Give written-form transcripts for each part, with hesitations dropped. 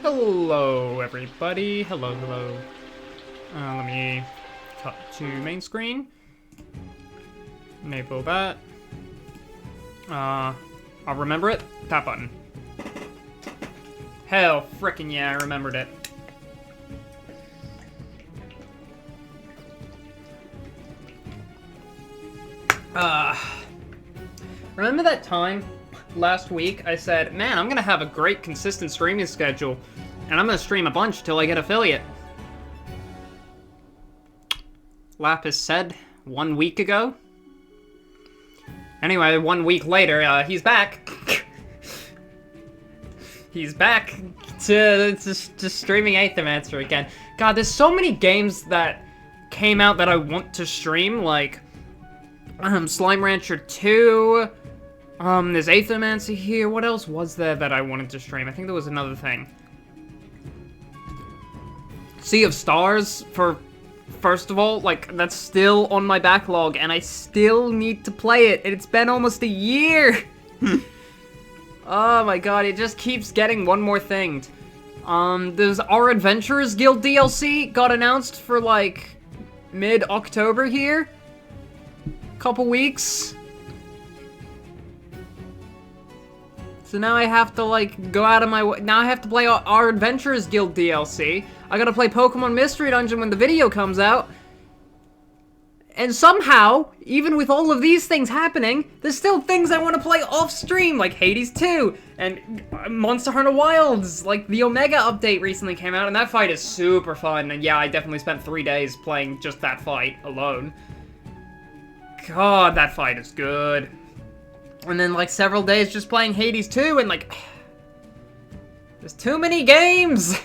Hello, everybody. Hello, hello. Let me cut to main screen. Enable that. I'll remember it. That button. Hell, frickin' yeah, I remembered it. Remember that time last week I said, man, I'm gonna have a great consistent streaming schedule, and I'm gonna stream a bunch till I get affiliate. Lapis said 1 week ago. Anyway, 1 week later, he's back. He's back to streaming Aethermancer again. God, there's so many games that came out that I want to stream, like Slime Rancher 2. There's Aethermancer here. What else was there that I wanted to stream? I think there was another thing. Sea of Stars, for first of all, like, that's still on my backlog, and I still need to play it, and it's been almost a year! Oh my god, it just keeps getting one more thing. There's Our Adventurers Guild DLC got announced for, like, mid-October here. Couple weeks. So now I have to, like, go out of my way. Now I have to play Our Adventurers Guild DLC. I gotta play Pokemon Mystery Dungeon when the video comes out. And somehow, even with all of these things happening, there's still things I want to play off-stream, like Hades 2, and Monster Hunter Wilds. Like, the Omega update recently came out, and that fight is super fun. And yeah, I definitely spent 3 days playing just that fight alone. God, that fight is good. And then, like, several days just playing Hades 2, and, like, there's too many games!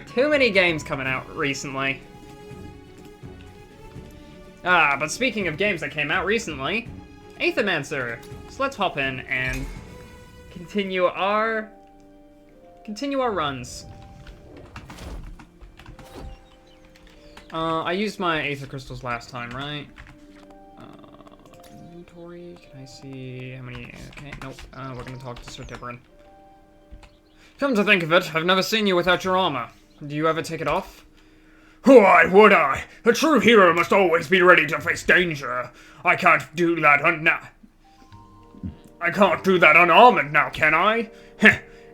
Too many games coming out recently. But speaking of games that came out recently, Aethermancer. So let's hop in and continue our runs. I used my Aether Crystals last time, right? Inventory, can I see how many? Okay, nope. We're gonna talk to Sir Tiburon. Come to think of it, I've never seen you without your armor. Do you ever take it off? Why would I? A true hero must always be ready to face danger. I can't do that I can't do that unarmored now, can I?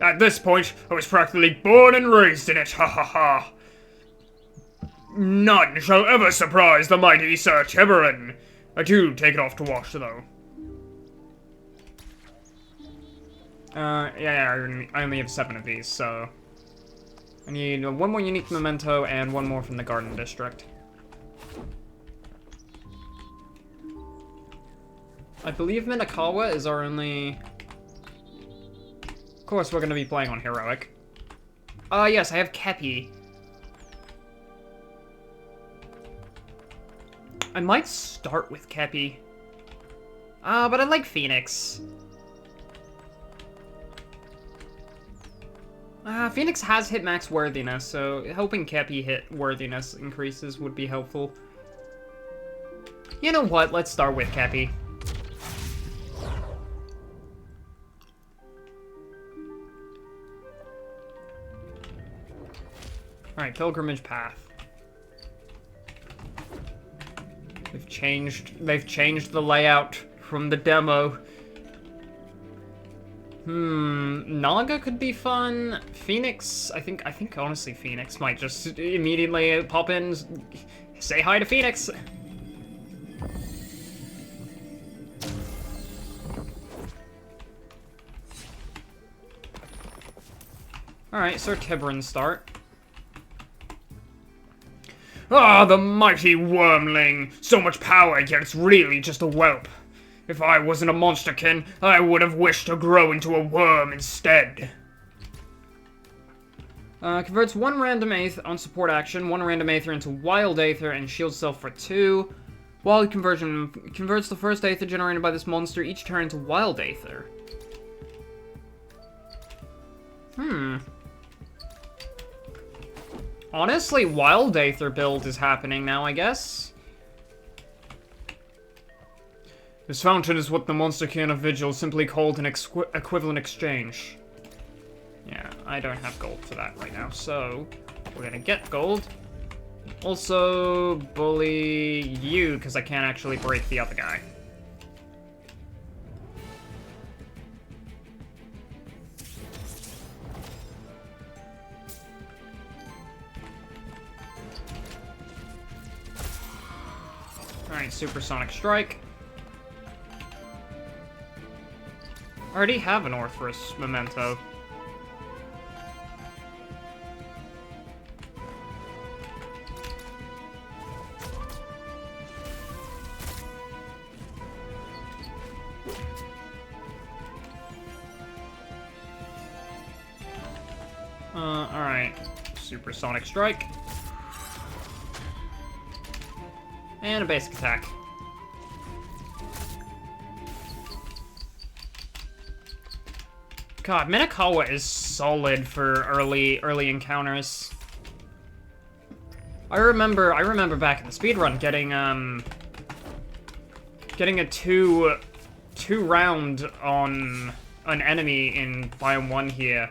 At this point, I was practically born and raised in it, ha ha ha. None shall ever surprise the mighty Sir Tiburon. I do take it off to wash, though. Yeah, I only have 7 of these, so... I need 1 more unique memento and 1 more from the Garden District. I believe Minakawa is our only... Of course, we're gonna be playing on Heroic. Yes, I have Kepi. I might start with Kepi. But I like Phoenix. Phoenix has hit max worthiness, so hoping Kepi hit worthiness increases would be helpful. You know what? Let's start with Kepi. Alright, Pilgrimage Path. They've changed the layout from the demo. Naga could be fun. Phoenix, I think honestly Phoenix might just immediately pop in, say hi to Phoenix. Alright, Sir Tiburon start. Ah, the mighty wormling! So much power, yet it's really just a whelp. If I wasn't a monsterkin, I would have wished to grow into a worm instead. Converts 1 random Aether on support action, 1 random Aether into Wild Aether, and shields self for 2. Wild conversion converts the first Aether generated by this monster each turn into Wild Aether. Honestly, Wild Aether build is happening now, I guess. This fountain is what the Monsterkin of Vigil simply called an equivalent exchange. Yeah, I don't have gold for that right now, so we're gonna get gold. Also, bully you, because I can't actually break the other guy. Alright, Supersonic Strike. I already have an Orthrus Memento. Alright. Supersonic Strike. And a basic attack. God, Minakawa is solid for early encounters. I remember back in the speedrun getting a two round on an enemy in Biome 1 here.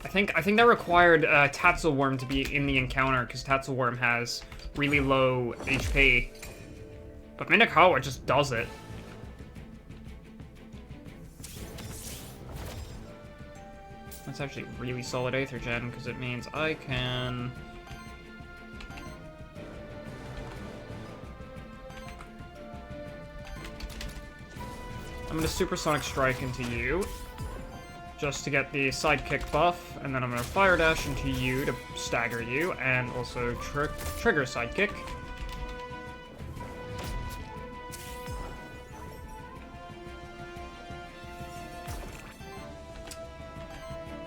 I think that required Tatzelworm to be in the encounter, because Tatzelworm has really low HP. But Minakawa just does it. That's actually really solid Aether Gen, because it means I can... I'm gonna Supersonic Strike into you, just to get the Sidekick buff, and then I'm gonna Fire Dash into you to stagger you, and also trigger Sidekick.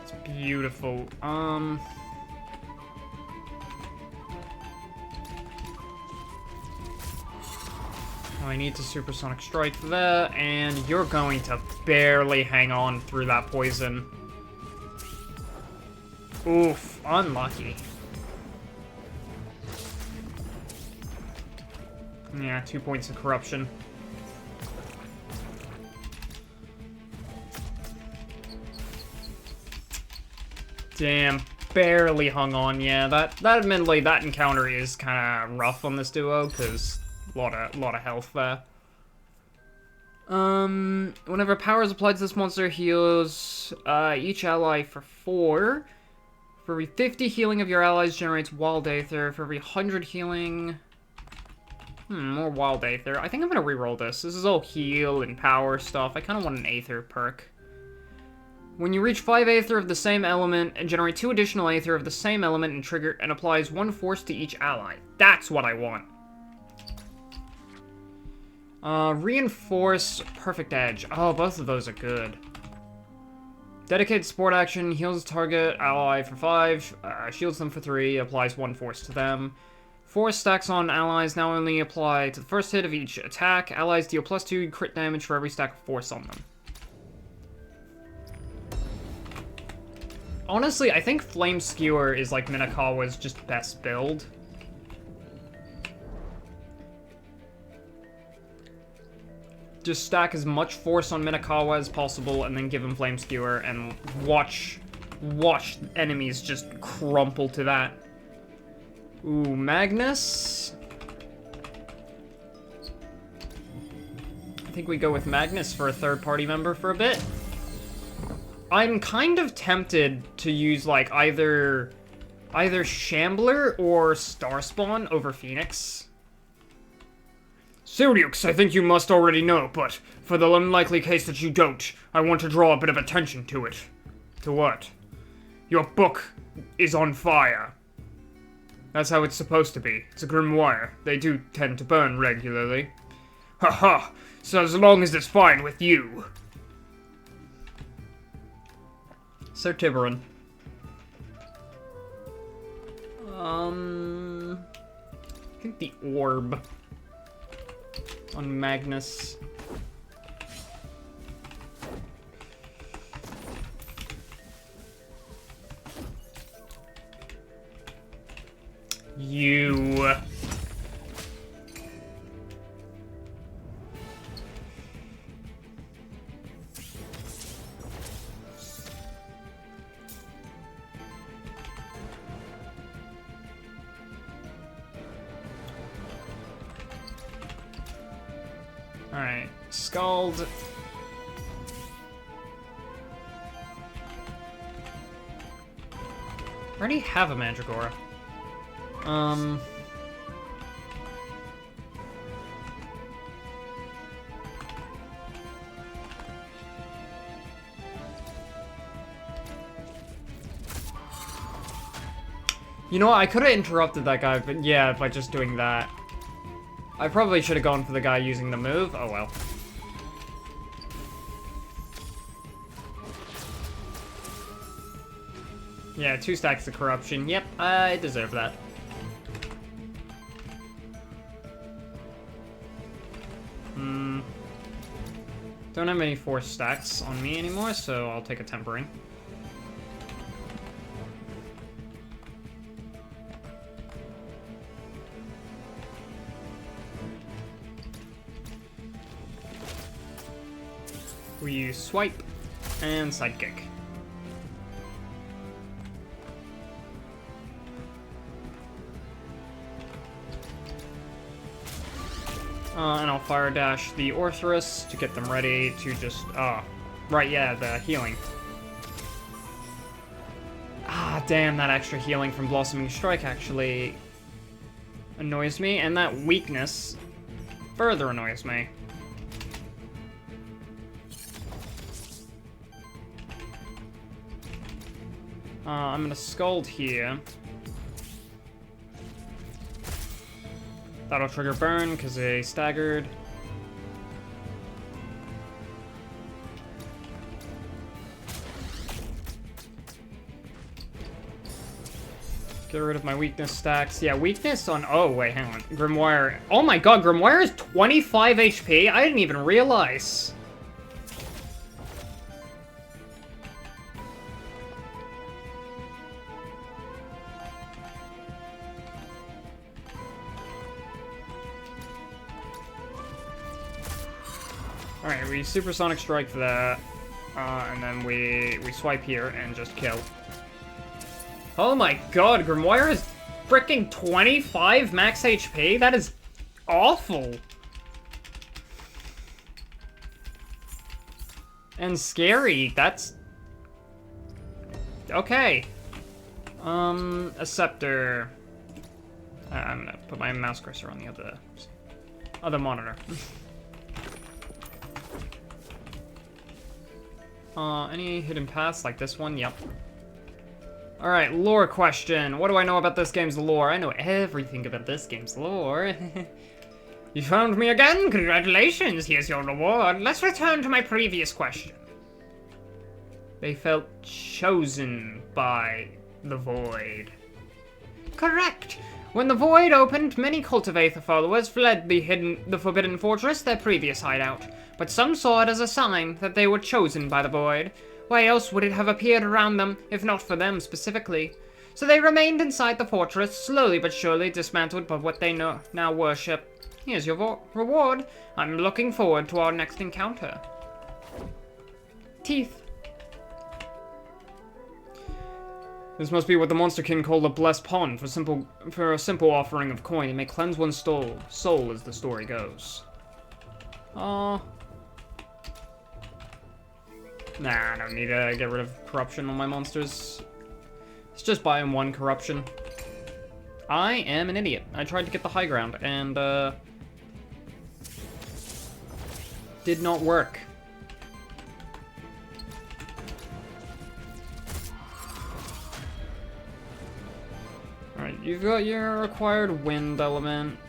It's beautiful. I need to Supersonic Strike there, and you're going to barely hang on through that poison. Oof, unlucky. Yeah, 2 points of corruption. Damn, barely hung on. Yeah, that admittedly, that encounter is kind of rough on this duo, because a lot of health there. Whenever power is applied to this monster, heals each ally for 4. For every 50 healing of your allies generates Wild Aether. For every 100 healing... more Wild Aether. I think I'm gonna reroll this. This is all heal and power stuff. I kind of want an Aether perk. When you reach 5 Aether of the same element, and generate 2 additional Aether of the same element and trigger and applies 1 force to each ally. That's what I want. Reinforce Perfect Edge. Oh, both of those are good. Dedicated support action, heals target ally for 5, shields them for 3, applies 1 force to them. Force stacks on allies now only apply to the first hit of each attack. Allies deal +2 crit damage for every stack of force on them. Honestly, I think Flame Skewer is like Minakawa's just best build. Just stack as much force on Minakawa as possible, and then give him Flame Skewer, and watch enemies just crumple to that. Ooh, Magnus. I think we go with Magnus for a third-party member for a bit. I'm kind of tempted to use, like, either Shambler or Starspawn over Phoenix. Sirius, I think you must already know, but for the unlikely case that you don't, I want to draw a bit of attention to it. To what? Your book is on fire. That's how it's supposed to be. It's a grimoire. They do tend to burn regularly. Haha, so as long as it's fine with you. Sir Tiburon. I think the orb on Magnus. You... Alright, Scald. I already have a Mandragora. You know what, I could have interrupted that guy, but yeah, by just doing that. I probably should have gone for the guy using the move. Oh well. Yeah, 2 stacks of corruption. Yep, I deserve that. Don't have any 4 stacks on me anymore, so I'll take a tempering. We use swipe and sidekick. And I'll fire dash the Orthrus to get them ready to just, right, yeah, the healing. Ah, damn, that extra healing from Blossoming Strike actually annoys me, and that weakness further annoys me. I'm gonna Scald here. That'll trigger burn, because they staggered. Get rid of my weakness stacks. Yeah, weakness on... Oh, wait, hang on. Grimoire. Oh my god, Grimoire is 25 HP? I didn't even realize. Alright, we Supersonic Strike for that, and then we swipe here and just kill. Oh my god, Grimoire is freaking 25 max HP? That is awful. And scary, that's... Okay. A Scepter. I'm gonna put my mouse cursor on the other monitor. Any hidden paths like this one? Yep. Alright, lore question. What do I know about this game's lore? I know everything about this game's lore. You found me again? Congratulations, here's your reward. Let's return to my previous question. They felt chosen by the Void. Correct. When the Void opened, many cult of Aether followers fled the Forbidden Fortress, their previous hideout. But some saw it as a sign that they were chosen by the Void. Why else would it have appeared around them, if not for them specifically? So they remained inside the fortress, slowly but surely dismantled by what they now worship. Here's your reward. I'm looking forward to our next encounter. Teeth. This must be what the Monster King called a blessed pond for a simple offering of coin. It may cleanse one's soul as the story goes. Aww. Nah, I don't need to get rid of corruption on my monsters. Let's just buy him 1 corruption. I am an idiot. I tried to get the high ground, and, did not work. Alright, you've got your acquired wind element.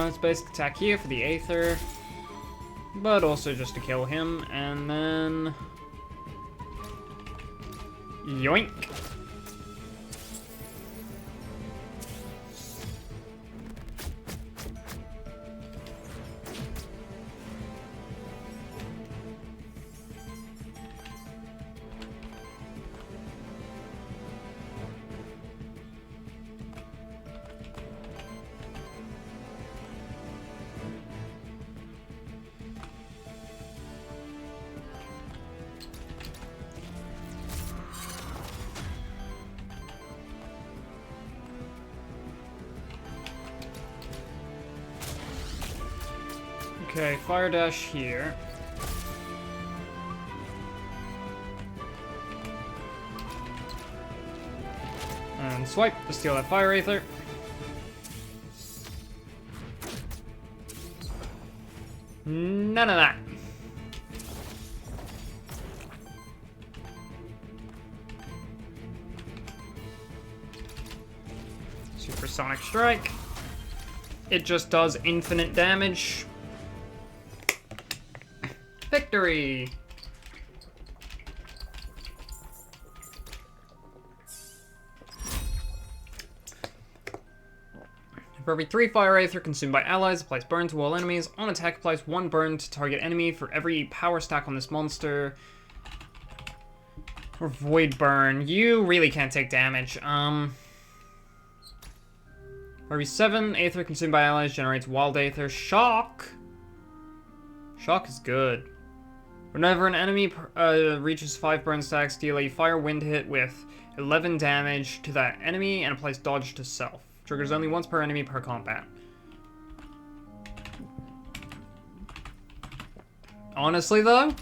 It's basic attack here for the Aether, but also just to kill him, and then... Yoink! Okay, Fire Dash here. And swipe to steal that Fire Aether. None of that. Supersonic Strike. It just does infinite damage. Victory! For every 3 Fire Aether consumed by allies, applies burn to all enemies. On attack, applies 1 burn to target enemy for every power stack on this monster. Or Void Burn. You really can't take damage. For every 7 Aether consumed by allies, generates Wild Aether. Shock! Shock is good. Whenever an enemy reaches 5 burn stacks, deal a Fire Wind hit with 11 damage to that enemy and applies dodge to self. Triggers only once per enemy per combat. Honestly, though,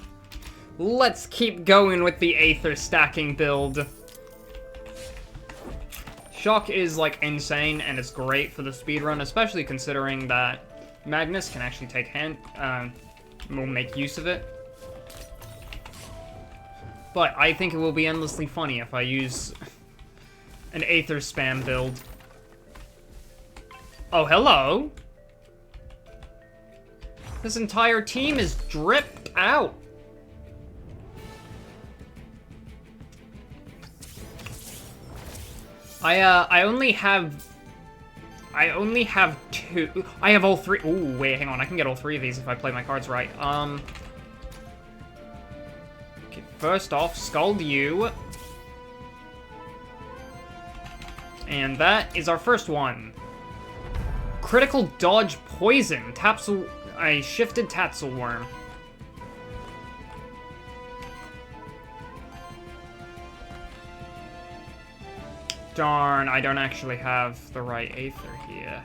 let's keep going with the Aether stacking build. Shock is, like, insane, and it's great for the speedrun, especially considering that Magnus can actually take will make use of it. But I think it will be endlessly funny if I use an Aether spam build. Oh, hello! This entire team is dripped out. I only have 2. I have all 3. Ooh, wait, hang on. I can get all 3 of these if I play my cards right. Okay, first off, Scald you. And that is our first one. Critical dodge poison. I shifted Tatzel Worm. Darn, I don't actually have the right Aether here.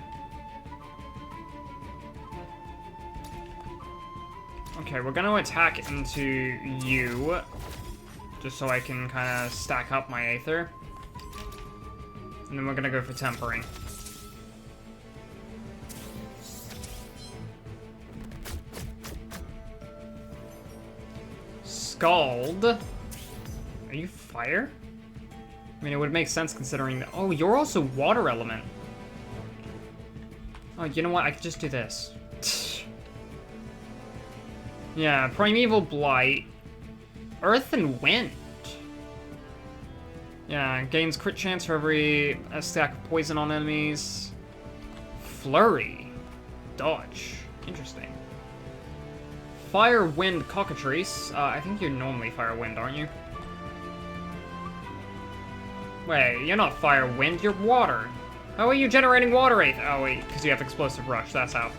Okay, we're gonna attack into you, just so I can kind of stack up my Aether. And then we're gonna go for Tempering. Scald. Are you fire? I mean, it would make sense considering that. Oh, you're also water element. Oh, you know what? I could just do this. Yeah, Primeval Blight. Earth and Wind. Yeah, gains crit chance for every stack of poison on enemies. Flurry. Dodge. Interesting. Fire, Wind, Cockatrice. I think you're normally Fire, Wind, aren't you? Wait, you're not Fire, Wind, you're Water. How are you generating Water Aether? Oh, wait, because you have Explosive Rush, that's how.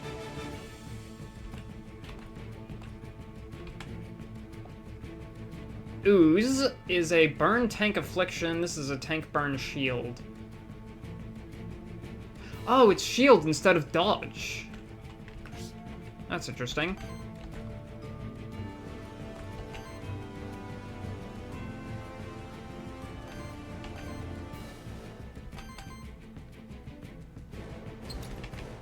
Ooze is a burn tank affliction. This is a tank burn shield. Oh, it's shield instead of dodge. That's interesting.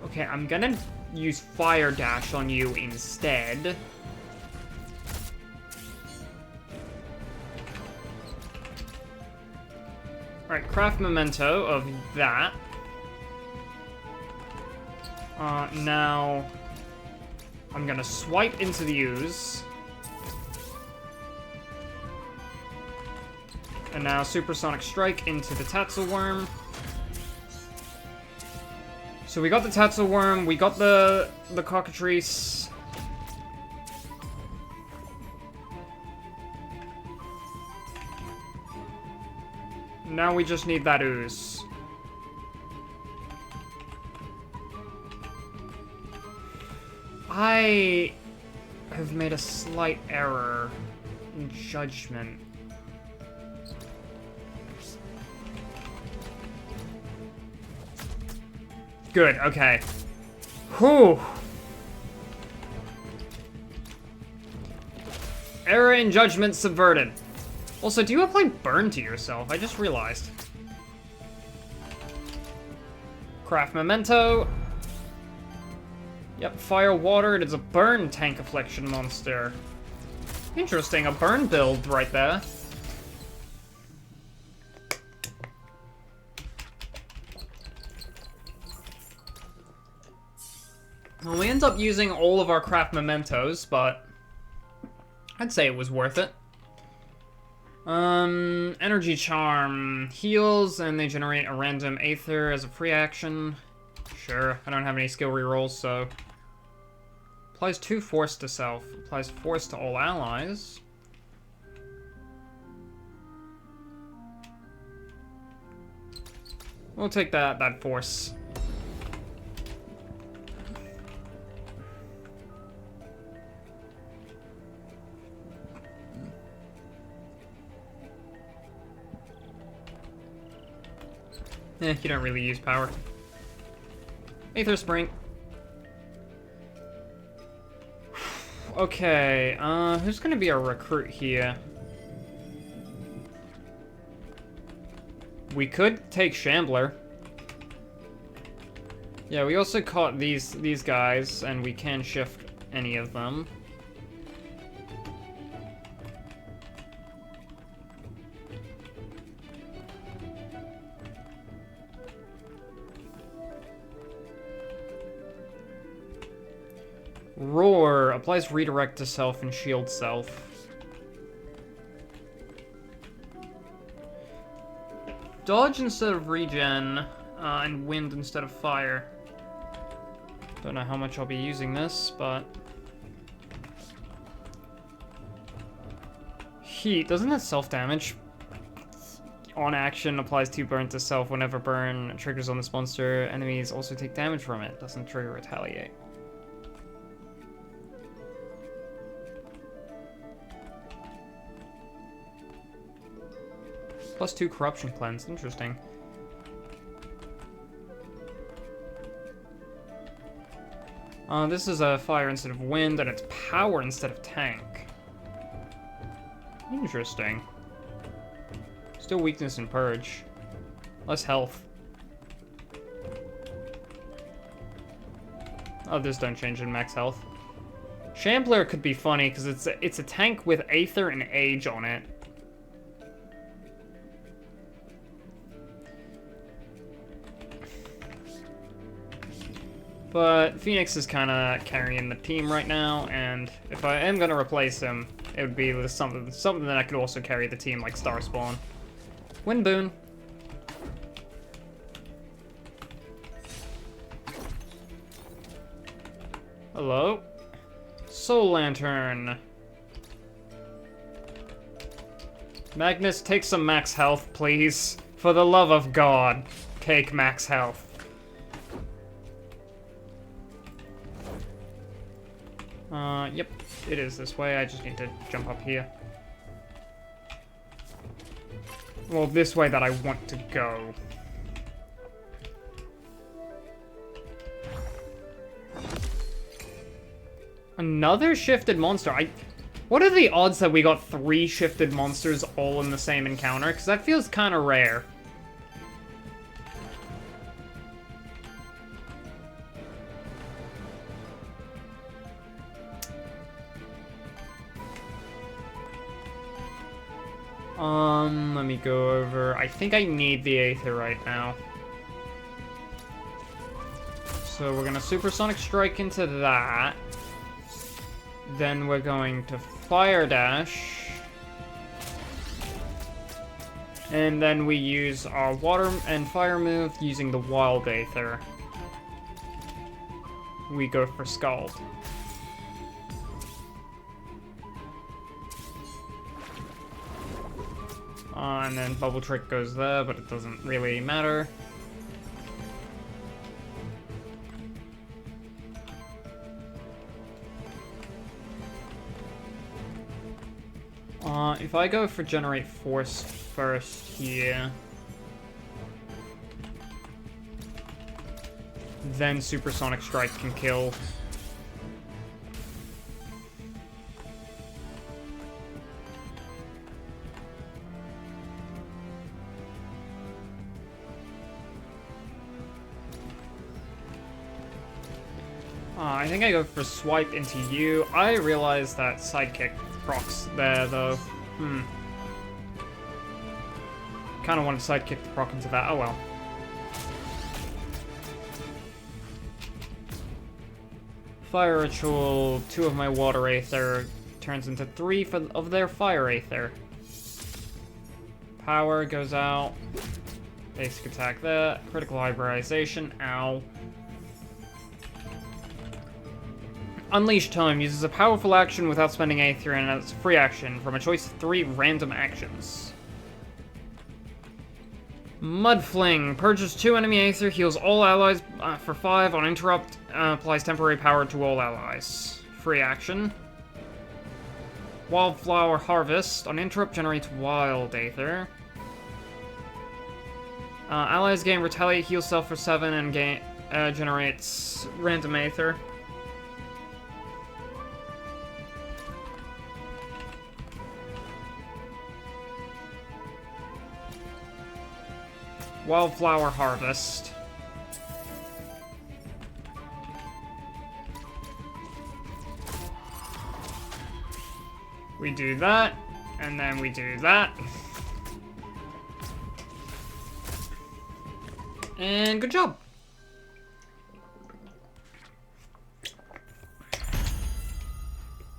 Okay, I'm gonna use Fire Dash on you instead. Alright, craft Memento of that. Now I'm gonna swipe into the ooze. And now Supersonic Strike into the Tatzel Worm. So we got the Tatzel Worm, we got the Cockatrice. Now we just need that ooze. I have made a slight error in judgment. Good, okay. Whew. Error in judgment subverted. Also, do you apply burn to yourself? I just realized. Craft memento. Yep, fire water. It is a burn tank affliction monster. Interesting, a burn build right there. Well, we end up using all of our craft mementos, but I'd say it was worth it. Energy charm heals, and they generate a random aether as a free action. Sure, I don't have any skill rerolls, so... Applies 2 force to self. Applies force to all allies. We'll take that force. You don't really use power. Aether Spring. Okay, who's gonna be our recruit here? We could take Shambler. Yeah, we also caught these guys, and we can shift any of them. Roar applies redirect to self and shield self. Dodge instead of regen, and wind instead of fire. Don't know how much I'll be using this, but... Heat, doesn't that self-damage? On action, applies 2 burn to self whenever burn triggers on this monster. Enemies also take damage from it, doesn't trigger retaliate. Plus 2 corruption cleanse, interesting. This is a fire instead of wind, and it's power instead of tank. Interesting. Still weakness and purge. Less health. Others don't change in max health. Shambler could be funny, because it's a tank with Aether and Age on it. But Phoenix is kind of carrying the team right now, and if I am going to replace him, it would be with something that I could also carry the team, like Star Spawn. Wind Boon. Hello? Soul Lantern. Magnus, take some max health, please. For the love of God, take max health. Yep, it is this way. I just need to jump up here. Well, this way that I want to go. Another shifted monster. What are the odds that we got 3 shifted monsters all in the same encounter? Because that feels kind of rare. Let me go over. I think I need the Aether right now. So we're gonna Supersonic Strike into that. Then we're going to Fire Dash. And then we use our Water and Fire move using the Wild Aether. We go for Scald. And then Bubble Trick goes there, but it doesn't really matter. If I go for Generate Force first here, then Supersonic Strike can kill. I think I go for swipe into you. I realize that sidekick procs there, though. Kind of wanted to sidekick the proc into that. Oh well. Fire Ritual, 2 of my Water Aether turns into 3 of their Fire Aether. Power goes out. Basic attack there. Critical Hybridization. Ow. Unleash Time uses a powerful action without spending Aether, and it's a free action from a choice of 3 random actions. Mud Fling. Purges 2 enemy Aether, heals all allies for 5 on interrupt, applies temporary power to all allies. Free action. Wildflower Harvest. On interrupt, generates Wild Aether. Allies gain Retaliate, heal self for 7, and generates random Aether. Wildflower Harvest. We do that, and then we do that. And good job.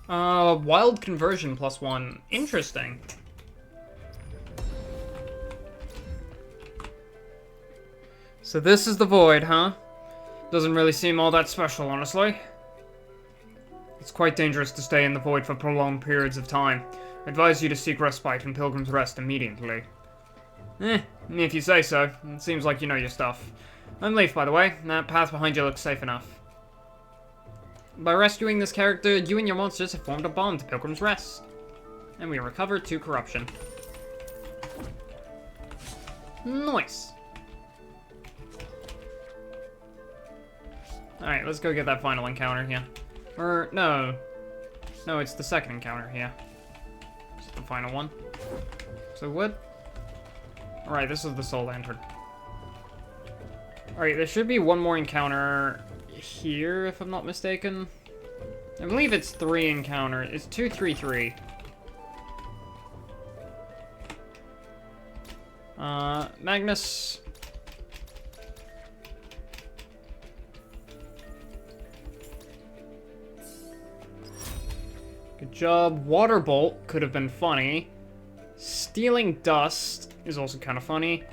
Wild Conversion +1. Interesting. So this is the Void, huh? Doesn't really seem all that special, honestly. It's quite dangerous to stay in the Void for prolonged periods of time. I advise you to seek respite in Pilgrim's Rest immediately. If you say so. It seems like you know your stuff. I'm Leaf, by the way. That path behind you looks safe enough. By rescuing this character, you and your monsters have formed a bond to Pilgrim's Rest. And we recover 2 corruption. Nice. Alright, let's go get that final encounter here. Or, no. No, it's the second encounter here. It's the final one. So what? Alright, this is the Soul Lantern. Alright, there should be one more encounter here, if I'm not mistaken. I believe it's 3 encounter. It's 2, 3, 3. Magnus. Good job. Water Bolt could have been funny. Stealing Dust is also kind of funny.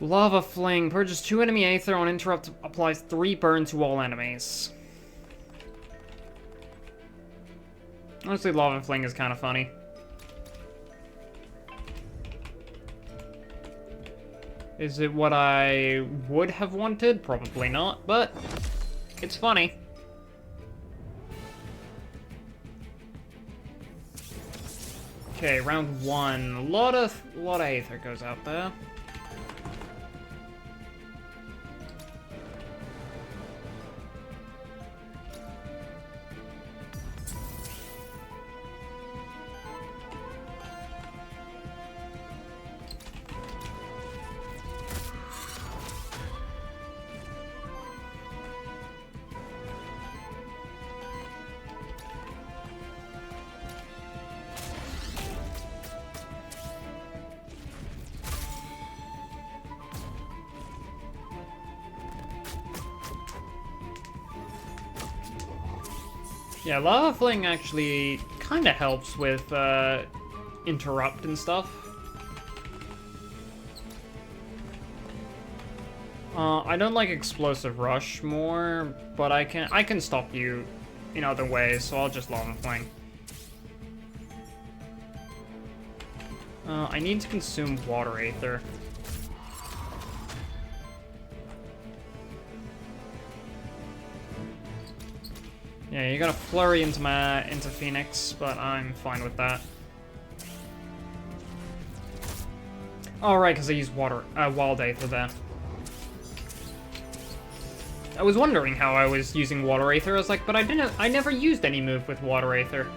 Lava Fling. Purges 2 enemy Aether on interrupt. Applies 3 burn to all enemies. Honestly, Lava Fling is kind of funny. Is it what I would have wanted? Probably not, but it's funny. Okay, round 1. A lot of Aether goes out there. Yeah, Lava Fling actually kind of helps with interrupt and stuff. I don't like Explosive Rush more, but I can stop you in other ways, so I'll just Lava Fling. I need to consume Water Aether. Yeah, you're gonna flurry into Phoenix, but I'm fine with that. Oh, right, because I used Wild Aether there. I was wondering how I was using Water Aether. I was like, but I never used any move with Water Aether.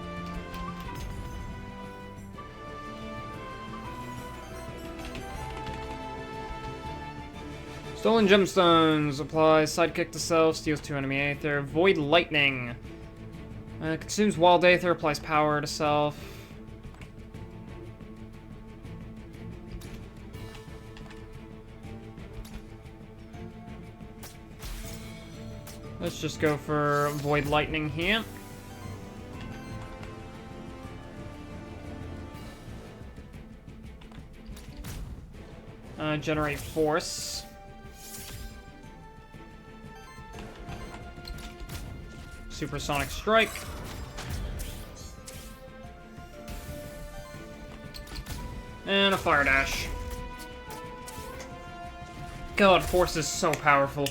Stolen gemstones. Applies sidekick to self. Steals 2 enemy aether. Void lightning. Consumes wild aether. Applies power to self. Let's just go for void lightning here. Generate force. Supersonic strike. And a fire dash. God, force is so powerful.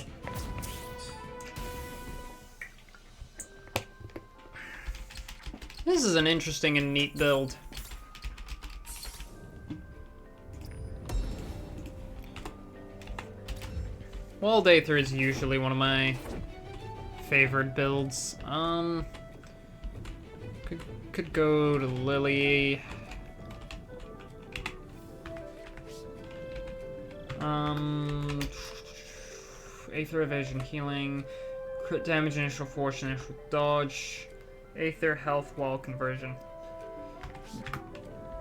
This is an interesting and neat build. Wild Aether is usually one of my favorite builds. Could go to Lily. Aether evasion healing, crit damage, initial force, initial dodge, Aether health wall conversion.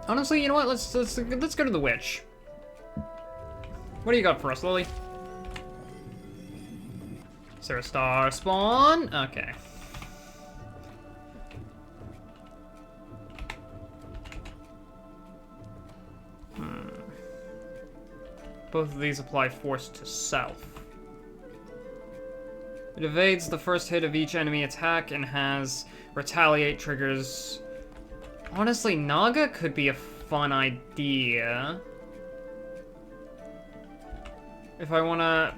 Honestly, you know what? Let's go to the witch. What do you got for us, Lily? Is there a star spawn? Okay. Both of these apply force to self. It evades the first hit of each enemy attack and has retaliate triggers. Honestly, Naga could be a fun idea. If I wanna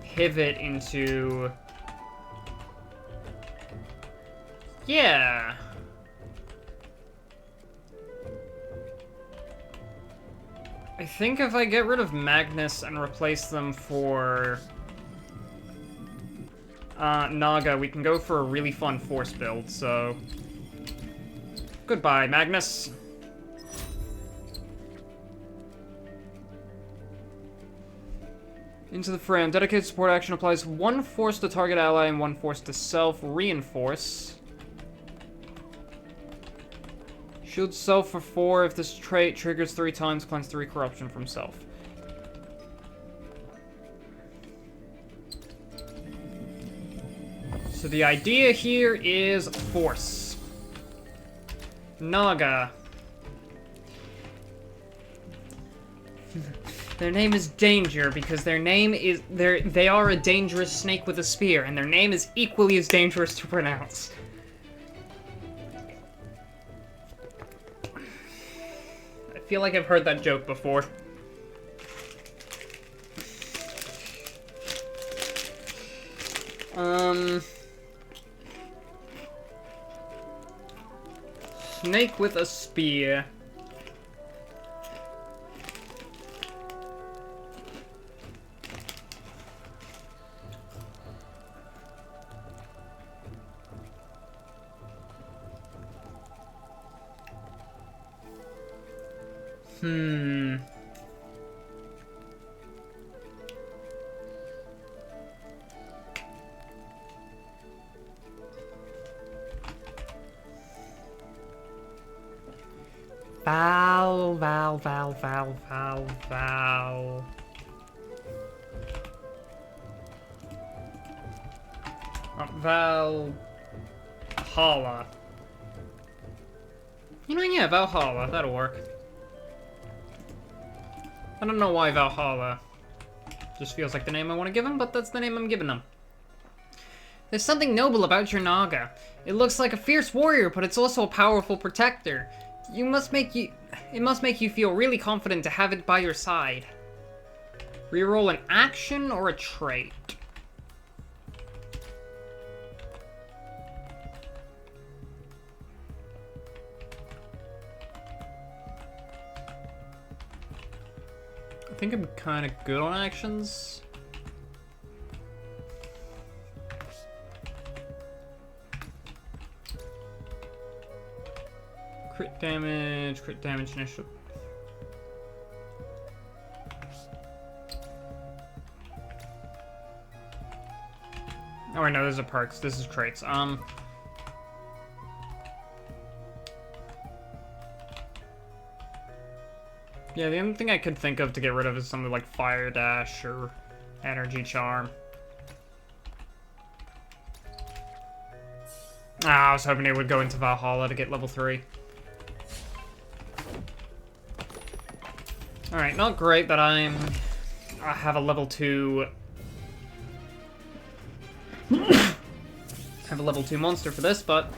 pivot into... Yeah. I think if I get rid of Magnus and replace them for Naga, we can go for a really fun force build, so... Goodbye, Magnus. Into the fray. Dedicated support action applies 1 force to target ally and 1 force to self. Reinforce. Shield self for 4 if this trait triggers 3 times, cleanse 3 corruption from self. So the idea here is force. Naga. Their name is Danger because their name is they are a dangerous snake with a spear, and their name is equally as dangerous to pronounce. I feel like I've heard that joke before. Snake with a spear. Val. Valhalla. You know, yeah, Valhalla. That'll work. I don't know why Valhalla. Just feels like the name I want to give him, but that's the name I'm giving him. There's something noble about your Naga. It looks like a fierce warrior, but it's also a powerful protector. It must make you feel really confident to have it by your side. Reroll an action or a trait. I think I'm kind of good on actions. Crit damage initial. Oh, wait, no, those are perks. This is traits. Yeah, the only thing I could think of to get rid of is something like Fire Dash or Energy Charm. Ah, I was hoping it would go into Valhalla to get level 3. Alright, not great that I have a level 2... have a level 2 monster for this, but...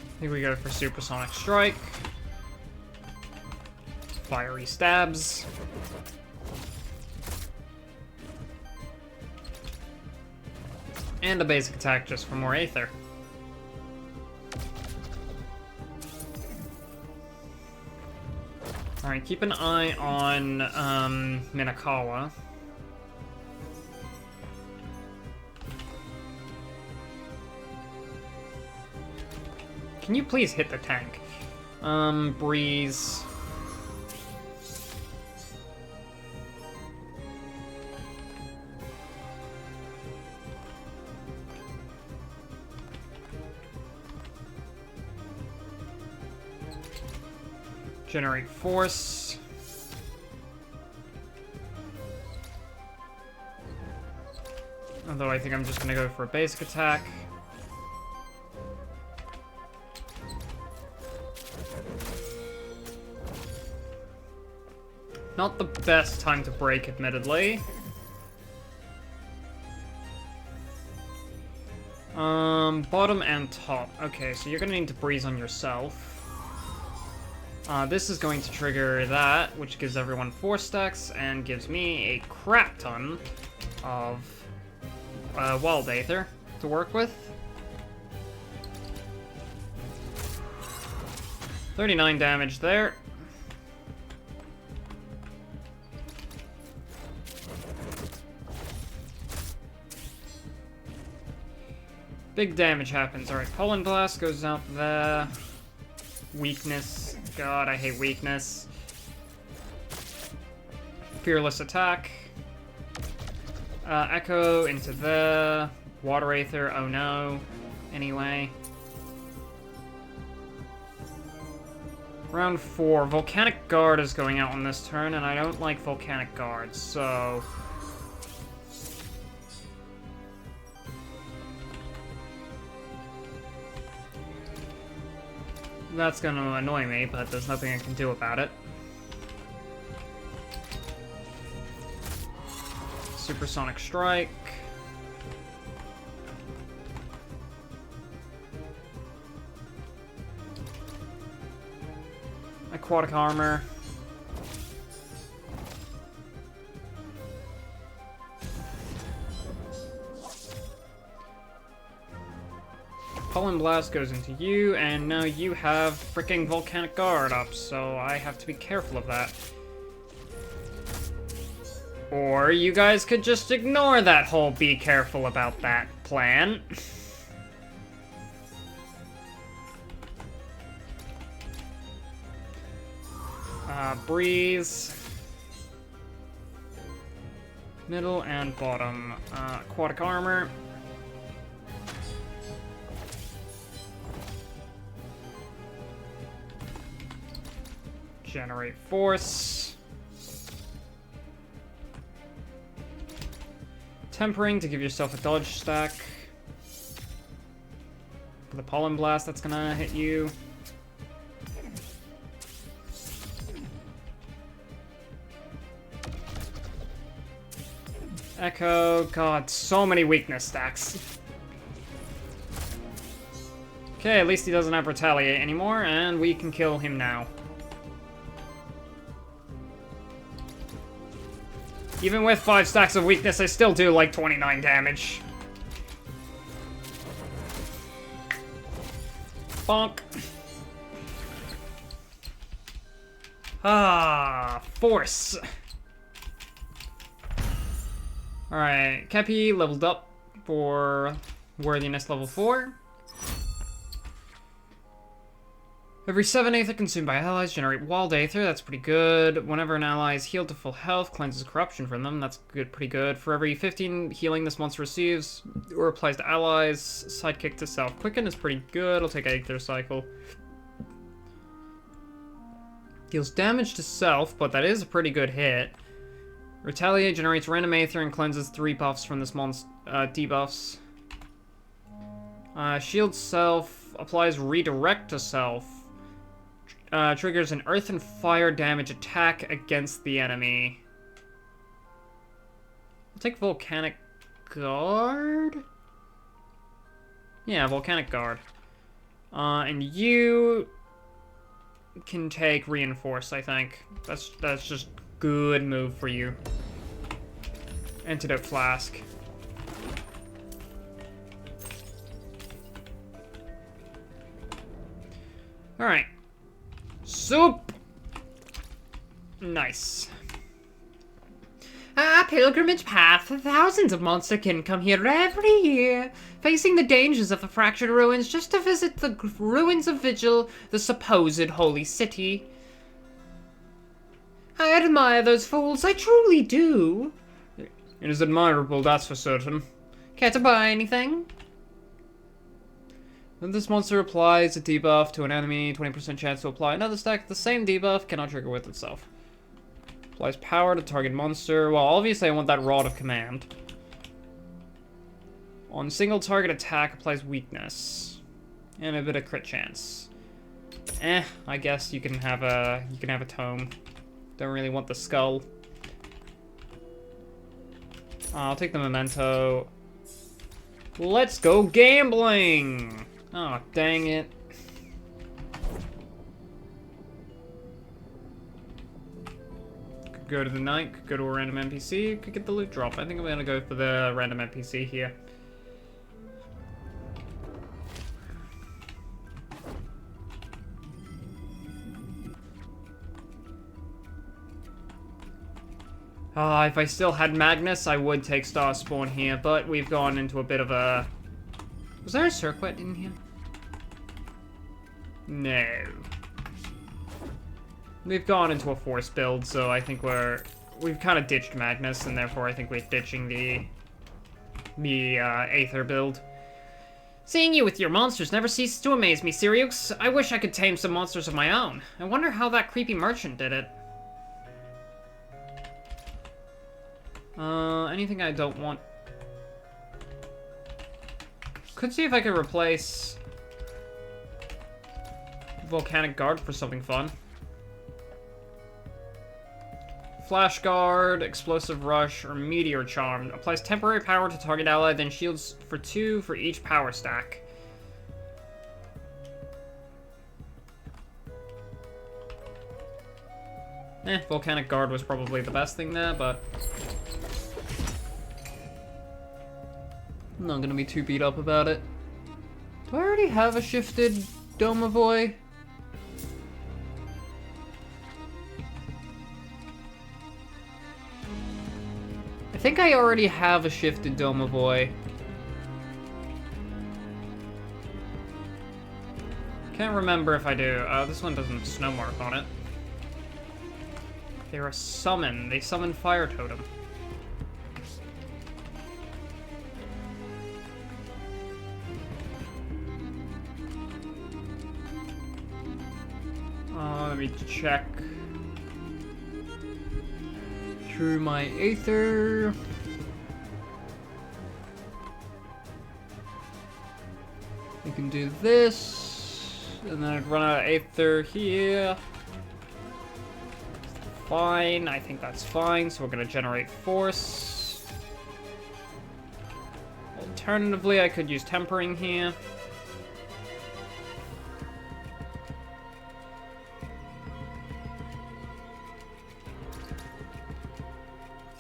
I think we go for Supersonic Strike. Fiery Stabs. And a basic attack just for more Aether. Alright, keep an eye on Minakawa. Can you please hit the tank? Breeze. Generate force. Although I think I'm just gonna go for a basic attack. Not the best time to break, admittedly. Bottom and top. Okay, so you're gonna need to breeze on yourself. This is going to trigger that, which gives everyone 4 stacks, and gives me a crap ton of Wild Aether to work with. 39 damage there. Big damage happens. Alright, Pollen Blast goes out there. Weakness. God, I hate weakness. Fearless Attack. Echo into there. Water Aether, oh no. Anyway. Round 4. Volcanic Guard is going out on this turn, and I don't like Volcanic Guard, so... That's gonna annoy me, but there's nothing I can do about it. Supersonic Strike. Aquatic Armor. Pollen Blast goes into you, and now you have freaking Volcanic Guard up, so I have to be careful of that. Or you guys could just ignore that whole be careful about that plan. Breeze. Middle and bottom. Aquatic Armor. Generate force. Tempering to give yourself a dodge stack. For the Pollen Blast, that's gonna hit you. Echo, god, so many weakness stacks. Okay, at least he doesn't have Retaliate anymore, and we can kill him now. Even with 5 stacks of weakness, I still do like 29 damage. Bonk. Ah, force. Alright, Kepi leveled up for worthiness level 4. Every 7 Aether consumed by allies generate wild Aether. That's pretty good. Whenever an ally is healed to full health, cleanses corruption from them. That's good, pretty good. For every 15 healing this monster receives or applies to allies, sidekick to self. Quicken is pretty good. I'll take Aether Cycle. Deals damage to self, but that is a pretty good hit. Retaliate generates random Aether and cleanses 3 buffs from this monster debuffs. Shield self applies redirect to self. Triggers an earth and fire damage attack against the enemy. I'll take Volcanic Guard? Yeah, Volcanic Guard. And you can take Reinforce, I think. That's just good move for you. Antidote Flask. Alright. Soup! Nice. Pilgrimage path. Thousands of monsterkin come here every year, facing the dangers of the fractured ruins just to visit the ruins of Vigil, the supposed holy city. I admire those fools, I truly do. It is admirable, that's for certain. Care to buy anything? When this monster applies a debuff to an enemy, 20% chance to apply another stack. The same debuff cannot trigger with itself. Applies power to target monster. Well, obviously I want that Rod of Command. On single target attack, applies weakness. And a bit of crit chance. I guess you can have a tome. Don't really want the skull. I'll take the memento. Let's go gambling! Oh, dang it. Could go to the knight, could go to a random NPC, could get the loot drop. I think I'm gonna go for the random NPC here. If I still had Magnus, I would take Star Spawn here, but we've gone into a bit of a... Was there a circuit in here? No. We've gone into a force build, so I think we've kind of ditched Magnus, and therefore I think we're ditching the Aether build. Seeing you with your monsters never ceases to amaze me, Sirius. I wish I could tame some monsters of my own. I wonder how that creepy merchant did it. Anything I don't want. Could see if I could replace Volcanic Guard for something fun. Flash Guard, Explosive Rush, or Meteor Charm. Applies temporary power to target ally, then shields for 2 for each power stack. Volcanic Guard was probably the best thing there, but... I'm not gonna be too beat up about it. Do I already have a shifted Domovoy? I think I already have a shifted Domovoy. Can't remember if I do. This one doesn't snow mark on it. They're a summon. They summon Fire Totem. Let me check through my Aether. I can do this, and then I'd run out of Aether here. Fine, I think that's fine, so we're gonna generate Force. Alternatively, I could use Tempering here.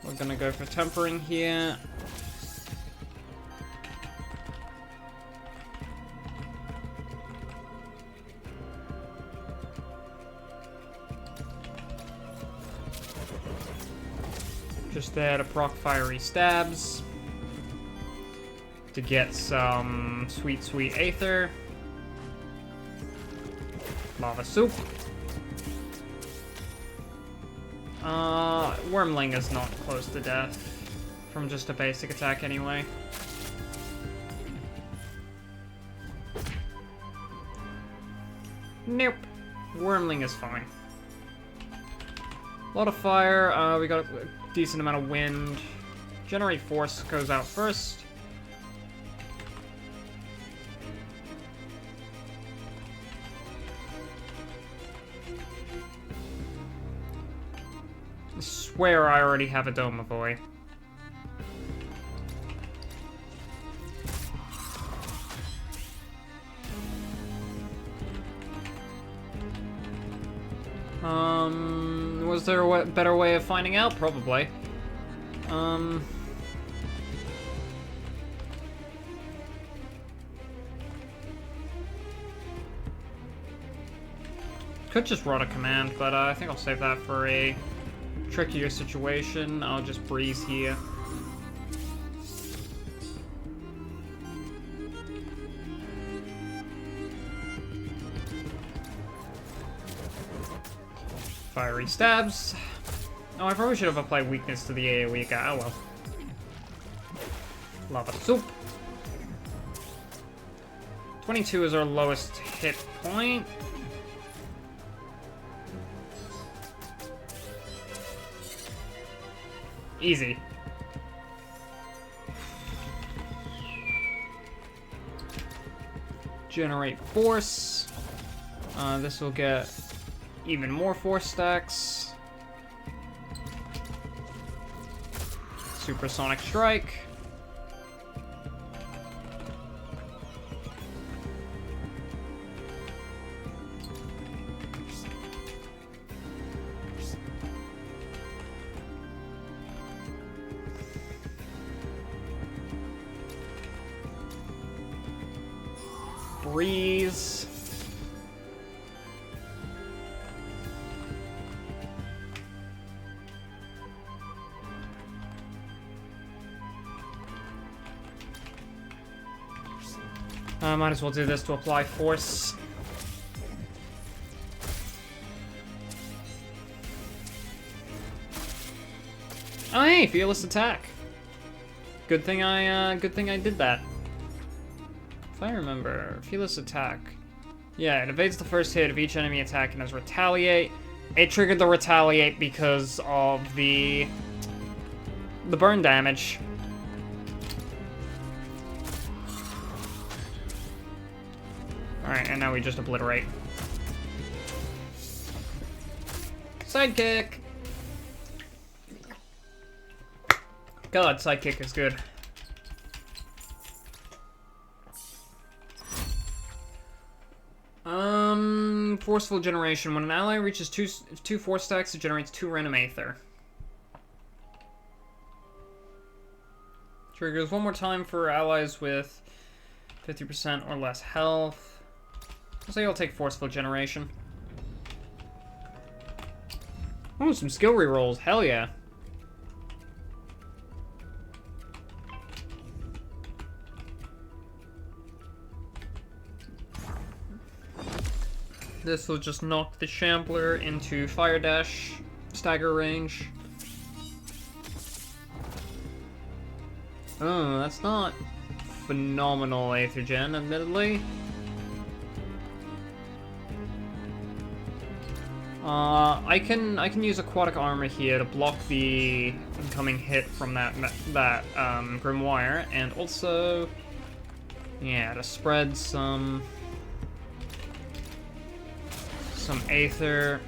We're gonna go for Tempering here. There to proc fiery stabs. To get some sweet, sweet Aether. Lava soup. Wormling is not close to death from just a basic attack anyway. Nope. Wormling is fine. A lot of fire, we got a decent amount of wind. Generate Force goes out first. I swear I already have a Domovoy. Was there a better way of finding out? Probably. Could just run a command, but I think I'll save that for a trickier situation. I'll just breeze here. Fiery stabs. Oh, I probably should have applied weakness to the AoE guy. Oh well. Lava soup. 22 is our lowest hit point. Easy. Generate force. This will get even more force stacks. Supersonic strike. Breeze. Might as well do this to apply force. Oh hey, fearless attack. Good thing I did that. If I remember, fearless attack. Yeah, it evades the first hit of each enemy attack and has retaliate. It triggered the retaliate because of the burn damage. Alright, and now we just obliterate. Sidekick! God, sidekick is good. Forceful generation. When an ally reaches two force stacks, it generates 2 random Aether. Triggers one more time for allies with 50% or less health. So you'll take forceful generation. Oh, some skill rerolls. Hell yeah. This will just knock the Shambler into Fire Dash stagger range. Oh, that's not phenomenal Aether Gen, admittedly. I can use Aquatic Armor here to block the incoming hit from that Grimoire, and also, yeah, to spread some Aether.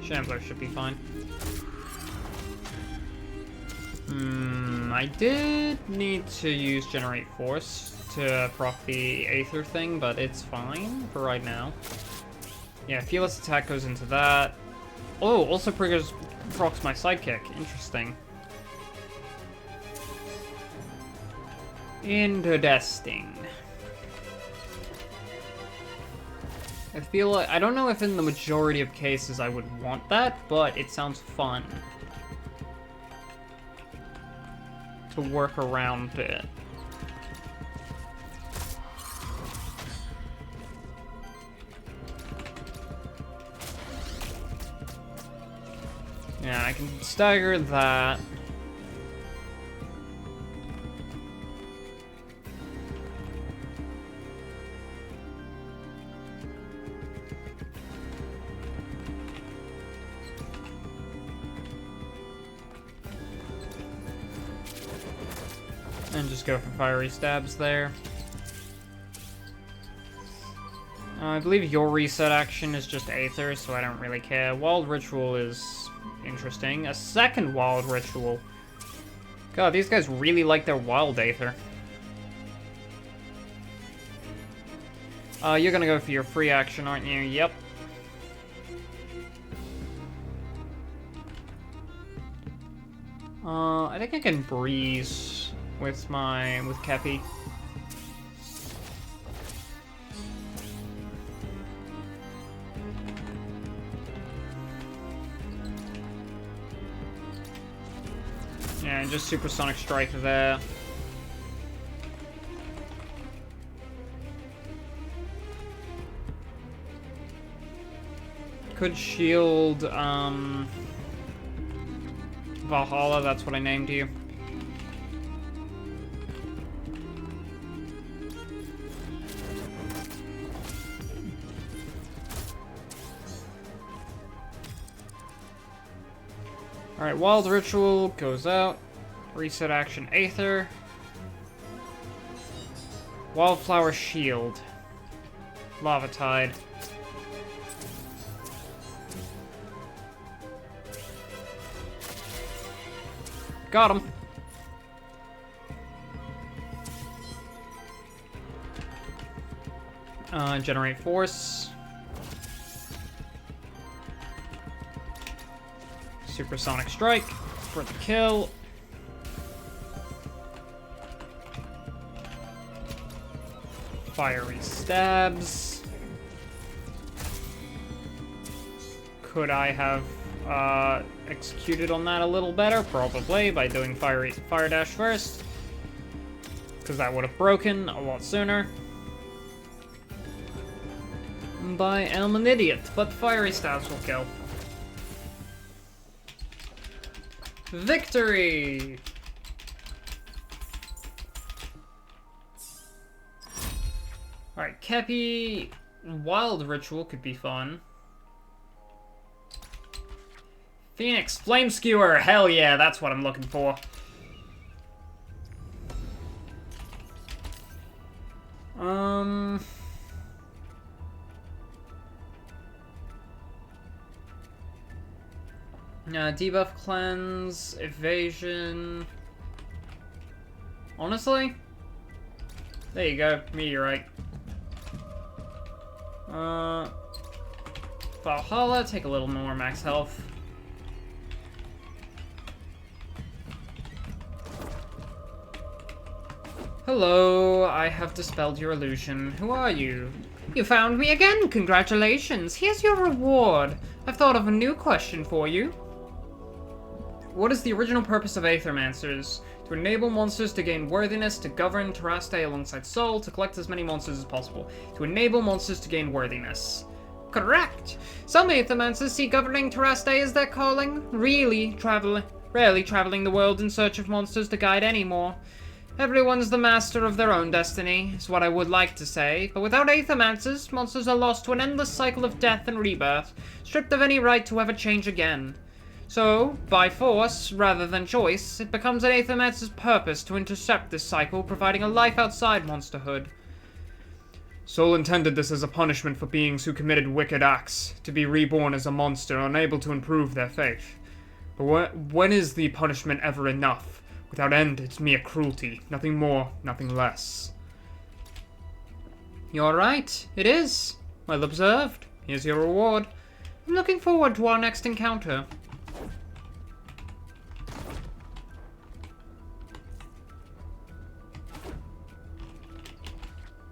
Shambler should be fine. I did need to use Generate Force to proc the Aether thing, but it's fine for right now. Yeah, Fearless Attack goes into that. Oh, also procs my Sidekick. Interesting. Interesting. I feel like, I don't know if in the majority of cases I would want that, but it sounds fun to work around it. Yeah, I can stagger that. And just go for fiery stabs there. I believe your reset action is just Aether, so I don't really care. Wild Ritual is interesting. A second Wild Ritual. God, these guys really like their Wild Aether. You're gonna go for your free action, aren't you? Yep. I think I can breeze with Kepi. Yeah, and just Supersonic Strike there. Could shield, Valhalla, that's what I named you. Alright, Wild Ritual goes out. Reset action Aether. Wildflower Shield. Lava Tide. Got him. Generate Force. Supersonic Strike for the kill. Fiery Stabs. Could I have executed on that a little better? Probably, by doing Fire Dash first. Because that would have broken a lot sooner. I am an idiot, but Fiery Stabs will kill. Victory! Alright, Kepi. Wild Ritual could be fun. Phoenix Flame Skewer! Hell yeah, that's what I'm looking for. Debuff Cleanse, Evasion. Honestly? There you go, Meteorite. Valhalla, take a little more max health. Hello, I have dispelled your illusion. Who are you? You found me again! Congratulations! Here's your reward! I've thought of a new question for you. What is the original purpose of Aethermancers? To enable monsters to gain worthiness, to govern Terraste alongside Sol, to collect as many monsters as possible. To enable monsters to gain worthiness. Correct! Some Aethermancers see governing Terraste as their calling, rarely traveling the world in search of monsters to guide anymore. Everyone's the master of their own destiny, is what I would like to say, but without Aethermancers, monsters are lost to an endless cycle of death and rebirth, stripped of any right to ever change again. So, by force, rather than choice, it becomes an Aethermancer's purpose to intercept this cycle, providing a life outside monsterhood. Sol intended this as a punishment for beings who committed wicked acts, to be reborn as a monster, unable to improve their faith. But when is the punishment ever enough? Without end, it's mere cruelty. Nothing more, nothing less. You're right, it is. Well observed. Here's your reward. I'm looking forward to our next encounter.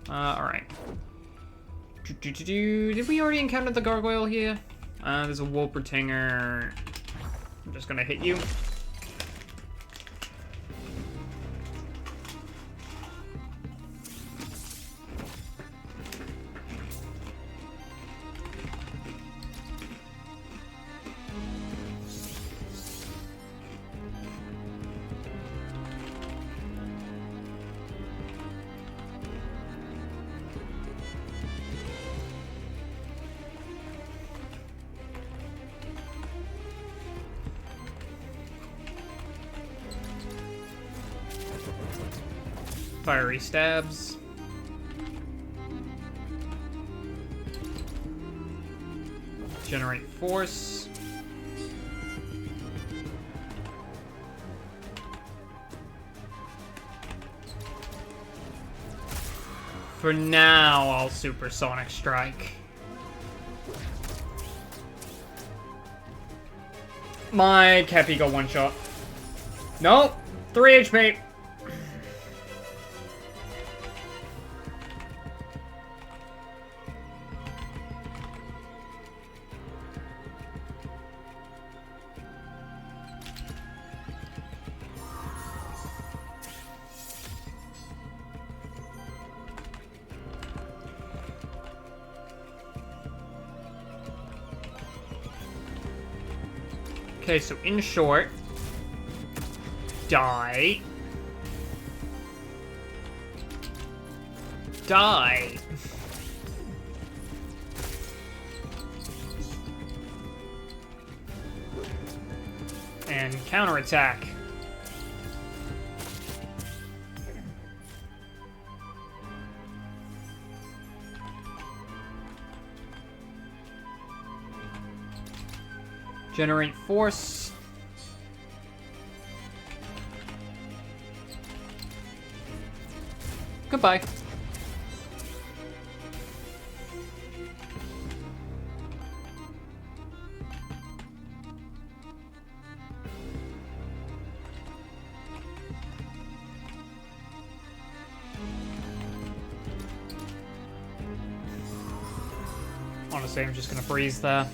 Alright. Did we already encounter the gargoyle here? There's a Wolpertinger. I'm just gonna hit you. Fiery stabs. Generate force. For now, I'll supersonic strike. My Cappy got one shot. Nope. 3 HP. Okay, so in short, die. Die. And counterattack. Generate force. Goodbye. Honestly, I'm just gonna freeze there.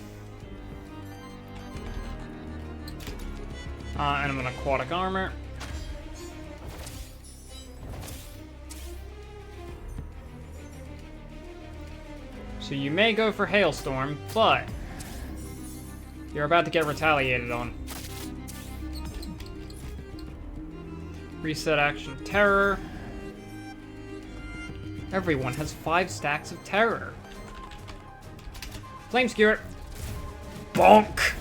And I'm an aquatic armor. So you may go for Hailstorm, but you're about to get retaliated on. Reset action terror. Everyone has 5 stacks of terror. Flame Skewer. Bonk!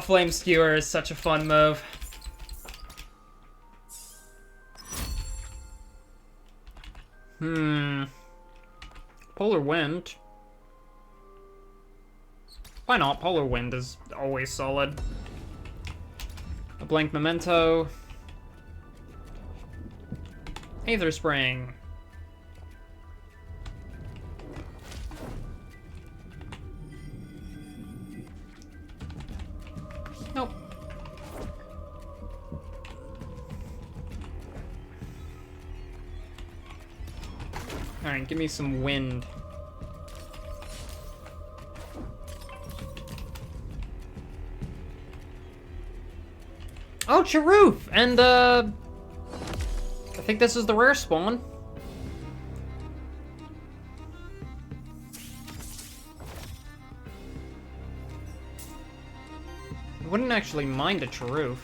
Flame Skewer is such a fun move. Polar Wind. Why not? Polar Wind is always solid. A blank memento. Aether Spring. Nope. Alright, give me some wind. Oh, Charoof! And, I think this is the rare spawn. I wouldn't actually mind a Charoof.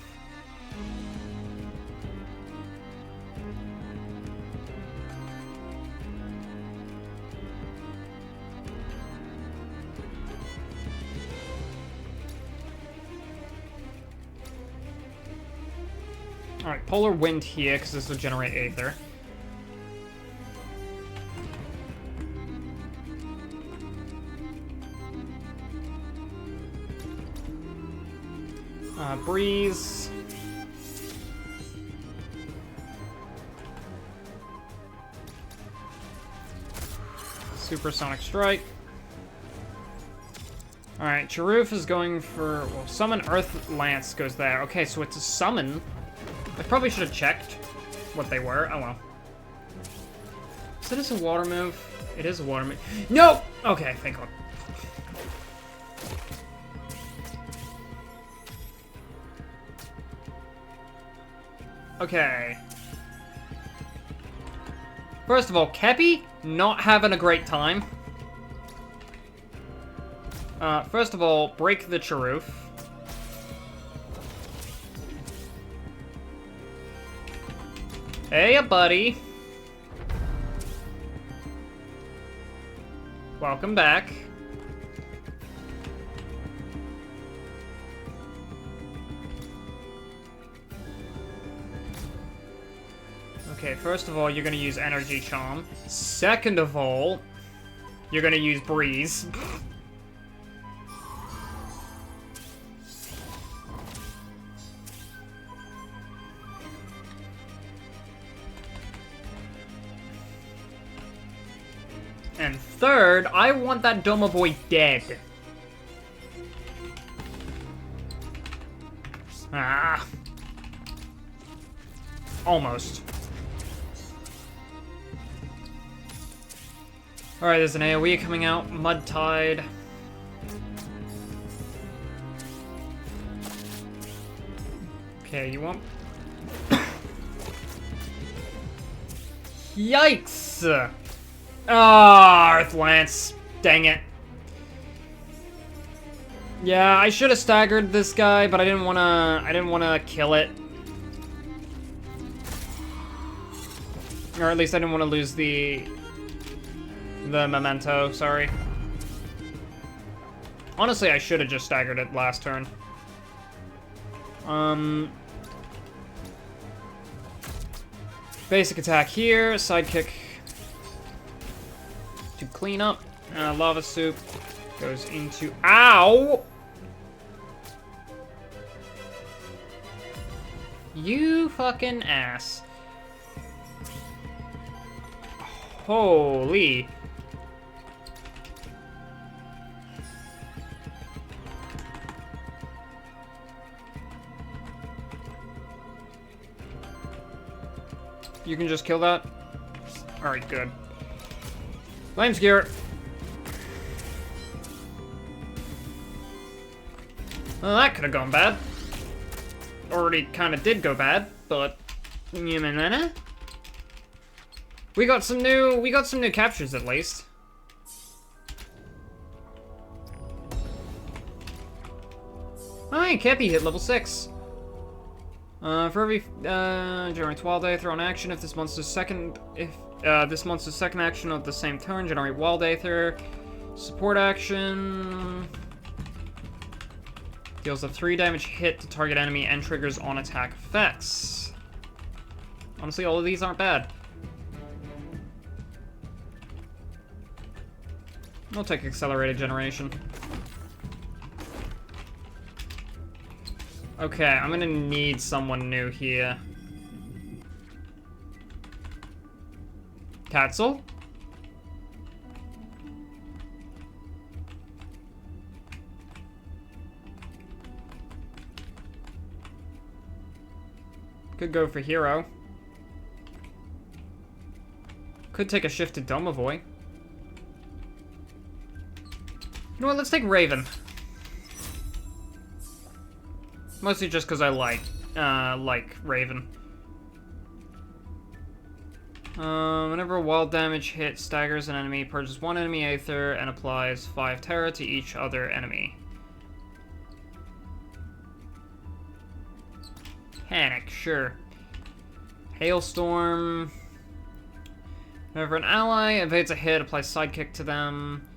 Alright, Polar Wind here, because this will generate Aether. Breeze. Supersonic Strike. Alright, Charoof is going for... Well, Summon Earth Lance goes there. Okay, so it's a summon. I probably should have checked what they were. Oh well. Is it a water move? It is a water move. No! Okay, thank God. Okay. First of all, Kepi, not having a great time. First of all, break the Charoof. Hey, buddy. Welcome back. Okay, first of all, you're gonna use Energy Charm. Second of all, you're gonna use Breeze. And third, I want that Doma Boy dead. Ah. Almost. Alright, there's an AoE coming out. Mud Tide. Okay, you want... Yikes! Ah, Earth Lance. Dang it. Yeah, I should have staggered this guy, but I didn't wanna kill it. Or at least I didn't want to lose the memento, sorry. Honestly, I should have just staggered it last turn. Basic attack here, sidekick to clean up. Lava soup goes into... Ow! You fucking ass. Holy. You can just kill that? Alright, good. Flames gear. Well, that could have gone bad. Already kind of did go bad, but... We got some new captures at least. Oh, hey, Kepi hit level 6. For every generates Wild Aether on action. If this monster's second action of the same turn, generate Wild Aether. Support action deals a 3 damage hit to target enemy and triggers on attack effects. Honestly, all of these aren't bad. I'll take accelerated generation. Okay, I'm gonna need someone new here. Tatzel? Could go for hero. Could take a shifted Domovoy. You know what, let's take Raven. Mostly just because I like Raven. Whenever a wild damage hit staggers an enemy, purges 1 enemy Aether and applies 5 Terra to each other enemy. Panic, sure. Hailstorm. Whenever an ally evades a hit, applies sidekick to them.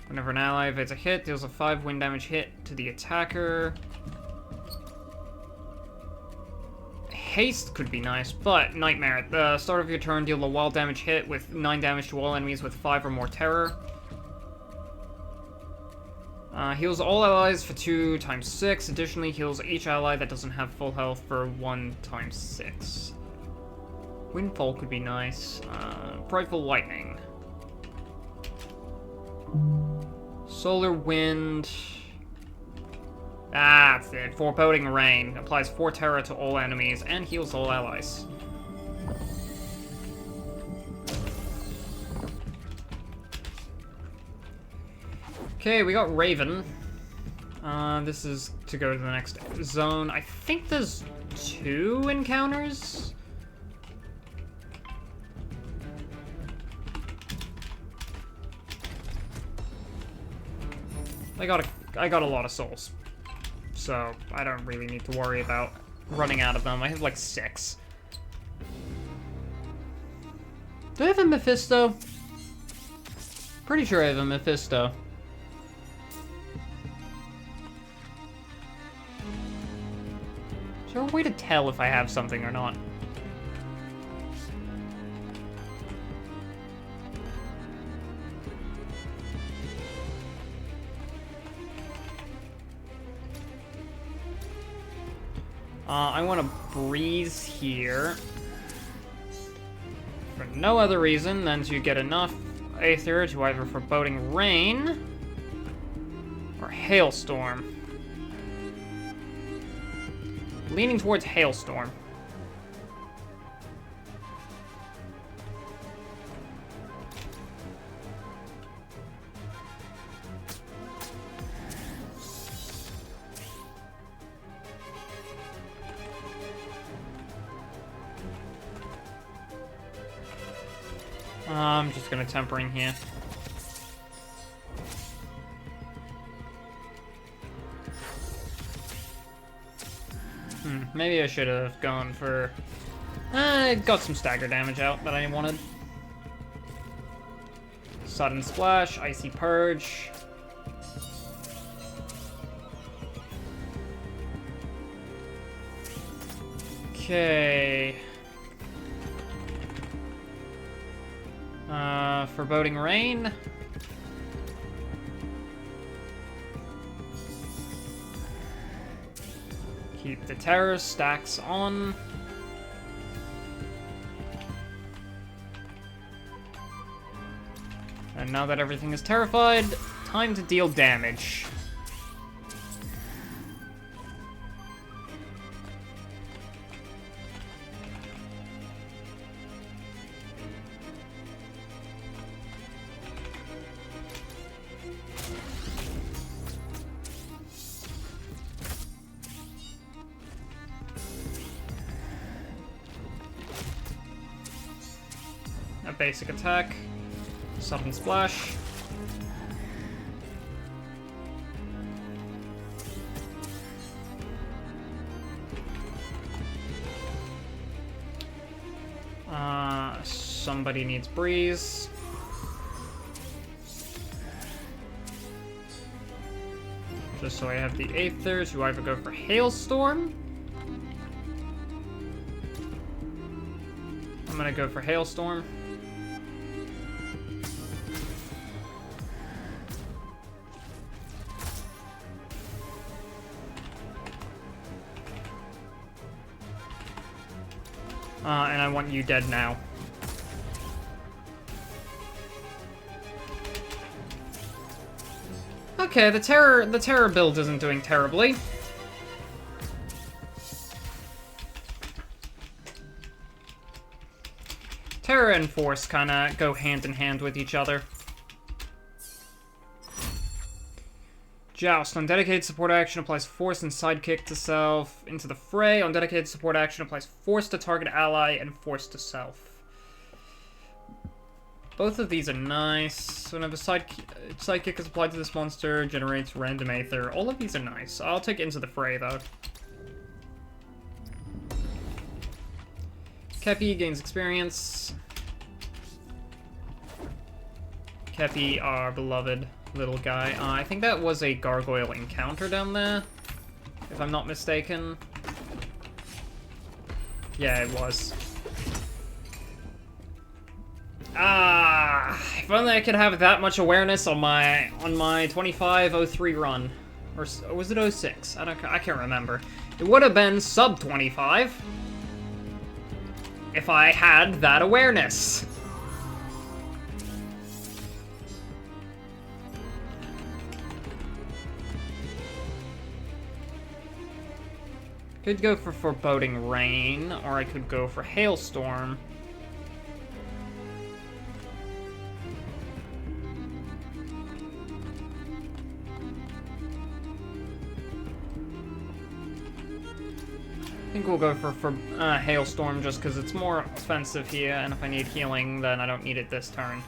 Whenever an ally evades a hit, deals a 5 wind damage hit to the attacker. Haste could be nice, but Nightmare. At the start of your turn, deal a wild damage hit with 9 damage to all enemies with 5 or more terror. Heals all allies for 2 times 6. Additionally, heals each ally that doesn't have full health for 1 times 6. Windfall could be nice. Brightful Lightning. Solar Wind. Ah, that's it. Foreboding Rain. Applies 4 terror to all enemies and heals all allies. Okay, we got Raven. This is to go to the next zone. I think there's 2 encounters. I got a lot of souls, so I don't really need to worry about running out of them. I have like 6. Do I have a Mephisto? Pretty sure I have a Mephisto. Is there a way to tell if I have something or not? I want to breeze here. For no other reason than to get enough Aether to either Foreboding Rain or Hailstorm. Leaning towards Hailstorm. I'm just gonna Tempering here. Maybe I should have gone for... got some stagger damage out that I wanted. Sudden Splash, Icy Purge. Okay. Foreboding Rain. Keep the terror stacks on. And now that everything is terrified, time to deal damage. A basic attack. Sudden Splash. Somebody needs Breeze. Just so I have the Aethers, who either go for Hailstorm. I'm gonna go for Hailstorm. And I want you dead now. Okay, the terror build isn't doing terribly. Terror and Force kinda go hand in hand with each other. Joust. On dedicated support action, applies Force and Sidekick to self into the fray. On dedicated support action, applies Force to target ally and Force to self. Both of these are nice. Whenever Sidekick is applied to this monster, generates random Aether. All of these are nice. I'll take Into the Fray, though. Kepi gains experience. Kepi, our beloved little guy. I think that was a gargoyle encounter down there, if I'm not mistaken. Yeah, it was. If only I could have that much awareness on my 2503 run. Or was it 06? I can't remember. It would have been sub 25 if I had that awareness. Could go for Foreboding Rain, or I could go for Hailstorm. I think we'll go for Hailstorm just because it's more offensive here, and if I need healing, then I don't need it this turn.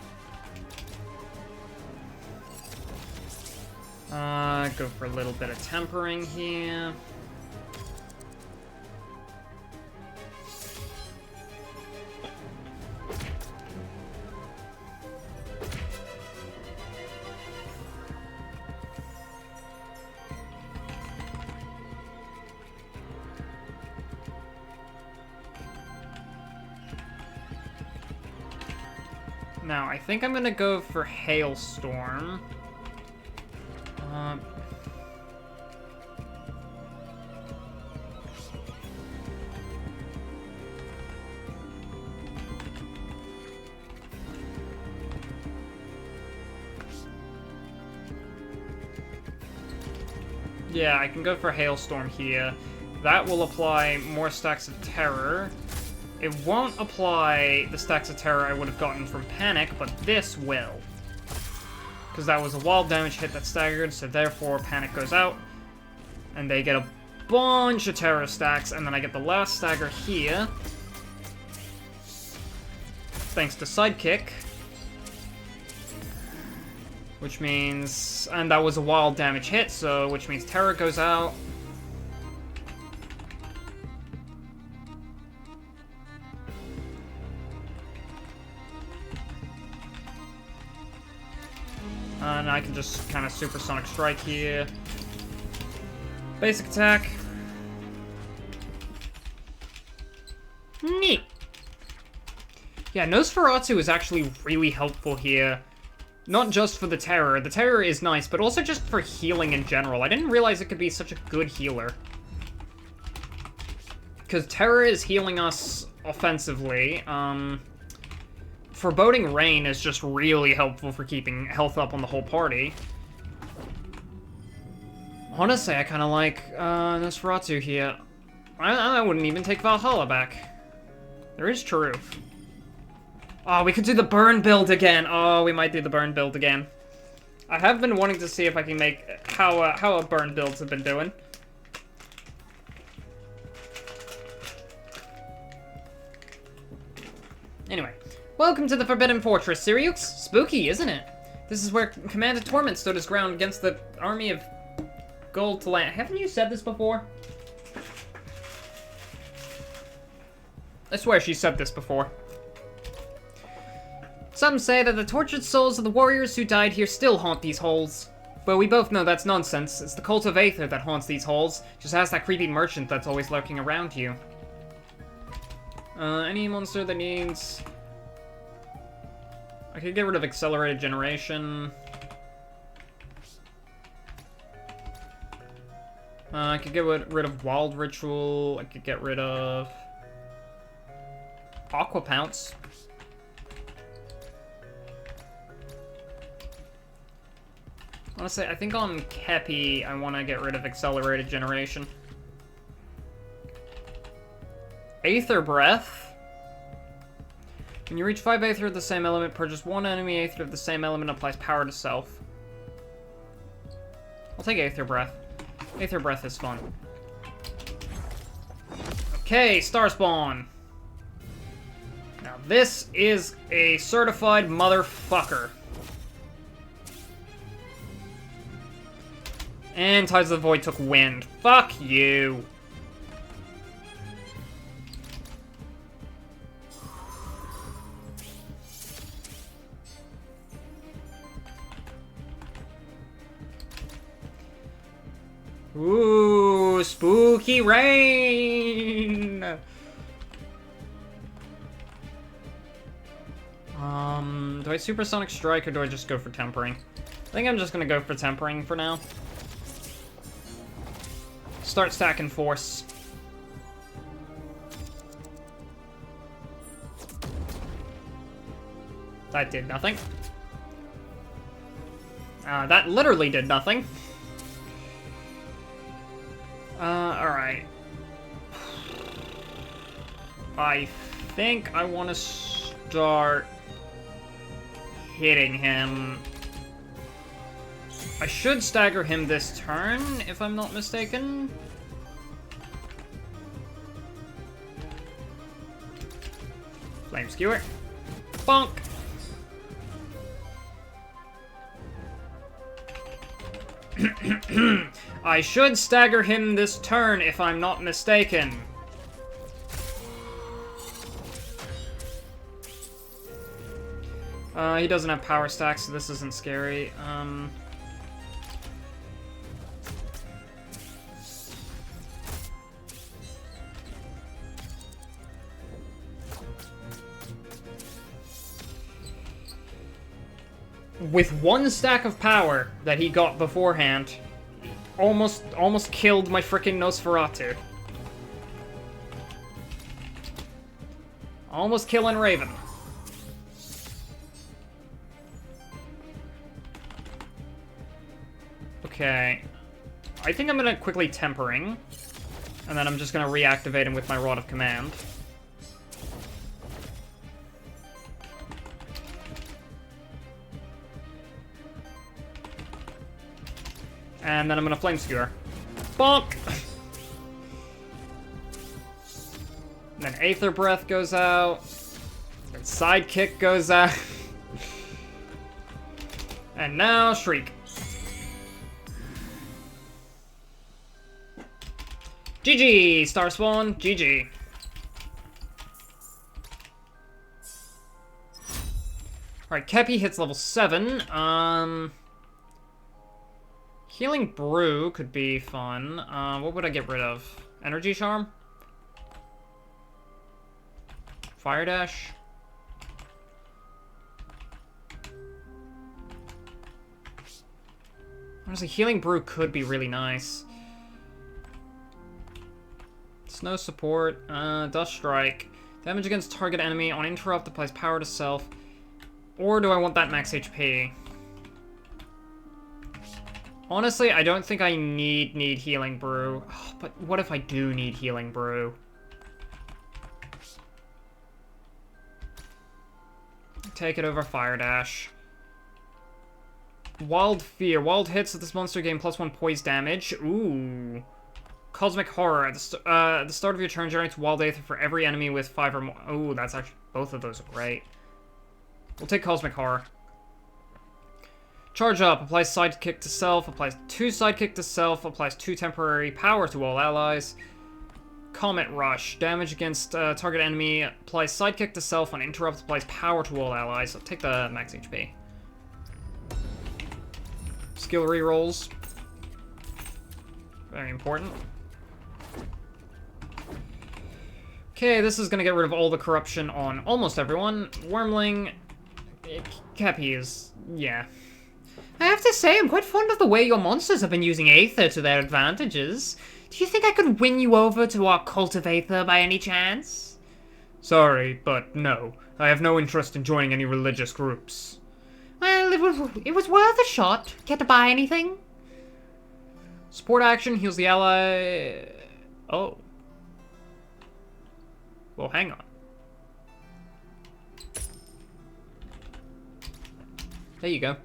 Go for a little bit of tempering here. Now, I think I'm gonna go for Hailstorm. Yeah, I can go for Hailstorm here. That will apply more stacks of Terror. It won't apply the stacks of Terror I would have gotten from Panic, but this will. Because that was a wild damage hit that staggered, so therefore Panic goes out. And they get a bunch of Terror stacks, and then I get the last stagger here. Thanks to Sidekick. Which means... And that was a wild damage hit, so which means Terror goes out. And I can just kind of Supersonic Strike here. Basic attack. Neat. Yeah, Nosferatu is actually really helpful here. Not just for the Terror. The Terror is nice, but also just for healing in general. I didn't realize it could be such a good healer. Because Terror is healing us offensively. Foreboding Rain is just really helpful for keeping health up on the whole party. Honestly, I kind of like Nosferatu here. I wouldn't even take Valhalla back. There is truth. Oh, we could do the burn build again. Oh, we might do the burn build again. I have been wanting to see if I can make how a burn builds have been doing. Anyway, welcome to the Forbidden Fortress, Sirius. Spooky, isn't it? This is where Commander Torment stood his ground against the army of gold to land. Haven't you said this before? I swear she said this before. Some say that the tortured souls of the warriors who died here still haunt these holes. But we both know that's nonsense. It's the cult of Aether that haunts these holes. Just ask that creepy merchant that's always lurking around you. Any monster that needs... I could get rid of Accelerated Generation. I could get rid of Wild Ritual. I could get rid of... Aqua Pounce. Honestly, I think on Kepi, I want to get rid of Accelerated Generation. Aether Breath. When you reach 5 Aether of the same element, purchase 1 enemy Aether of the same element and applies power to self. I'll take Aether Breath. Aether Breath is fun. Okay, Star Spawn. Now this is a certified motherfucker. And Tides of the Void took wind. Fuck you. Ooh, spooky rain. Do I Supersonic Strike or do I just go for Tempering? I think I'm just gonna go for Tempering for now. Start stacking Force. That did nothing. That literally did nothing. Alright. I think I want to start hitting him. I should stagger him this turn, if I'm not mistaken. Flame Skewer. Bonk! I should stagger him this turn if I'm not mistaken. He doesn't have power stacks, so this isn't scary. With one stack of power that he got beforehand, almost killed my freaking Nosferatu. Almost killing Raven. Okay. I think I'm gonna quickly Tempering, and then I'm just gonna reactivate him with my Rod of Command. And then I'm gonna Flame Skewer. Bonk! And then Aether Breath goes out. And Sidekick goes out. And now Shriek. GG, Star Spawn, GG. Alright, Kepi hits level 7. Healing Brew could be fun. What would I get rid of? Energy Charm? Fire Dash? Honestly, Healing Brew could be really nice. Snow Support, Dust Strike. Damage against target enemy. On interrupt, applies power to self. Or do I want that max HP? Honestly, I don't think I need Healing Brew. Oh, but what if I do need Healing Brew? Take it over Fire Dash. Wild Fear. Wild hits at this monster gain +1 poise damage. Ooh. Cosmic Horror. At the start of your turn, generates Wild Aether for every enemy with 5 or more. Ooh, that's actually... both of those are great. We'll take Cosmic Horror. Charge Up. Applies Sidekick to self. Applies 2 Sidekick to self. Applies 2 temporary power to all allies. Comet Rush. Damage against target enemy. Applies Sidekick to self. On interrupt, applies power to all allies. I'll take the max HP. Skill rerolls. Very important. Okay, this is gonna get rid of all the corruption on almost everyone. Wormling... Kepi is... yeah. I have to say, I'm quite fond of the way your monsters have been using Aether to their advantages. Do you think I could win you over to our Cult of Aether by any chance? Sorry, but no. I have no interest in joining any religious groups. Well, it was worth a shot. Care to buy anything? Support action heals the ally... oh. Well, hang on. There you go.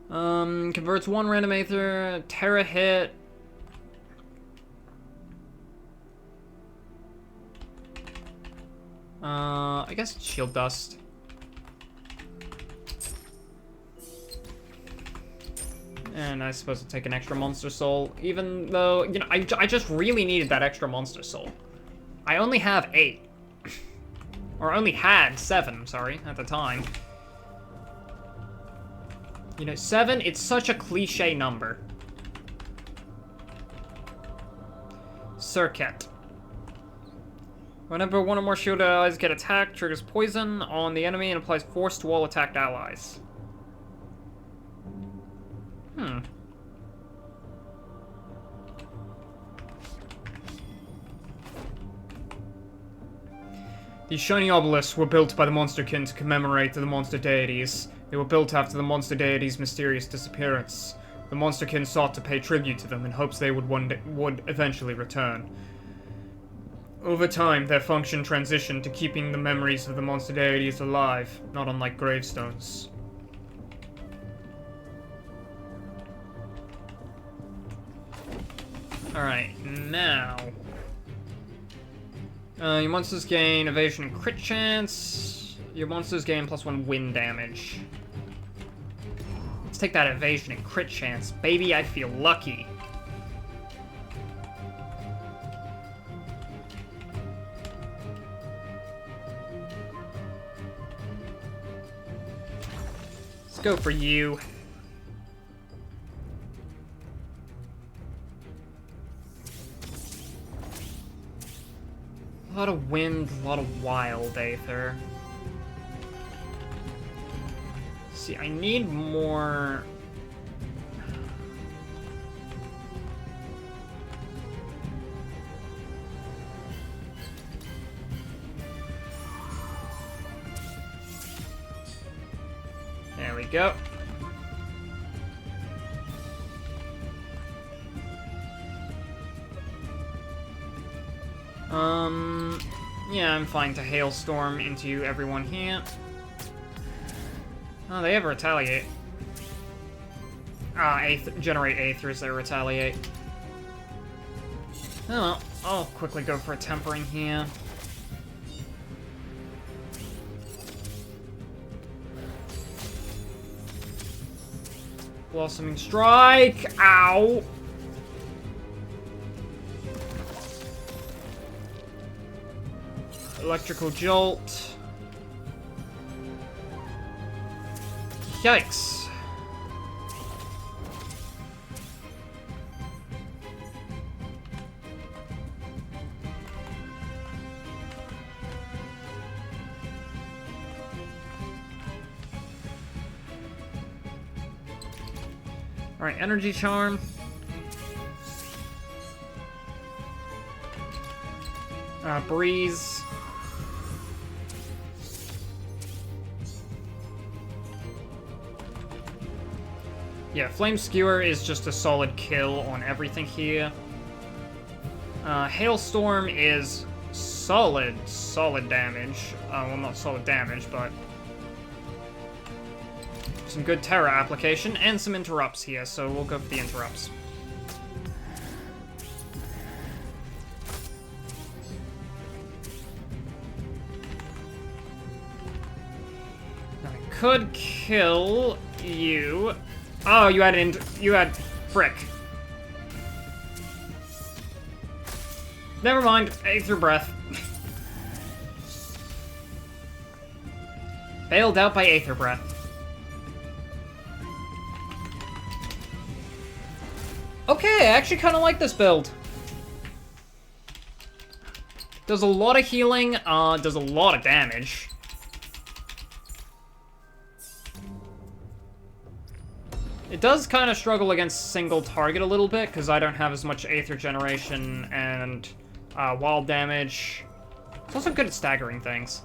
Converts 1 random Aether, Terra hit. I guess Shield Dust. And I suppose I'll take an extra Monster Soul, even though, you know, I just really needed that extra Monster Soul. I only have 8. Or only had 7, sorry, at the time. You know, 7, it's such a cliche number. Circuit. Whenever one or more shielded allies get attacked, triggers poison on the enemy and applies force to all attacked allies. These shiny obelisks were built by the Monsterkin to commemorate the monster deities. They were built after the monster deities' mysterious disappearance. The Monsterkin sought to pay tribute to them in hopes they would eventually return. Over time, their function transitioned to keeping the memories of the monster deities alive, not unlike gravestones. Alright, now... Your monsters gain evasion and crit chance. Your monsters gain +1 wind damage. Let's take that evasion and crit chance. Baby, I feel lucky. Let's go for you. A lot of wind, a lot of wild Aether. See, I need more... There we go. Yeah, I'm fine to hailstorm into everyone here. Oh, they ever retaliate. Generate Aethers that retaliate. Oh, well, I'll quickly go for a tempering here. Blossoming Strike! Ow! Electrical Jolt. Yikes. Alright, Energy Charm. Breeze. Yeah, Flame Skewer is just a solid kill on everything here. Hailstorm is solid damage. Well, not solid damage, but some good Terra application and some interrupts here, so we'll go for the interrupts. I could kill you. Oh, you had frick. Never mind. Aether Breath. Bailed out by Aether Breath. Okay, I actually kind of like this build. Does a lot of healing, does a lot of damage. It does kind of struggle against single target a little bit, because I don't have as much Aether generation and wild damage. It's also good at staggering things.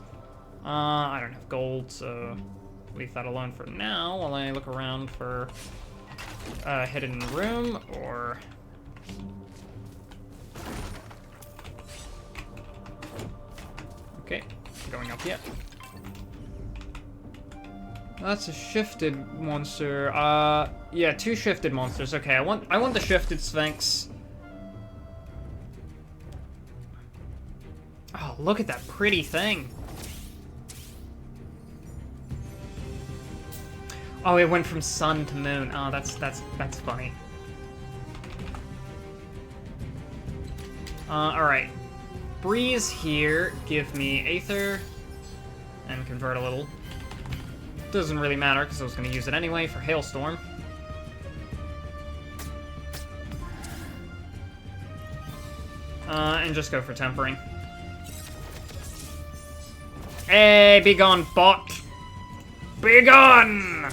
I don't have gold, so leave that alone for now while I look around for a hidden room, or... Okay, going up yet. That's a shifted monster. Yeah, 2 shifted monsters. Okay, I want the shifted Sphinx. Oh, look at that pretty thing. Oh, it went from sun to moon. Oh, that's funny. Alright. Breeze here, give me Aether, and convert a little. Doesn't really matter, because I was going to use it anyway for Hailstorm. And just go for Tempering. Hey, be gone, bot! Be gone!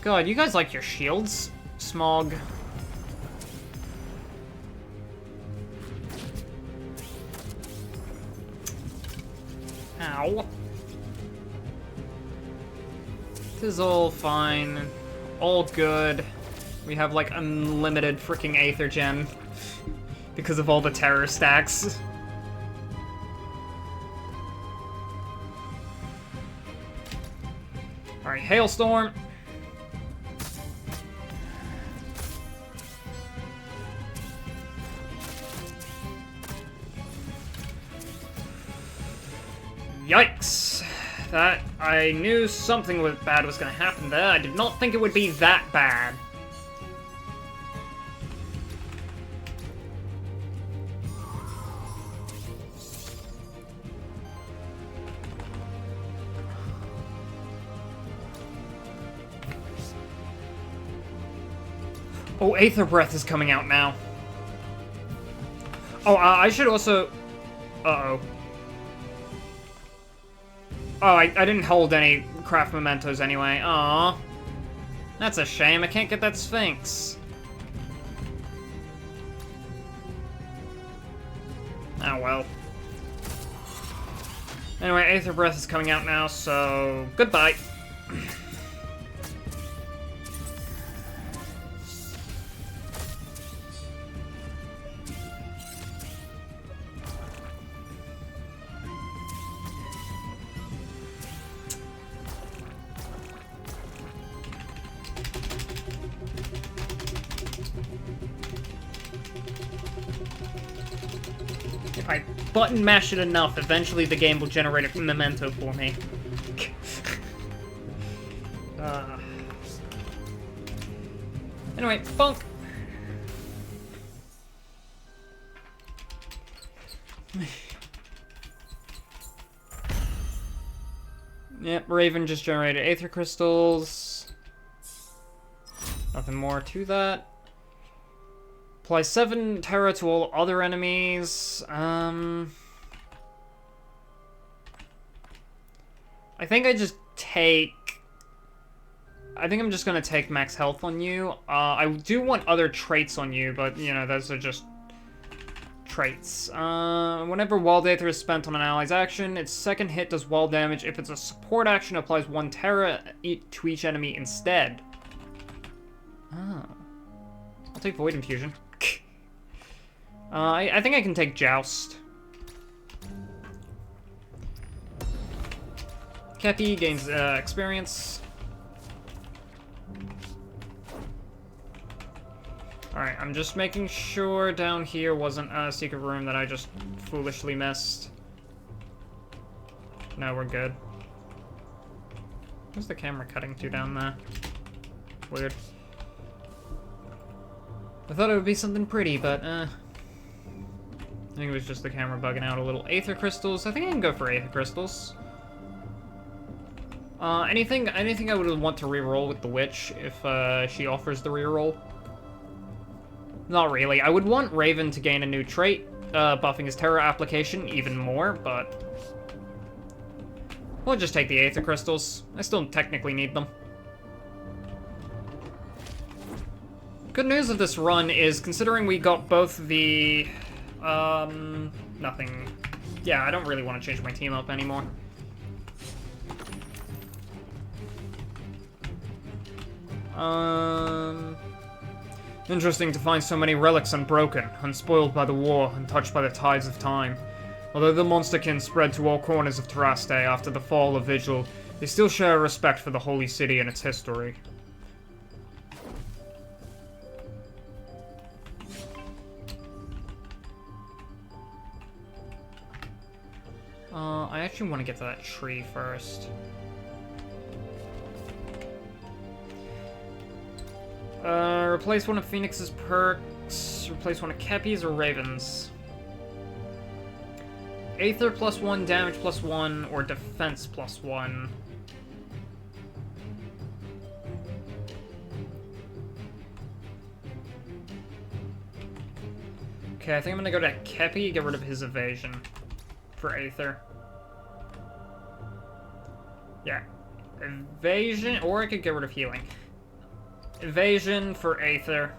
God, you guys like your shields, Smog. Ow. This is all fine. All good. We have, like, unlimited freaking Aether Gen. Because of all the terror stacks. Alright, Hailstorm. Yikes. That, I knew something bad was gonna happen there. I did not think it would be that bad. Oh, Aether Breath is coming out now. Oh, I should also... Uh-oh. Oh, I didn't hold any craft mementos anyway. Aww. That's a shame. I can't get that Sphinx. Oh, well. Anyway, Aether Breath is coming out now, so... Goodbye. If I button mash it enough, eventually the game will generate a memento for me. Anyway, bonk! Yep, Raven just generated Aether Crystals. Nothing more to that. Apply 7 Terra to all other enemies. I think I'm just gonna take max health on you. I do want other traits on you, but, you know, those are just traits. Whenever Wild Aether is spent on an ally's action, its second hit does wild damage. If it's a support action, it applies 1 Terra to each enemy instead. Oh. I'll take Void Infusion. I think I can take Joust. Kepi gains experience. Alright, I'm just making sure down here wasn't a secret room that I just foolishly missed. No, we're good. Where's the camera cutting to down there? Weird. I thought it would be something pretty, but, I think it was just the camera bugging out a little. Aether Crystals. I think I can go for Aether Crystals. Anything I would want to reroll with the Witch if, she offers the reroll? Not really. I would want Raven to gain a new trait, buffing his Terra application even more, but... we'll just take the Aether Crystals. I still technically need them. Good news of this run is, considering we got both the... nothing. Yeah, I don't really want to change my team up anymore. Interesting to find so many relics unbroken, unspoiled by the war, untouched by the tides of time. Although the monsterkin spread to all corners of Terraste after the fall of Vigil, they still share a respect for the Holy City and its history. I actually want to get to that tree first. Replace one of Phoenix's perks, replace one of Kepi's or Raven's. Aether +1, damage +1, or defense +1. Okay, I think I'm gonna go to Kepi, get rid of his evasion for Aether. Yeah. Evasion, or I could get rid of healing. Evasion for Aether.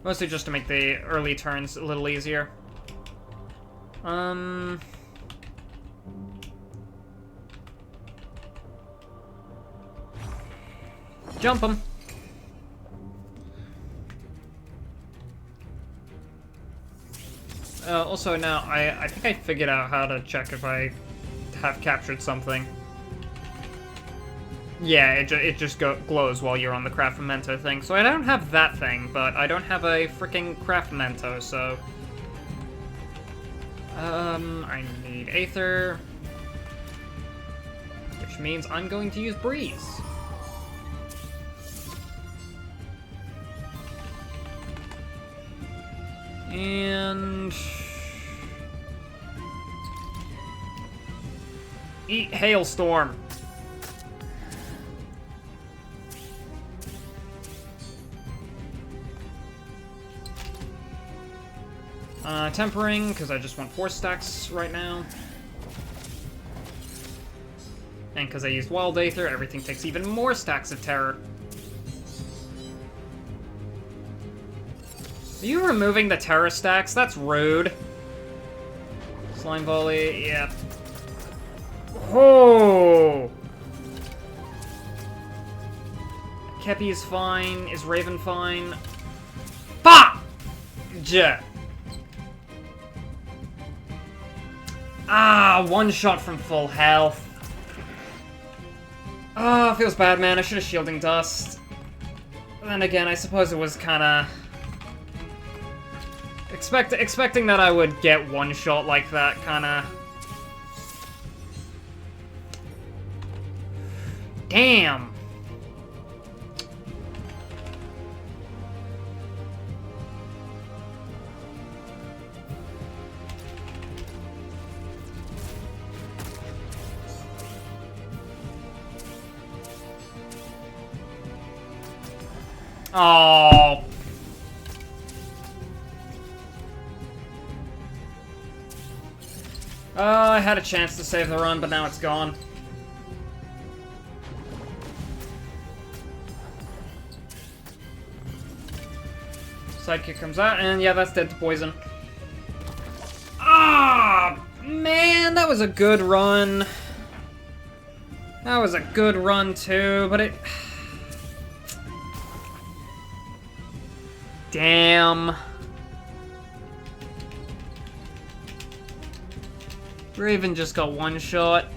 Mostly just to make the early turns a little easier. Jump him. Also now, I think I figured out how to check if I have captured something. Yeah, it just glows while you're on the Craftmento thing. So I don't have that thing, but I don't have a freaking Craftmento, so... I need Aether. Which means I'm going to use Breeze. And... Eat Hailstorm. Tempering, because I just want 4 stacks right now. And because I used Wild Aether, everything takes even more stacks of Terror. Are you removing the Terror stacks? That's rude. Slime Volley, yeah. Oh! Kepi is fine. Is Raven fine? Bah! Yeah. Ah, one shot from full health. Ah, feels bad, man. I should have Shielding Dust. Then again, I suppose it was kinda... Expecting that I would get one shot like that, kinda... Damn! Oh. I had a chance to save the run, but now it's gone. Sidekick comes out, and yeah, that's dead to poison. Ah, man, that was a good run. That was a good run, too, but it... Damn. Raven just got one shot.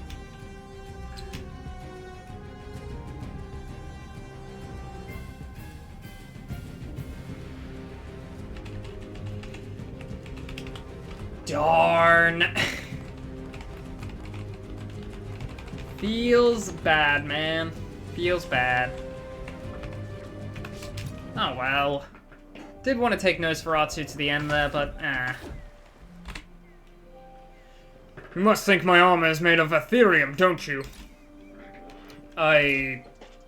Darn. Feels bad, man. Feels bad. Oh well. Did want to take Nosferatu to the end there, but You must think my armor is made of Aetherium, don't you?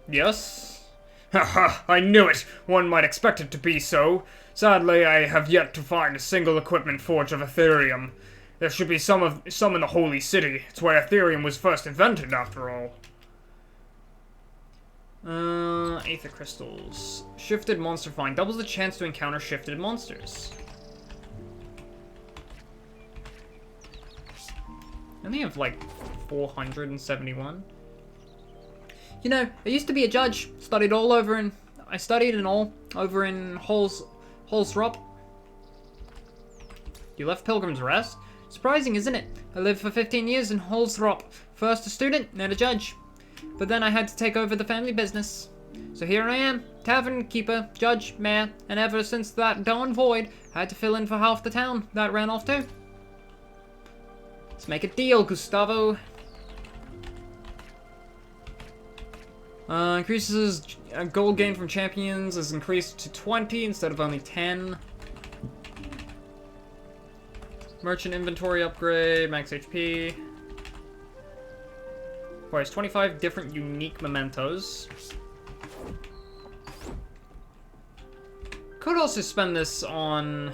Yes? Haha, I knew it! One might expect it to be so. Sadly, I have yet to find a single equipment forge of Aetherium. There should be some in the Holy City. It's where Aetherium was first invented, after all. Aether Crystals. Shifted Monster Find. Doubles the chance to encounter shifted monsters. I only have, like, 471. You know, I used to be a judge. I studied and all over in Holsrop. You left Pilgrim's Rest? Surprising, isn't it? I lived for 15 years in Holsrop. First a student, then a judge. But then I had to take over the family business. So here I am, tavern keeper, judge, mayor, and ever since that Dawn Void, I had to fill in for half the town. That ran off too. Let's make a deal, Gustavo. Increases gold gain from champions is increased to 20 instead of only 10. Merchant inventory upgrade, max HP. Requires 25 different unique mementos. Could also spend this on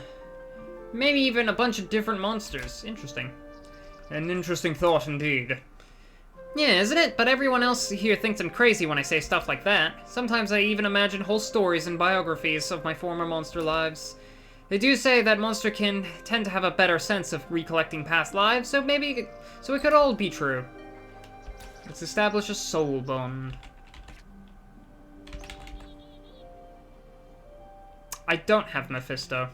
maybe even a bunch of different monsters. Interesting. An interesting thought indeed. Yeah, isn't it? But everyone else here thinks I'm crazy when I say stuff like that. Sometimes I even imagine whole stories and biographies of my former monster lives. They do say that monster can tend to have a better sense of recollecting past lives, so it could all be true. Let's establish a soul bond. I don't have Mephisto.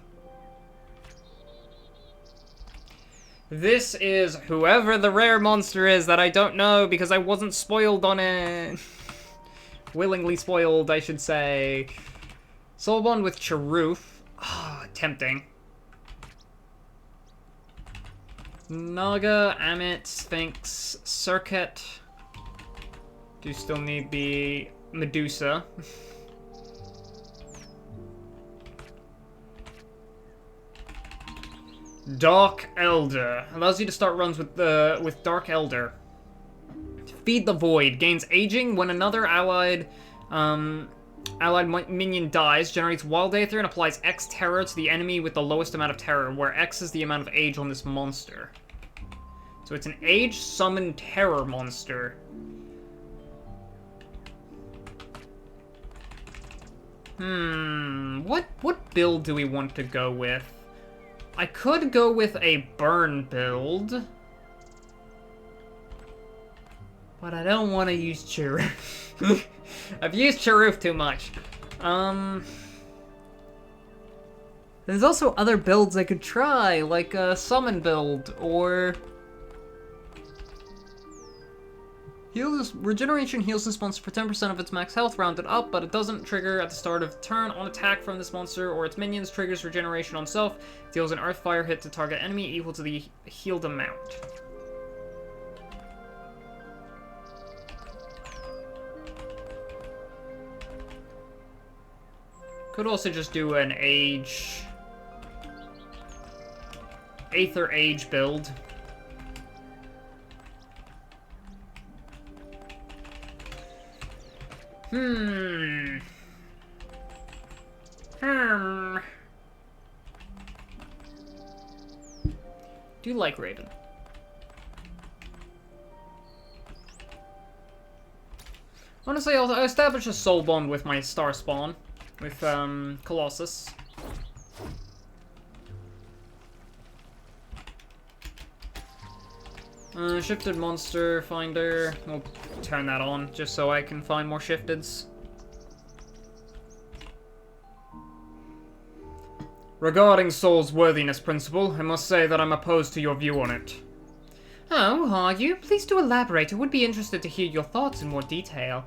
This is whoever the rare monster is that I don't know because I wasn't spoiled on it. Willingly spoiled, I should say. Soul Bond with Charoof. Ah, tempting. Naga, Amit, Sphinx, Circuit. Do still need the Medusa. Dark Elder. Allows you to start runs with Dark Elder. Feed the Void. Gains aging when another allied minion dies, generates Wild Aether, and applies X terror to the enemy with the lowest amount of terror, where X is the amount of age on this monster. So it's an age summon terror monster. What build do we want to go with? I could go with a burn build. But I don't want to use Charoof. I've used Charoof too much. There's also other builds I could try, like a summon build, or... Regeneration heals this monster for 10% of its max health rounded up, but it doesn't trigger at the start of the turn. On attack from this monster or its minions, triggers regeneration on self, deals an earth fire hit to target enemy equal to the healed amount. Could also just do an Aether Age build. Do you like Raven? Honestly, I'll establish a soul bond with my star spawn. With, Colossus. Shifted monster finder. We'll turn that on, just so I can find more shifteds. Regarding Soul's worthiness principle, I must say that I'm opposed to your view on it. Oh, are you? Please do elaborate. I would be interested to hear your thoughts in more detail.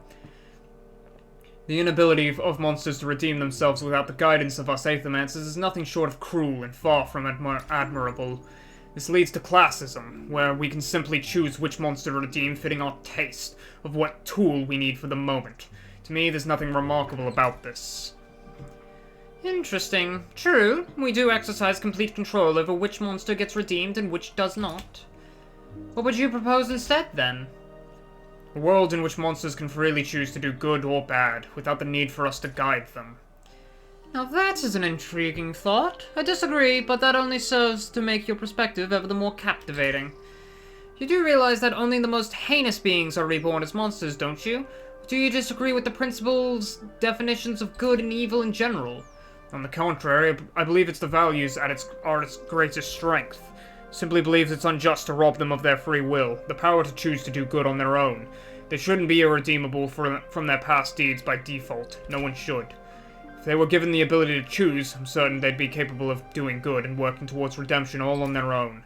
The inability of monsters to redeem themselves without the guidance of us Aethermancers is nothing short of cruel and far from admirable. This leads to classism, where we can simply choose which monster to redeem fitting our taste of what tool we need for the moment. To me, there's nothing remarkable about this. Interesting. True, we do exercise complete control over which monster gets redeemed and which does not. What would you propose instead, then? A world in which monsters can freely choose to do good or bad, without the need for us to guide them. Now that is an intriguing thought. I disagree, but that only serves to make your perspective ever the more captivating. You do realize that only the most heinous beings are reborn as monsters, don't you? Or do you disagree with the principles, definitions of good and evil in general? On the contrary, I believe it's the values are its greatest strength. Simply believes it's unjust to rob them of their free will, the power to choose to do good on their own. They shouldn't be irredeemable from their past deeds by default. No one should. If they were given the ability to choose, I'm certain they'd be capable of doing good and working towards redemption all on their own.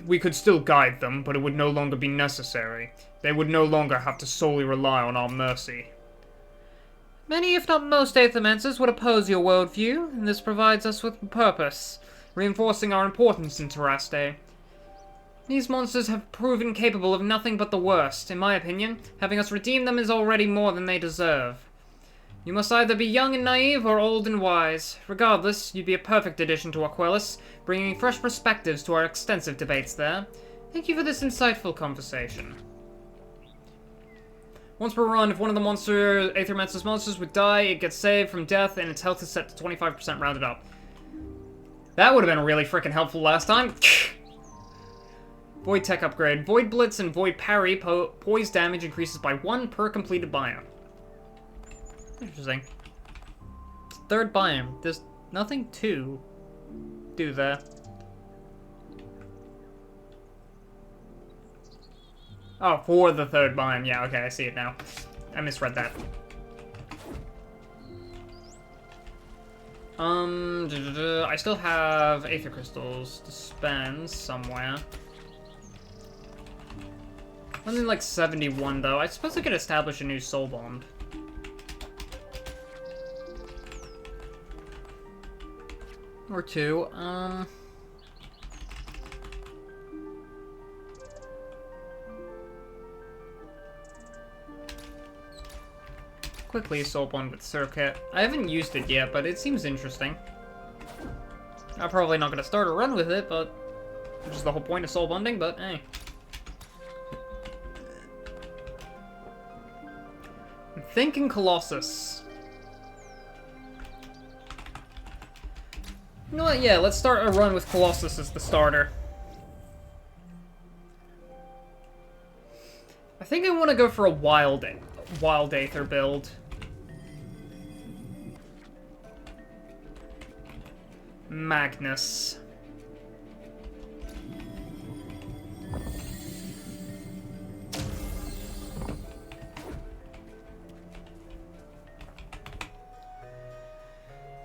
We could still guide them, but it would no longer be necessary. They would no longer have to solely rely on our mercy. Many, if not most, Aethermancers would oppose your worldview, and this provides us with purpose, reinforcing our importance in Terraste. These monsters have proven capable of nothing but the worst. In my opinion, having us redeem them is already more than they deserve. You must either be young and naive or old and wise. Regardless, you'd be a perfect addition to Aquelis, bringing fresh perspectives to our extensive debates there. Thank you for this insightful conversation. Once per run, if one of the Aethermancer's monsters would die, it gets saved from death and its health is set to 25% rounded up. That would have been really freaking helpful last time. Void Tech upgrade. Void Blitz and Void Parry poise damage increases by 1 per completed biome. Interesting. Third biome. There's nothing to do there. Oh, for the third biome. Yeah, okay, I see it now. I misread that. I still have Aether Crystals to spend somewhere. Only like 71 though. I suppose I could establish a new soul bond. Or two. Quickly a soul bond with Circuit. I haven't used it yet, but it seems interesting. I'm probably not gonna start a run with it, but which is the whole point of soul bonding, but hey. I'm thinking Colossus. You know what, yeah, let's start a run with Colossus as the starter. I think I want to go for a wild Aether build. Magnus.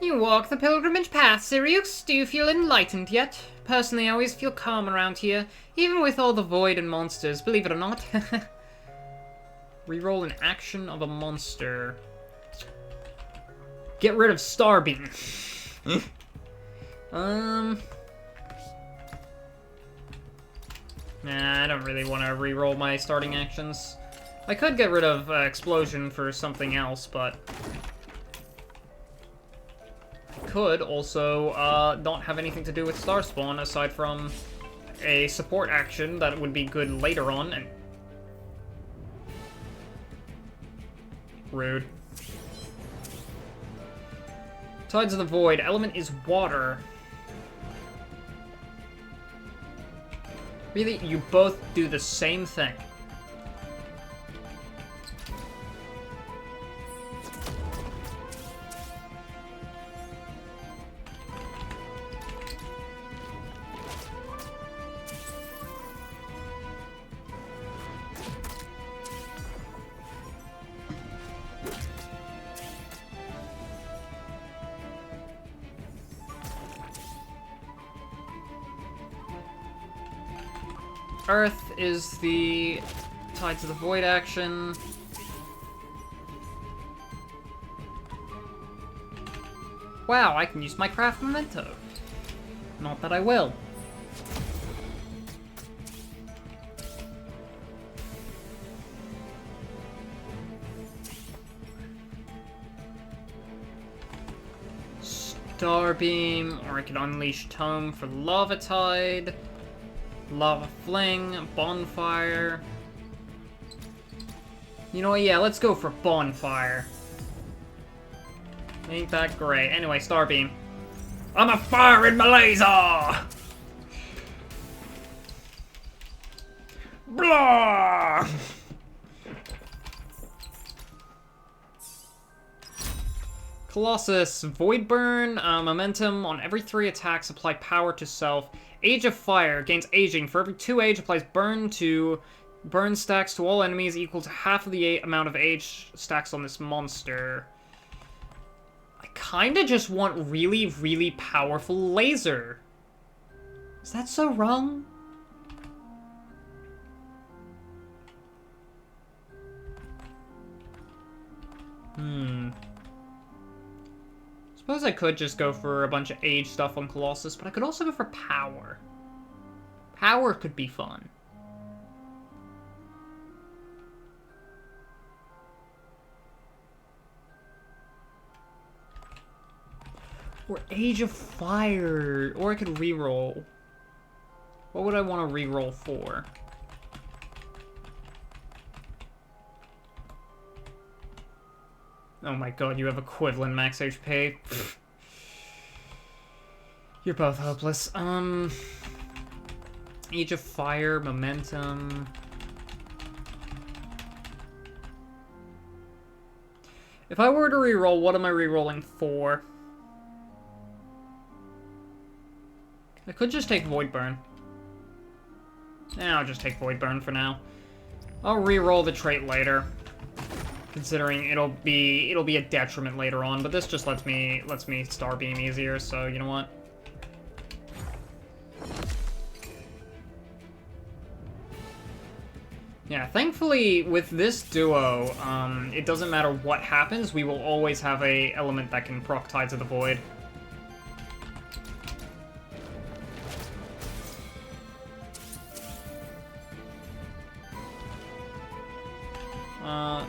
You walk the pilgrimage path, Sirius. Do you feel enlightened yet? Personally, I always feel calm around here, even with all the void and monsters, believe it or not. Reroll an action of a monster. Get rid of Starbeam. Nah, I don't really want to reroll my starting actions. I could get rid of Explosion for something else, but I could also not have anything to do with Star Spawn aside from a support action that would be good later on. And rude. Tides of the Void. Element is water. Really? You both do the same thing. Earth is the Tides of the Void action. Wow, I can use my craft memento. Not that I will. Starbeam, or I could unleash Tome for Lava Tide. Lava Fling, Bonfire. You know what, yeah, let's go for Bonfire. Ain't that great. Anyway, Starbeam. I'm a firing my laser! Blah! Colossus, Void Burn, momentum on every 3 attacks, apply power to self. Age of Fire gains aging. For every 2 age, applies burn stacks to all enemies equal to half of the amount of age stacks on this monster. I kinda just want really, really powerful laser. Is that so wrong? Suppose I could just go for a bunch of age stuff on Colossus, but I could also go for power. Power could be fun. Or Age of Fire. Or I could reroll. What would I want to reroll for? Oh my god, you have equivalent max HP. You're both hopeless. Age of Fire, momentum. If I were to reroll, what am I rerolling for? I could just take Void Burn. I'll just take Void Burn for now. I'll reroll the trait later. Considering it'll be a detriment later on, but this just lets me Starbeam easier, so you know what? Yeah, thankfully with this duo, it doesn't matter what happens, we will always have a element that can proc Tides of the Void.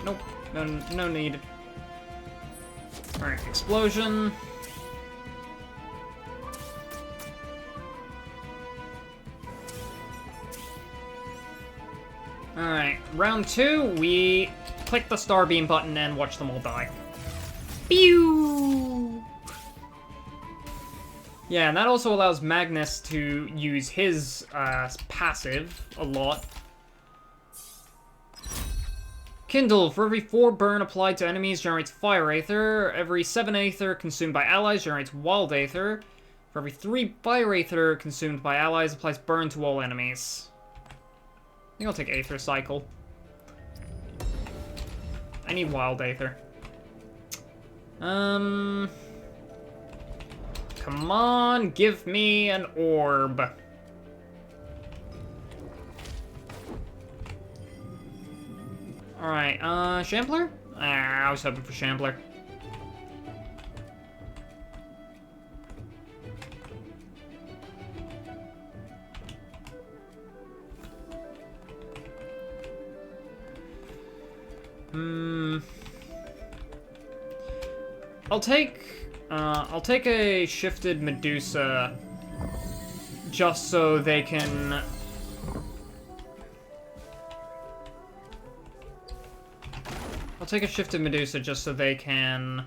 Nope. No need. Alright, explosion. Alright, round 2, we click the Starbeam button and watch them all die. Pew! Yeah, and that also allows Magnus to use his passive a lot. Kindle, for every 4 burn applied to enemies, generates Fire Aether. Every 7 Aether consumed by allies generates Wild Aether. For every 3 Fire Aether consumed by allies, applies burn to all enemies. I think I'll take Aether Cycle. I need Wild Aether. Come on, give me an orb. Alright, Shambler? I was hoping for Shambler. I'll take a shifted Medusa just so they can... I'll take a shifted Medusa just so they can...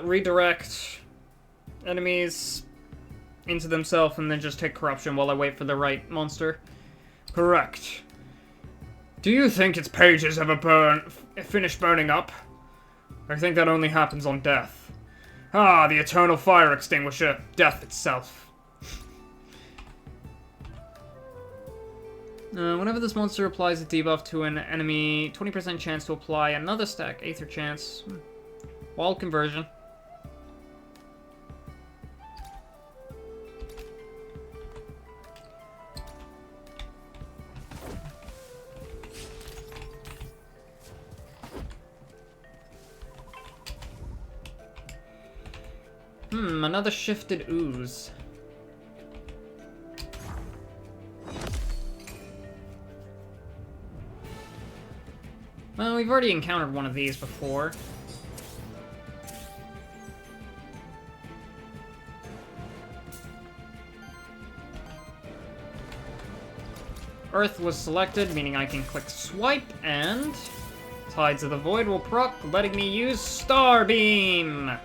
redirect enemies into themselves and then just take Corruption while I wait for the right monster. Correct. Do you think its pages ever finish burning up? I think that only happens on death. Ah, the eternal fire extinguisher. Death itself. Whenever this monster applies a debuff to an enemy, 20% chance to apply another stack, Aether chance. Wild conversion. Another shifted ooze. Well, we've already encountered one of these before. Earth was selected, meaning I can click swipe, and Tides of the Void will proc, letting me use Starbeam!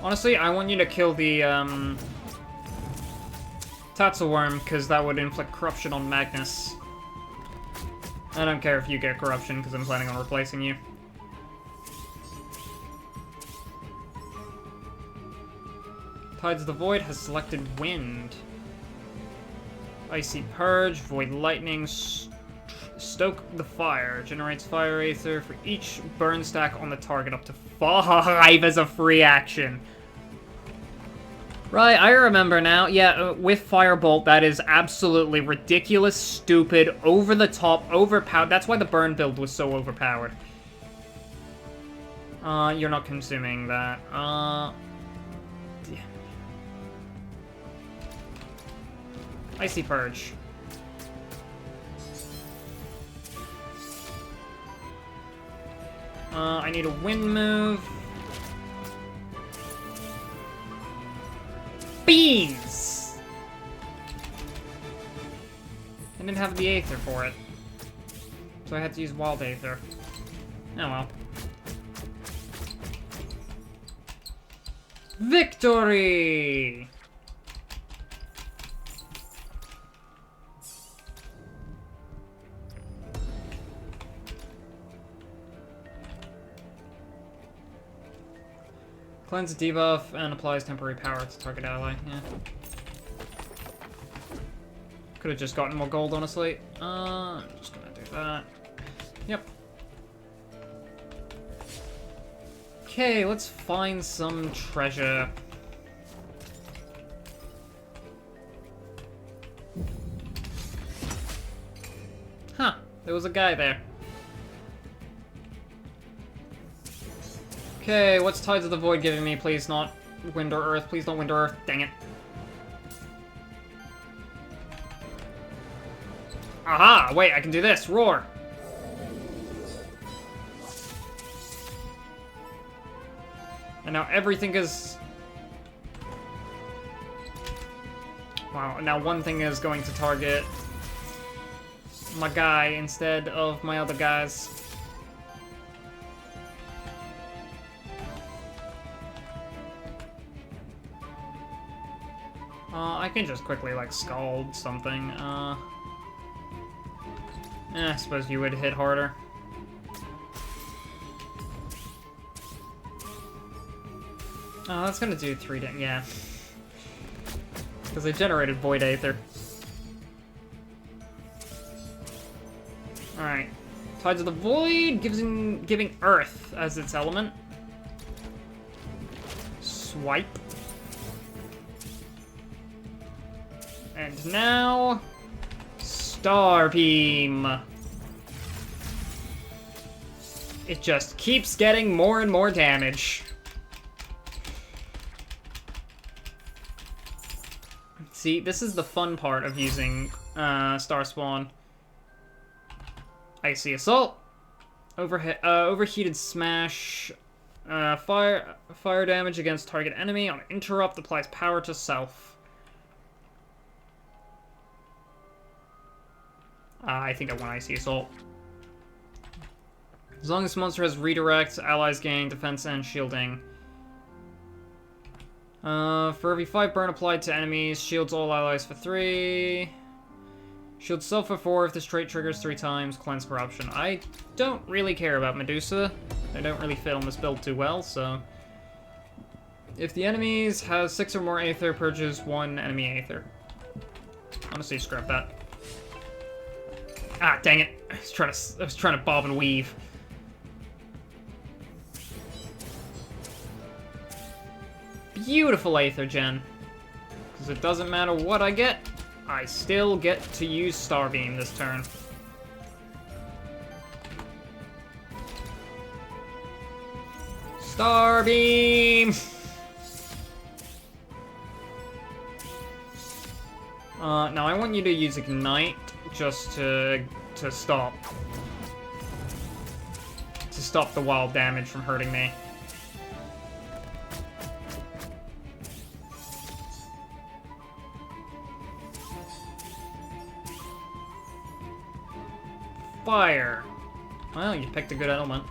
Honestly, I want you to kill the, Tatzelworm, because that would inflict Corruption on Magnus. I don't care if you get Corruption, because I'm planning on replacing you. Tides of the Void has selected Wind. Icy Purge, Void Lightning, Stoke the Fire. Generates Fire Aether for each burn stack on the target up to 5 as a free action. Right, I remember now. Yeah, with Firebolt, that is absolutely ridiculous, stupid, over-the-top, overpowered. That's why the burn build was so overpowered. You're not consuming that. Yeah. Icy Purge. I need a wind move. Beans! I didn't have the Aether for it. So I had to use Wild Aether. Oh well. Victory! Cleanse debuff and applies temporary power to target ally. Yeah. Could have just gotten more gold, honestly. I'm just gonna do that. Yep. Okay, let's find some treasure. Huh, there was a guy there. Okay, what's Tides of the Void giving me? Please not Wind or Earth. Please don't Wind or Earth. Dang it. Aha! Wait, I can do this. Roar! And now everything is... Wow, now one thing is going to target my guy instead of my other guys. I can just quickly, like, scald something. I suppose you would hit harder. Oh, that's gonna do 3 damage, yeah. Because they generated Void Aether. Alright. Tides of the Void giving Earth as its element. Swipe. And now... Star Beam. It just keeps getting more and more damage. See, this is the fun part of using Star Spawn. Icy Assault. Overheated Smash. Fire damage against target enemy. On interrupt, applies power to self. I think I want Icy Assault. As long as the monster has redirect, allies gain defense and shielding. For every 5 burn applied to enemies, shields all allies for 3. Shields self for 4 if this trait triggers 3 times. Cleanse corruption. I don't really care about Medusa. They don't really fit on this build too well, so... If the enemies has 6 or more Aether, purges 1 enemy Aether. Honestly, scrap that. Ah, dang it. I was trying to bob and weave. Beautiful Aether Gen. Because it doesn't matter what I get, I still get to use Starbeam this turn. Starbeam! Now I want you to use Ignite just to stop. To stop the wild damage from hurting me. Fire. Well, you picked a good element.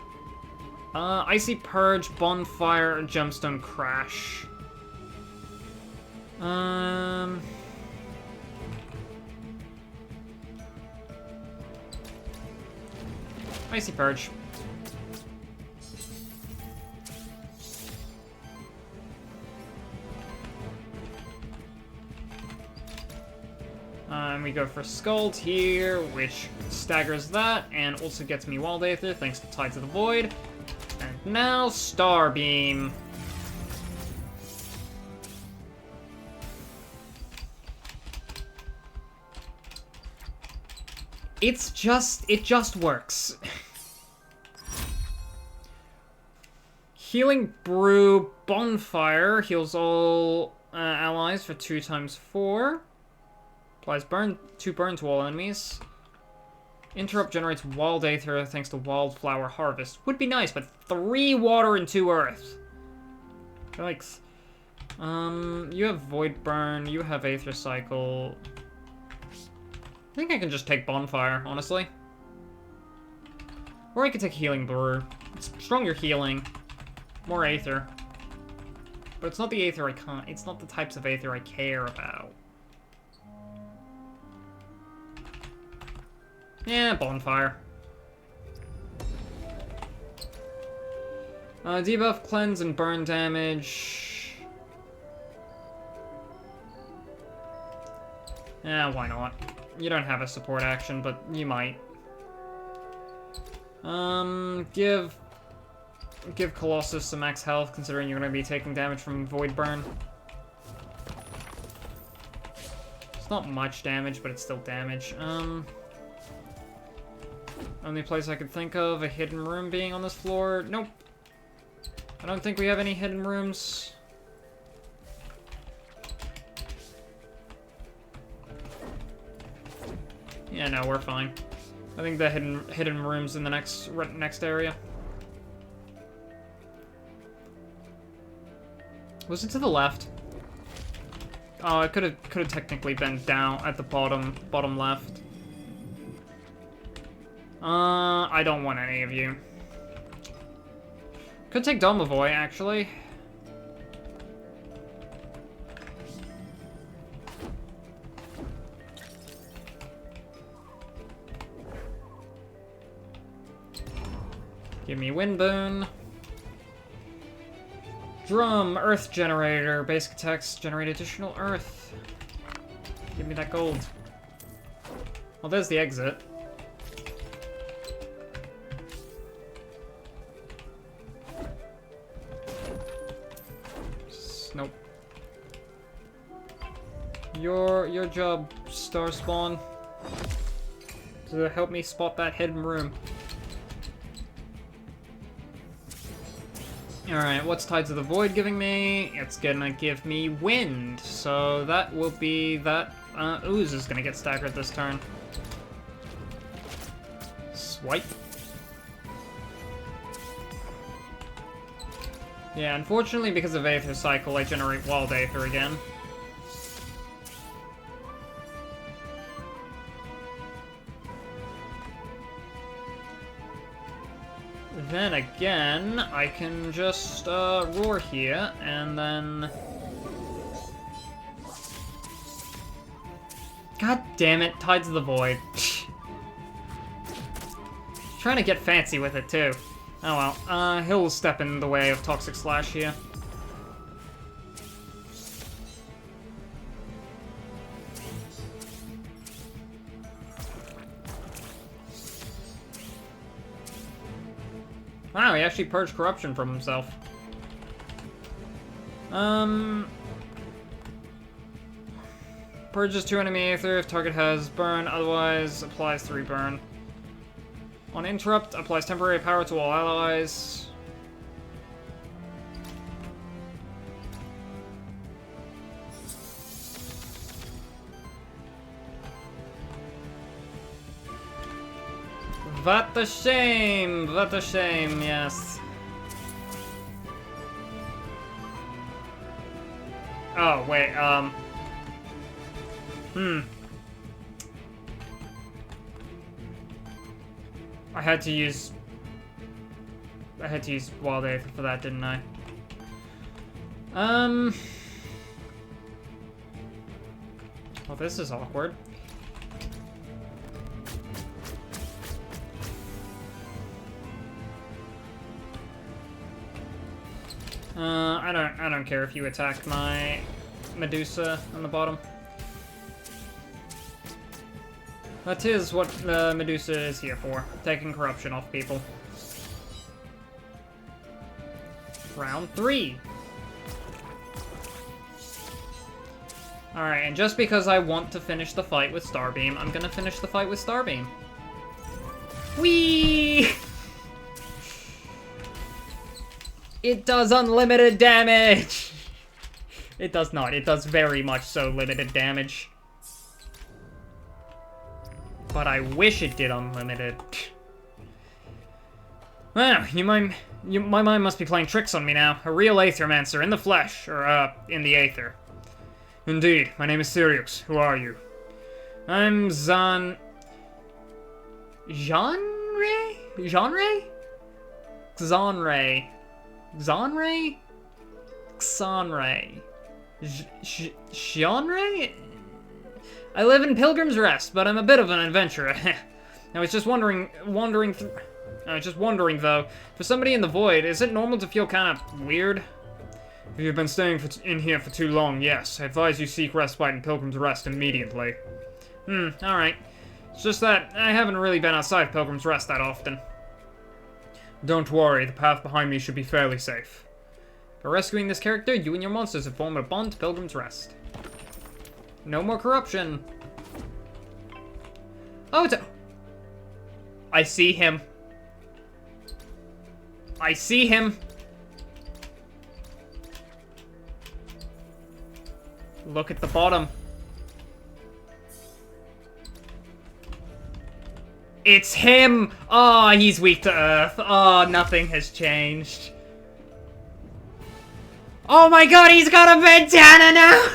Icy Purge, Bonfire, Gemstone Crash. Icy Purge. And we go for Scald here, which staggers that, and also gets me Wild Aether, thanks to Tides of the Void. And now, Starbeam. It just works. Healing Brew, Bonfire, heals all allies for 2 times 4. Applies 2 burn to all enemies. Interrupt generates Wild Aether thanks to Wildflower Harvest. Would be nice, but 3 water and 2 earth. Yikes. You have Void Burn, you have Aether Cycle. I think I can just take Bonfire, honestly. Or I could take Healing Brew. It's stronger healing. More Aether. But it's not the Aether it's not the types of Aether I care about. Yeah, Bonfire. Debuff, cleanse, and burn damage. Why not? You don't have a support action, but you might. Give Colossus some max health, considering you're gonna be taking damage from Void Burn. It's not much damage, but it's still damage. Only place I could think of a hidden room being on this floor. Nope. I don't think we have any hidden rooms. Yeah, no, we're fine. I think the hidden room's in the next area. Was it to the left? Oh, it could have technically been down at the bottom left. I don't want any of you. Could take Domovoy, actually. Give me Windboon. Drum, Earth Generator. Basic attacks generate additional Earth. Give me that gold. Well, there's the exit. Nope. Your job, Star Spawn. To help me spot that hidden room. Alright, what's Tides of the Void giving me? It's gonna give me Wind, so that will be that. Ooze is gonna get staggered this turn. Swipe. Yeah, unfortunately, because of Aether Cycle, I generate Wild Aether again. Then again, I can just roar here, and then... God damn it, Tides of the Void. Trying to get fancy with it, too. Oh well, he'll step in the way of Toxic Slash here. Wow, he actually purged corruption from himself. Purges 2 enemy Aether if target has burn, otherwise applies 3 burn. On interrupt, applies temporary power to all allies. What a shame! What a shame, yes. Oh, wait, I had to use Wild Aether for that, didn't I? Well, this is awkward. I don't care if you attack my Medusa on the bottom. That is what Medusa is here for, taking corruption off people. Round 3. Alright, and just because I want to finish the fight with Starbeam, I'm gonna finish the fight with Starbeam. Whee! It does unlimited damage! It does not. It does very much so limited damage. But I wish it did unlimited. Well, my mind must be playing tricks on me now. A real Aethermancer in the flesh, or, in the Aether. Indeed, my name is Sirius. Who are you? I'm Genre? Xanray? Xanray? I live in Pilgrim's Rest, but I'm a bit of an adventurer. I was just wandering through I was just wondering, though, for somebody in the void, is it normal to feel kind of weird? If you've been staying in here for too long, yes. I advise you seek respite in Pilgrim's Rest immediately. Alright. It's just that I haven't really been outside Pilgrim's Rest that often. Don't worry, the path behind me should be fairly safe. By rescuing this character, you and your monsters have formed a bond to Pilgrim's Rest. No more corruption. Oh, it's a... I see him. I see him. Look at the bottom. It's him! Oh, he's weak to earth. Oh, nothing has changed. Oh my god, he's got a bandana now!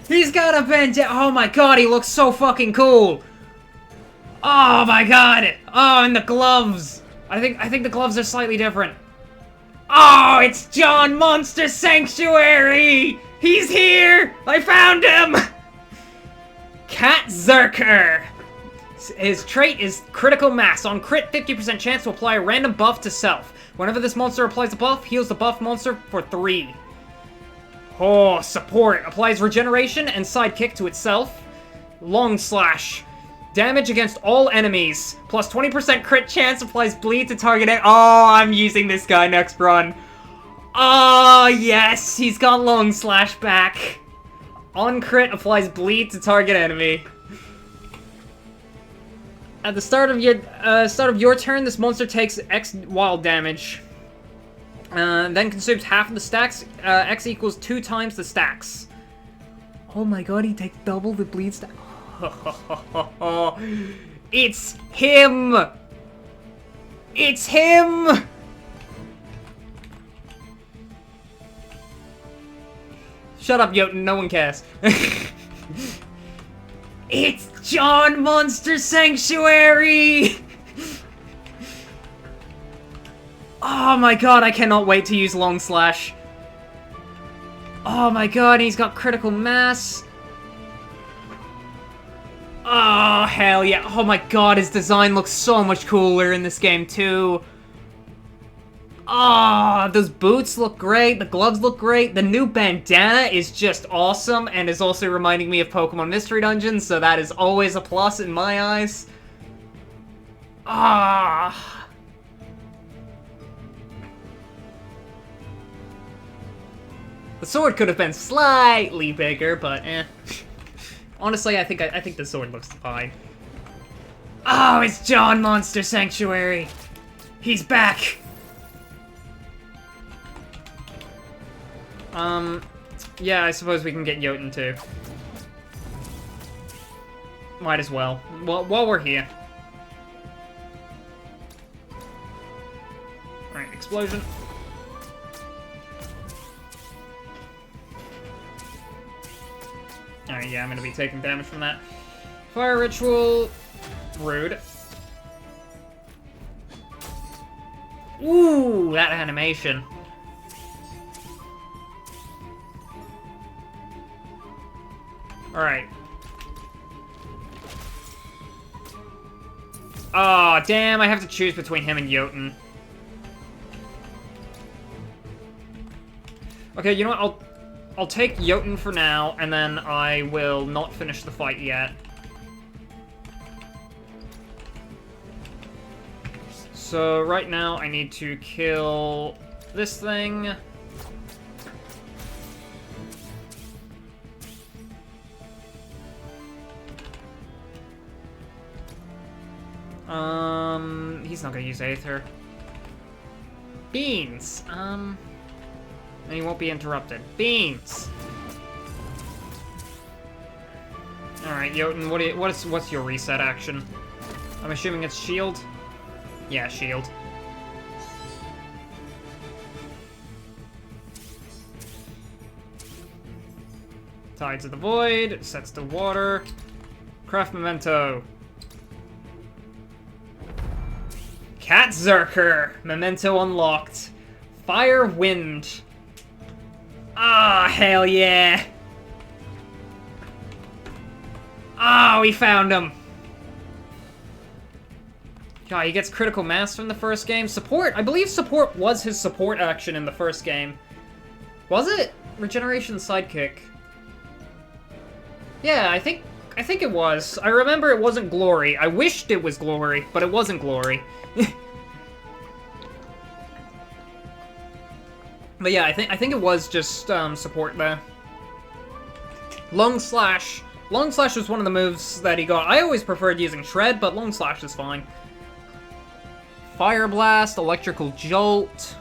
He's got a bandana. Oh my god, he looks so fucking cool. Oh my god. Oh, and the gloves. I think the gloves are slightly different. Oh, it's John Monster Sanctuary! He's here! I found him! Cat Zerker. His trait is Critical Mass. On crit, 50% chance to apply a random buff to self. Whenever this monster applies a buff, heals the buff monster for 3. Oh, support. Applies regeneration and sidekick to itself. Long slash. Damage against all enemies. Plus 20% crit chance, applies bleed to target it. Oh, I'm using this guy next run. Oh, yes. He's got long slash back. On crit, applies bleed to target enemy. At the start of your turn, this monster takes X wild damage. Then consumes half of the stacks. X equals 2 times the stacks. Oh my god, he takes double the bleed stack. It's him! It's him! Shut up, Jotun, no one cares. It's John Monster Sanctuary! Oh my god, I cannot wait to use Long Slash. Oh my god, he's got Critical Mass. Oh, hell yeah. Oh my god, his design looks so much cooler in this game, too. Oh, those boots look great. The gloves look great. The new bandana is just awesome and is also reminding me of Pokemon Mystery Dungeon, so that is always a plus in my eyes. Ah. The sword could have been slightly bigger, but eh. Honestly, I think the sword looks fine. Oh, it's John Monster Sanctuary. He's back. Yeah, I suppose we can get Jotun too. Might as well. Well, while we're here. Alright, explosion. Alright, yeah, I'm gonna be taking damage from that. Fire Ritual. Rude. Ooh, that animation. Alright. Oh, damn, I have to choose between him and Jotun. Okay, you know what, I'll take Jotun for now, and then I will not finish the fight yet. So, right now, I need to kill this thing. He's not gonna use Aether. Beans! And he won't be interrupted. Beans! Alright, Jotun, what's your reset action? I'm assuming it's shield? Yeah, shield. Tides of the Void, sets to water. Craft Memento. Cat Zerker! Memento unlocked. Fire Wind. Ah, hell yeah! Oh, we found him! God, he gets critical mass from the first game. Support! I believe support was his support action in the first game. Was it? Regeneration sidekick. Yeah, I think it was. I remember it wasn't Glory. I wished it was Glory, but it wasn't Glory. But yeah, I think it was just support there. Long Slash. Long Slash was one of the moves that he got. I always preferred using Shred, but Long Slash is fine. Fire Blast, Electrical Jolt.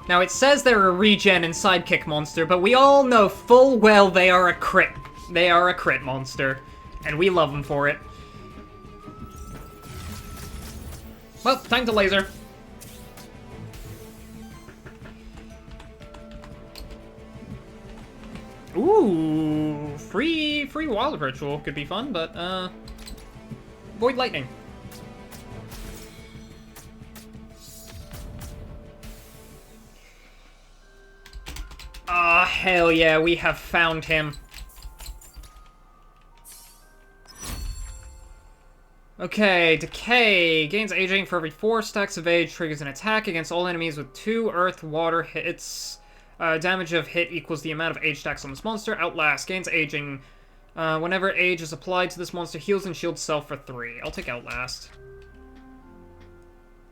Now, it says they're a regen and sidekick monster, but we all know full well they are a crit. They are a crit monster, and we love them for it. Well, time to laser. Ooh, free wild ritual could be fun, but Void Lightning. Ah, hell yeah, we have found him. Okay, Decay. Gains aging for every 4 stacks of age. Triggers an attack against all enemies with 2 earth water hits. Damage of hit equals the amount of age stacks on this monster. Outlast. Gains aging. Whenever age is applied to this monster, heals and shields self for 3. I'll take Outlast.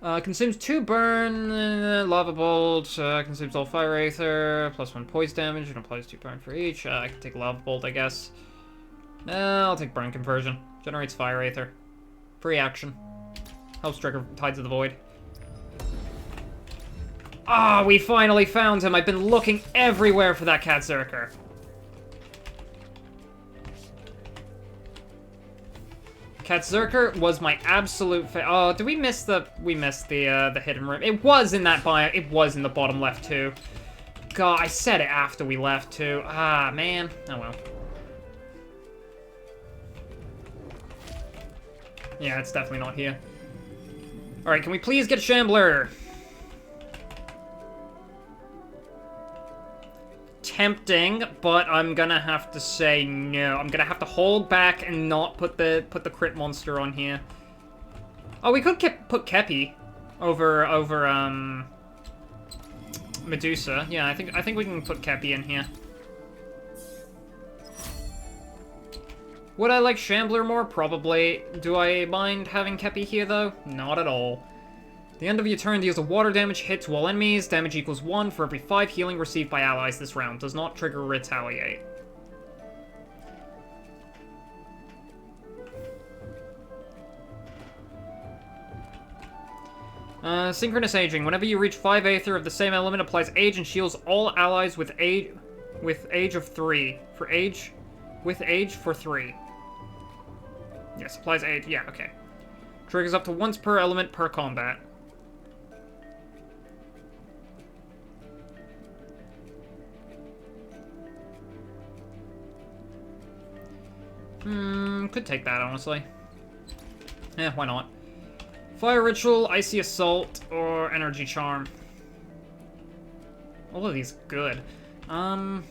Consumes 2 burn. Lava Bolt. Consumes all Fire Aether. Plus 1 poison damage and applies 2 burn for each. I can take Lava Bolt, I guess. I'll take Burn Conversion. Generates Fire Aether. Free action. Helps trigger Tides of the Void. Ah, we finally found him. I've been looking everywhere for that Katzerker. Katzerker was my absolute oh, did we miss the... We missed the hidden room. It was in that bio... It was in the bottom left, too. God, I said it after we left, too. Ah, man. Oh, well. Yeah, it's definitely not here. Alright, can we please get Shambler? Tempting, but I'm gonna have to say no. I'm gonna have to hold back and not put the crit monster on here. Oh, we could put Kepi over Medusa. Yeah, I think we can put Kepi in here. Would I like Shambler more? Probably. Do I mind having Kepi here, though? Not at all. At the end of your turn, deals a water damage hit to all enemies. Damage equals 1 for every 5 healing received by allies this round. Does not trigger Retaliate. Synchronous Aging. Whenever you reach 5 Aether of the same element, applies Age and shields all allies with age of 3. For age... With age for 3. Yes, applies age. Yeah, okay. Triggers up to once per element per combat. Could take that, honestly. Yeah, why not? Fire Ritual, Icy Assault, or Energy Charm. All of these good. I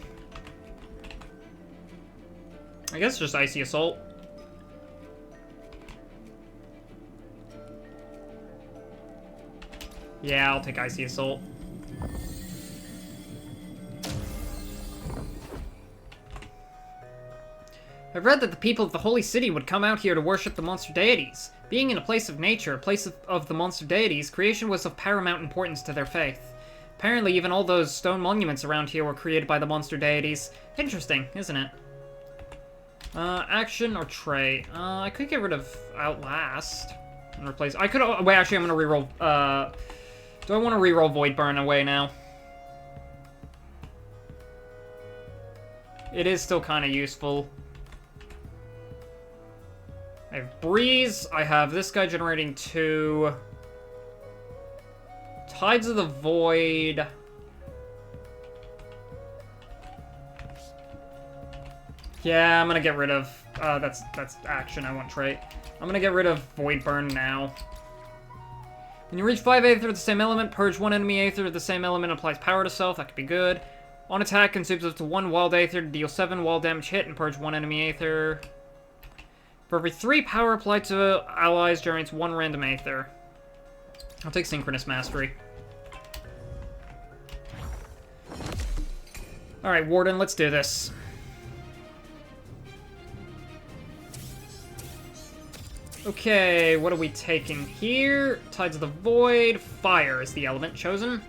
guess just Icy Assault. Yeah, I'll take Icy Assault. I've read that the people of the Holy City would come out here to worship the monster deities. Being in a place of nature, a place of the monster deities, creation was of paramount importance to their faith. Apparently, even all those stone monuments around here were created by the monster deities. Interesting, isn't it? Action or trait? I could get rid of Outlast and replace... I could... Wait, actually, I'm gonna reroll... Do I want to reroll Void Burn away now? It is still kind of useful. I have Breeze. I have this guy generating 2. Tides of the Void. Yeah, I'm gonna get rid of... that's action, I want trait. I'm gonna get rid of Void Burn now. When you reach 5 Aether of the same element, purge 1 enemy Aether of the same element, applies power to self. That could be good. On attack, consumes up to 1 Wild Aether to deal 7 Wild damage hit and purge 1 enemy Aether. For every 3 power applied to allies, generates 1 random Aether. I'll take Synchronous Mastery. Alright, Warden, let's do this. Okay, what are we taking here? Tides of the Void. Fire is the element chosen.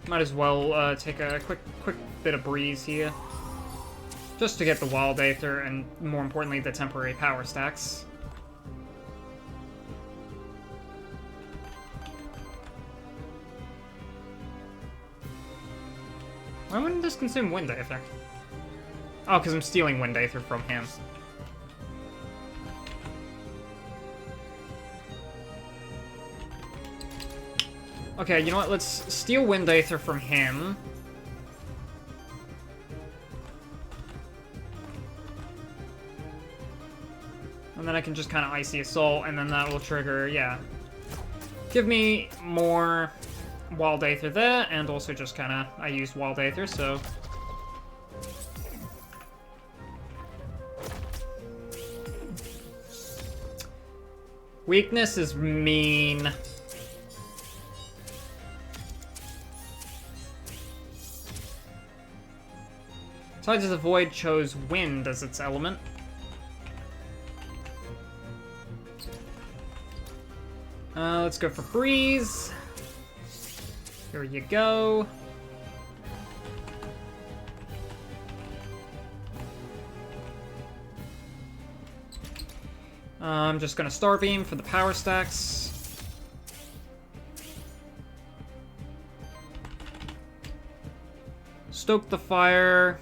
Might as well take a quick bit of breeze here. Just to get the Wild Aether and, more importantly, the temporary power stacks. Why wouldn't this consume Wind Aether? Oh, because I'm stealing Wind Aether from him. Okay, you know what? Let's steal Wind Aether from him. And then I can just kind of Icy Assault, and then that will trigger, yeah. Give me more Wild Aether there, and also just kind of, I used Wild Aether, so... Weakness is mean. Tides of the Void chose Wind as its element. Let's go for Breeze. Here you go. I'm just gonna Starbeam for the power stacks. Stoke the fire.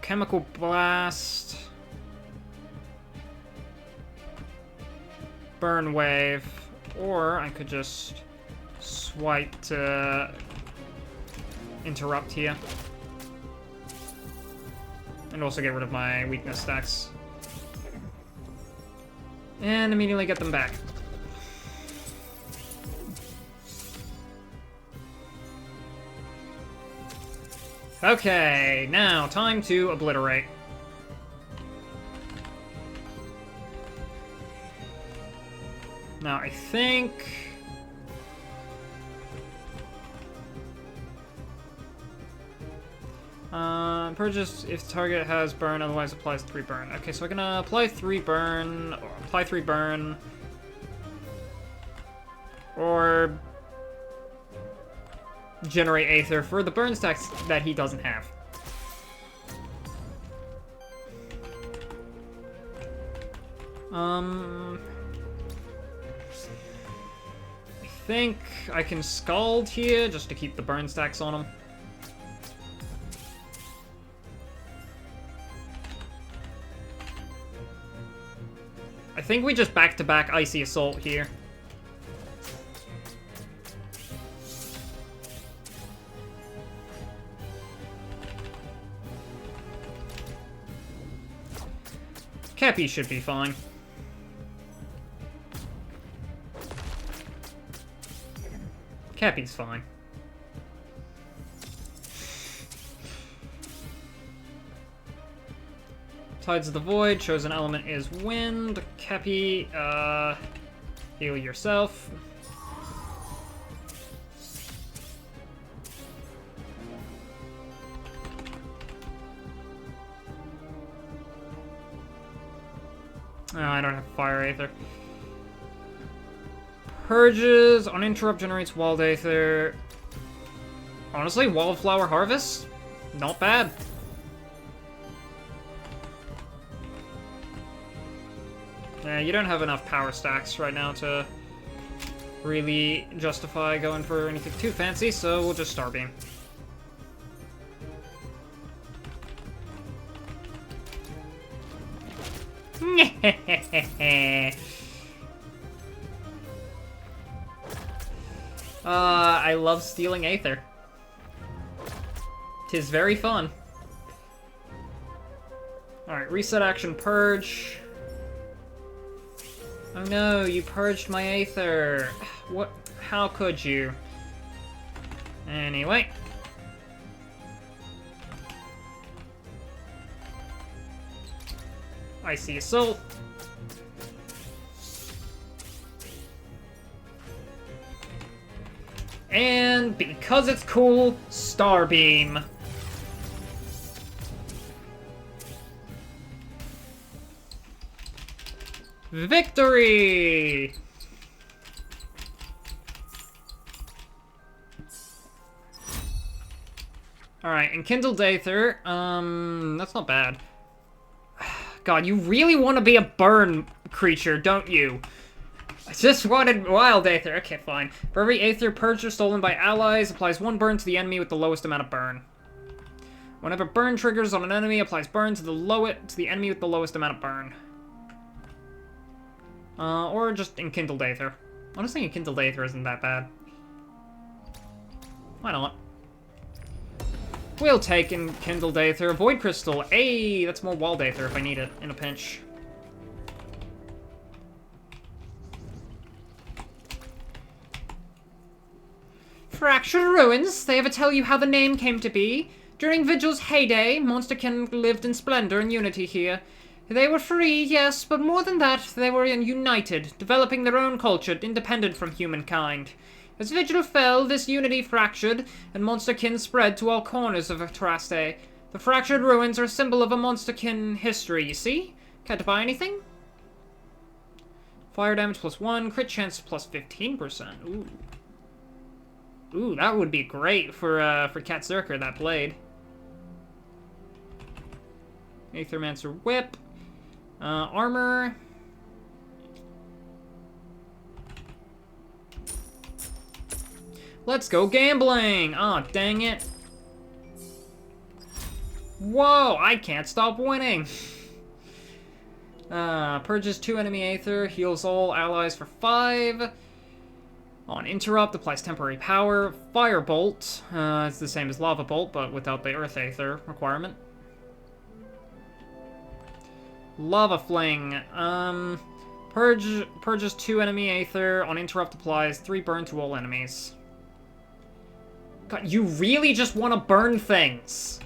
Chemical Blast. Burn Wave. Or I could just swipe to interrupt here. And also get rid of my weakness stacks. And immediately get them back. Okay, now time to obliterate. Now I think... purchase if target has burn, otherwise applies 3 burn. Okay, so I'm gonna apply 3 burn, or apply 3 burn, or generate Aether for the burn stacks that he doesn't have. I think I can Scald here just to keep the burn stacks on him. I think we just back-to-back Icy Assault here. Cappy should be fine. Cappy's fine. Tides of the Void, chosen element is Wind. Cappy, heal yourself. Oh, I don't have Fire Aether. Purges, on interrupt generates Wild Aether. Honestly, Wildflower Harvest? Not bad. Yeah, you don't have enough power stacks right now to really justify going for anything too fancy, so we'll just Starbeam. I love stealing Aether. 'Tis very fun. Alright, reset action, purge. Oh no, you purged my Aether. What? How could you? Anyway. Icy Assault. And because it's cool, Starbeam. Victory! Alright, Enkindled Aether. That's not bad. God, you really want to be a burn creature, don't you? I just wanted Wild Aether. Okay, fine. For every Aether purged or stolen by allies, applies 1 burn to the enemy with the lowest amount of burn. Whenever burn triggers on an enemy, applies burn to the enemy with the lowest amount of burn. Or just Enkindled Aether. Honestly, Enkindled Aether isn't that bad. Why not? We'll take Enkindled Aether. Void Crystal. Hey, that's more Wild Aether if I need it in a pinch. Fractured Ruins. They ever tell you how the name came to be? During Vigil's heyday, Monsterkin lived in splendor and unity here. They were free, yes, but more than that, they were united, developing their own culture, independent from humankind. As Vigil fell, this unity fractured, and Monsterkin spread to all corners of Atraste. The Fractured Ruins are a symbol of a Monsterkin history, you see? Can't buy anything? Fire damage +1, crit chance +15%. Ooh. Ooh, that would be great for Cat Zerker, that blade. Aethermancer Whip. Armor. Let's go gambling! Aw, oh, dang it. Whoa, I can't stop winning! Purges 2 enemy Aether, heals all allies for 5. On Interrupt, applies temporary power. Firebolt, it's the same as Lava Bolt, but without the Earth Aether requirement. Lava Fling, purges 2 enemy Aether. On Interrupt, applies 3 burn to all enemies. God, you really just want to burn things!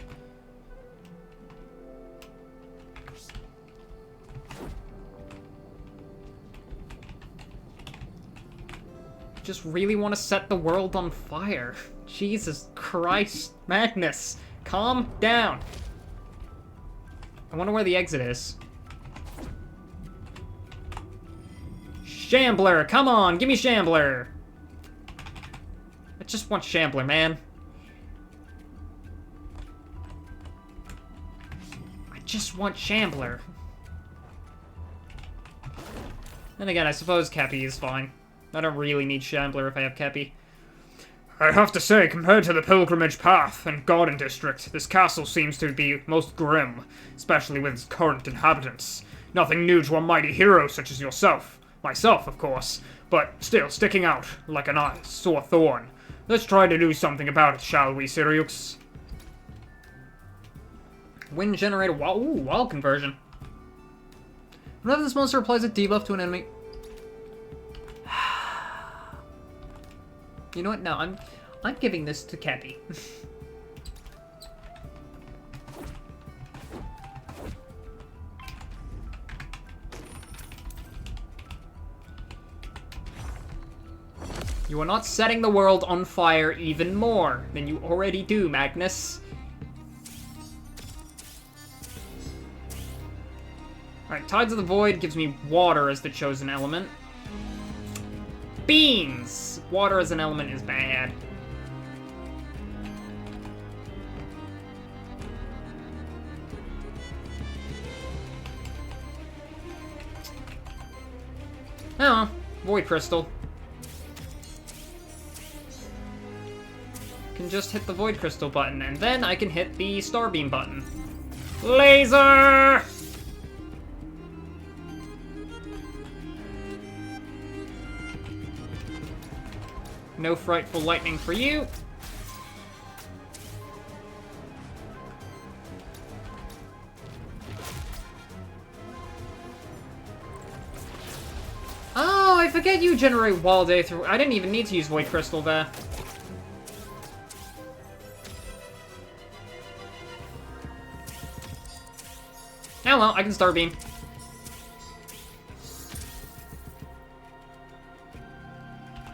Just really want to set the world on fire. Jesus Christ. Magnus, calm down. I wonder where the exit is. Shambler, come on, give me Shambler. I just want Shambler, man. I just want Shambler. Then again, I suppose Cappy is fine. I don't really need Shambler if I have Cappy. I have to say, compared to the Pilgrimage Path and Garden District, this castle seems to be most grim, especially with its current inhabitants. Nothing new to a mighty hero such as yourself. Myself, of course, but still sticking out like a sore thorn. Let's try to do something about it, shall we, Sirius? Wind generator, wall conversion. Whenever this monster applies a debuff to an enemy... You know what? No, I'm giving this to Cappy. You are not setting the world on fire even more than you already do, Magnus. Alright, Tides of the Void gives me water as the chosen element. Beans! Water as an element is bad. Oh, Void Crystal. Can just hit the Void Crystal button, and then I can hit the Starbeam button. Laser! No frightful lightning for you. Oh, I forget you generate Wild Aether. I didn't even need to use Void Crystal there. Oh well, I can Star Beam.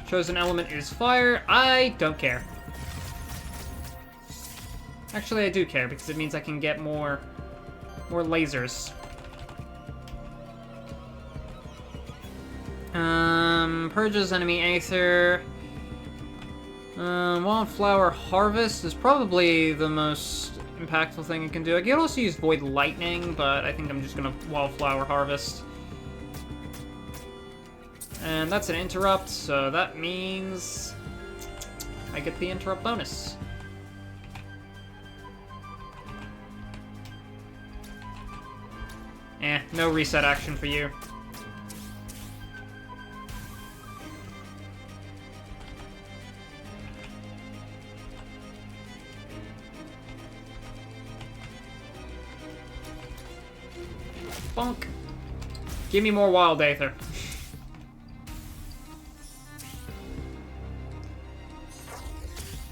Chosen element is fire. I don't care. Actually, I do care, because it means I can get more lasers. Purges enemy Aether. Wildflower Harvest is probably the most impactful thing it can do. I could also use Void Lightning, but I think I'm just gonna Wildflower Harvest. And that's an interrupt, so that means I get the interrupt bonus. No reset action for you. Bonk. Give me more Wild Aether.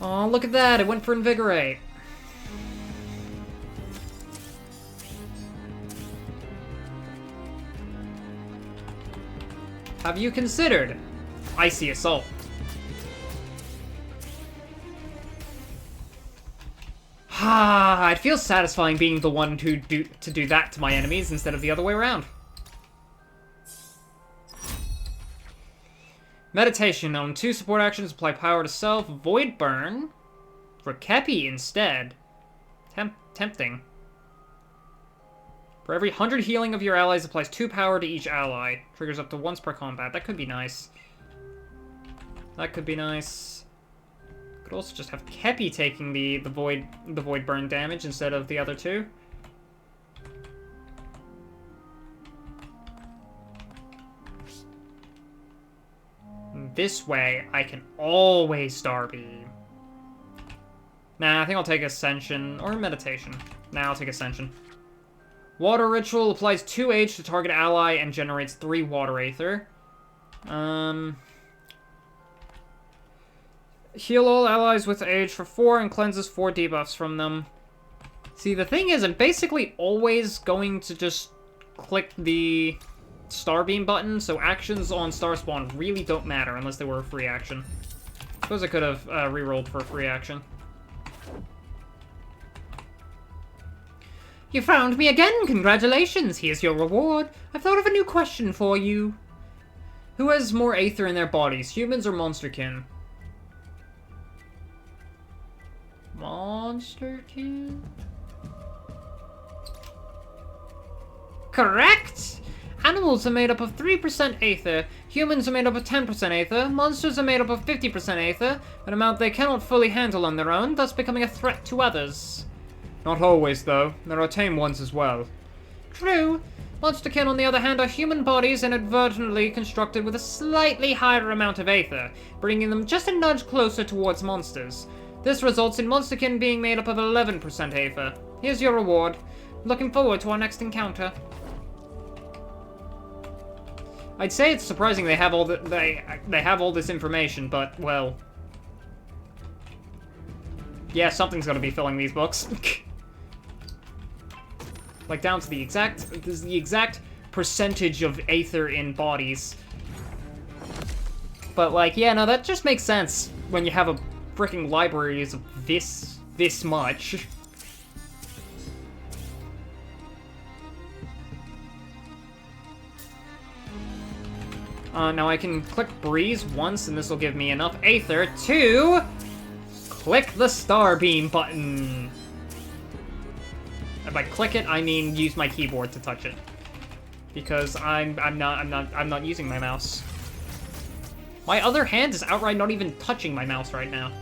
Oh, look at that! It went for Invigorate. Have you considered Icy Assault? Ah, it feels satisfying being the one to do that to my enemies instead of the other way around. Meditation. On 2 support actions, apply power to self. Void Burn. For Kepi instead. Tempting. For every 100 healing of your allies, applies 2 power to each ally. Triggers up to once per combat. That could be nice. That could be nice. Could also just have Kepi taking the void burn damage instead of the other 2. This way, I can always Starbeam. Nah, I think I'll take Ascension or Meditation. Nah, I'll take Ascension. Water Ritual applies 2 H to target ally and generates 3 Water Aether. Heal all allies with Age for 4 and cleanses 4 debuffs from them. See, the thing is, I'm basically always going to just click the Starbeam button, so actions on Star Spawn really don't matter unless they were a free action. Suppose I could have rerolled for a free action. You found me again! Congratulations! Here's your reward. I've thought of a new question for you. Who has more Aether in their bodies, humans or monsterkin? Monsterkin? Correct! Animals are made up of 3% Aether, humans are made up of 10% Aether, monsters are made up of 50% Aether, an amount they cannot fully handle on their own, thus becoming a threat to others. Not always, though. There are tame ones as well. True. Monsterkin, on the other hand, are human bodies inadvertently constructed with a slightly higher amount of Aether, bringing them just a nudge closer towards monsters. This results in Monsterkin being made up of 11% Aether. Here's your reward. Looking forward to our next encounter. I'd say it's surprising they have all they have all this information, but well, yeah, something's gonna be filling these books. Like down to the exact percentage of Aether in bodies. But like, yeah, no, that just makes sense when you have a freaking library of this much. Now I can click Breeze once, and this will give me enough Aether to click the Starbeam button. If I click it, I mean use my keyboard to touch it, because I'm not using my mouse. My other hand is outright not even touching my mouse right now.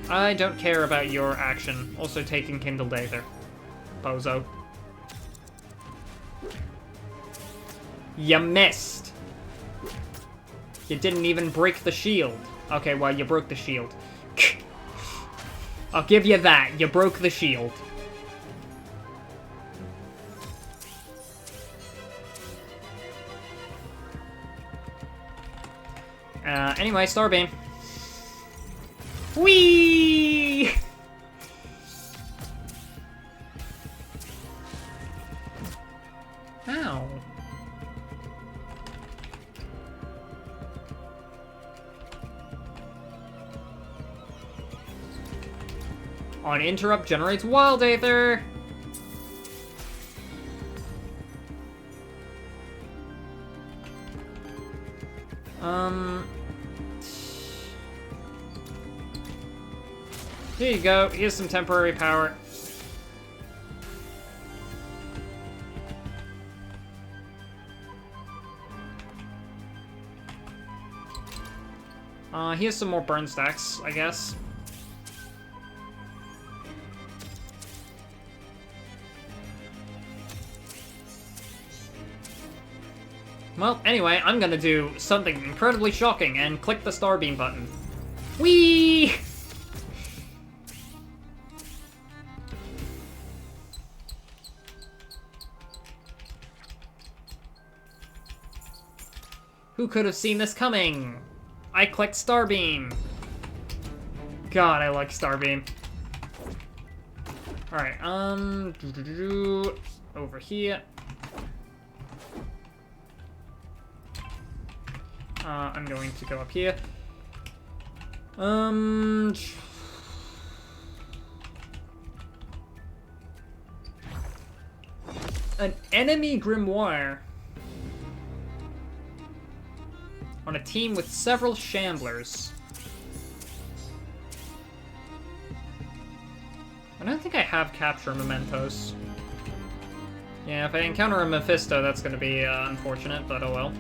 I don't care about your action. Also taking Kindled Aether. Bozo. You missed. You didn't even break the shield. Okay, well, you broke the shield. I'll give you that. You broke the shield. Anyway, Starbeam. Whee! Ow. On interrupt generates Wild Aether. Here you go. Here's some temporary power. Here's some more burn stacks, I guess. Well, anyway, I'm gonna do something incredibly shocking and click the Starbeam button. Whee! Who could have seen this coming? I clicked Starbeam. God, I like Starbeam. Alright, over here. I'm going to go up here. An enemy grimoire. On a team with several shamblers. I don't think I have capture mementos. Yeah, if I encounter a Mephisto, that's gonna be unfortunate, but oh well.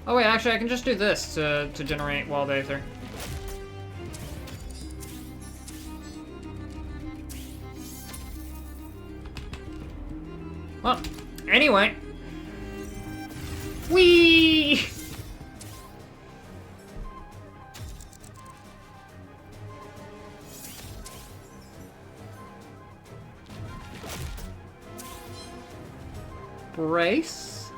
Oh wait, actually I can just do this to generate Wild Aether. Well, anyway. Whee! Brace?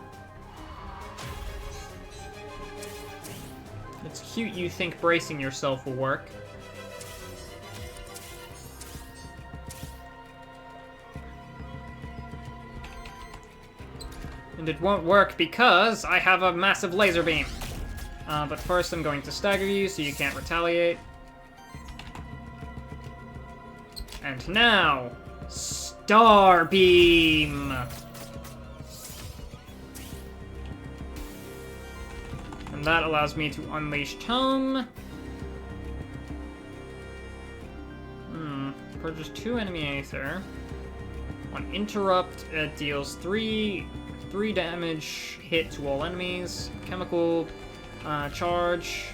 It's cute you think bracing yourself will work. And it won't work because I have a massive laser beam. But first I'm going to stagger you so you can't retaliate. And now, Star Beam! And that allows me to unleash Tome. Purchase 2 enemy Aether. On interrupt, it deals 3 damage hit to all enemies. Chemical charge.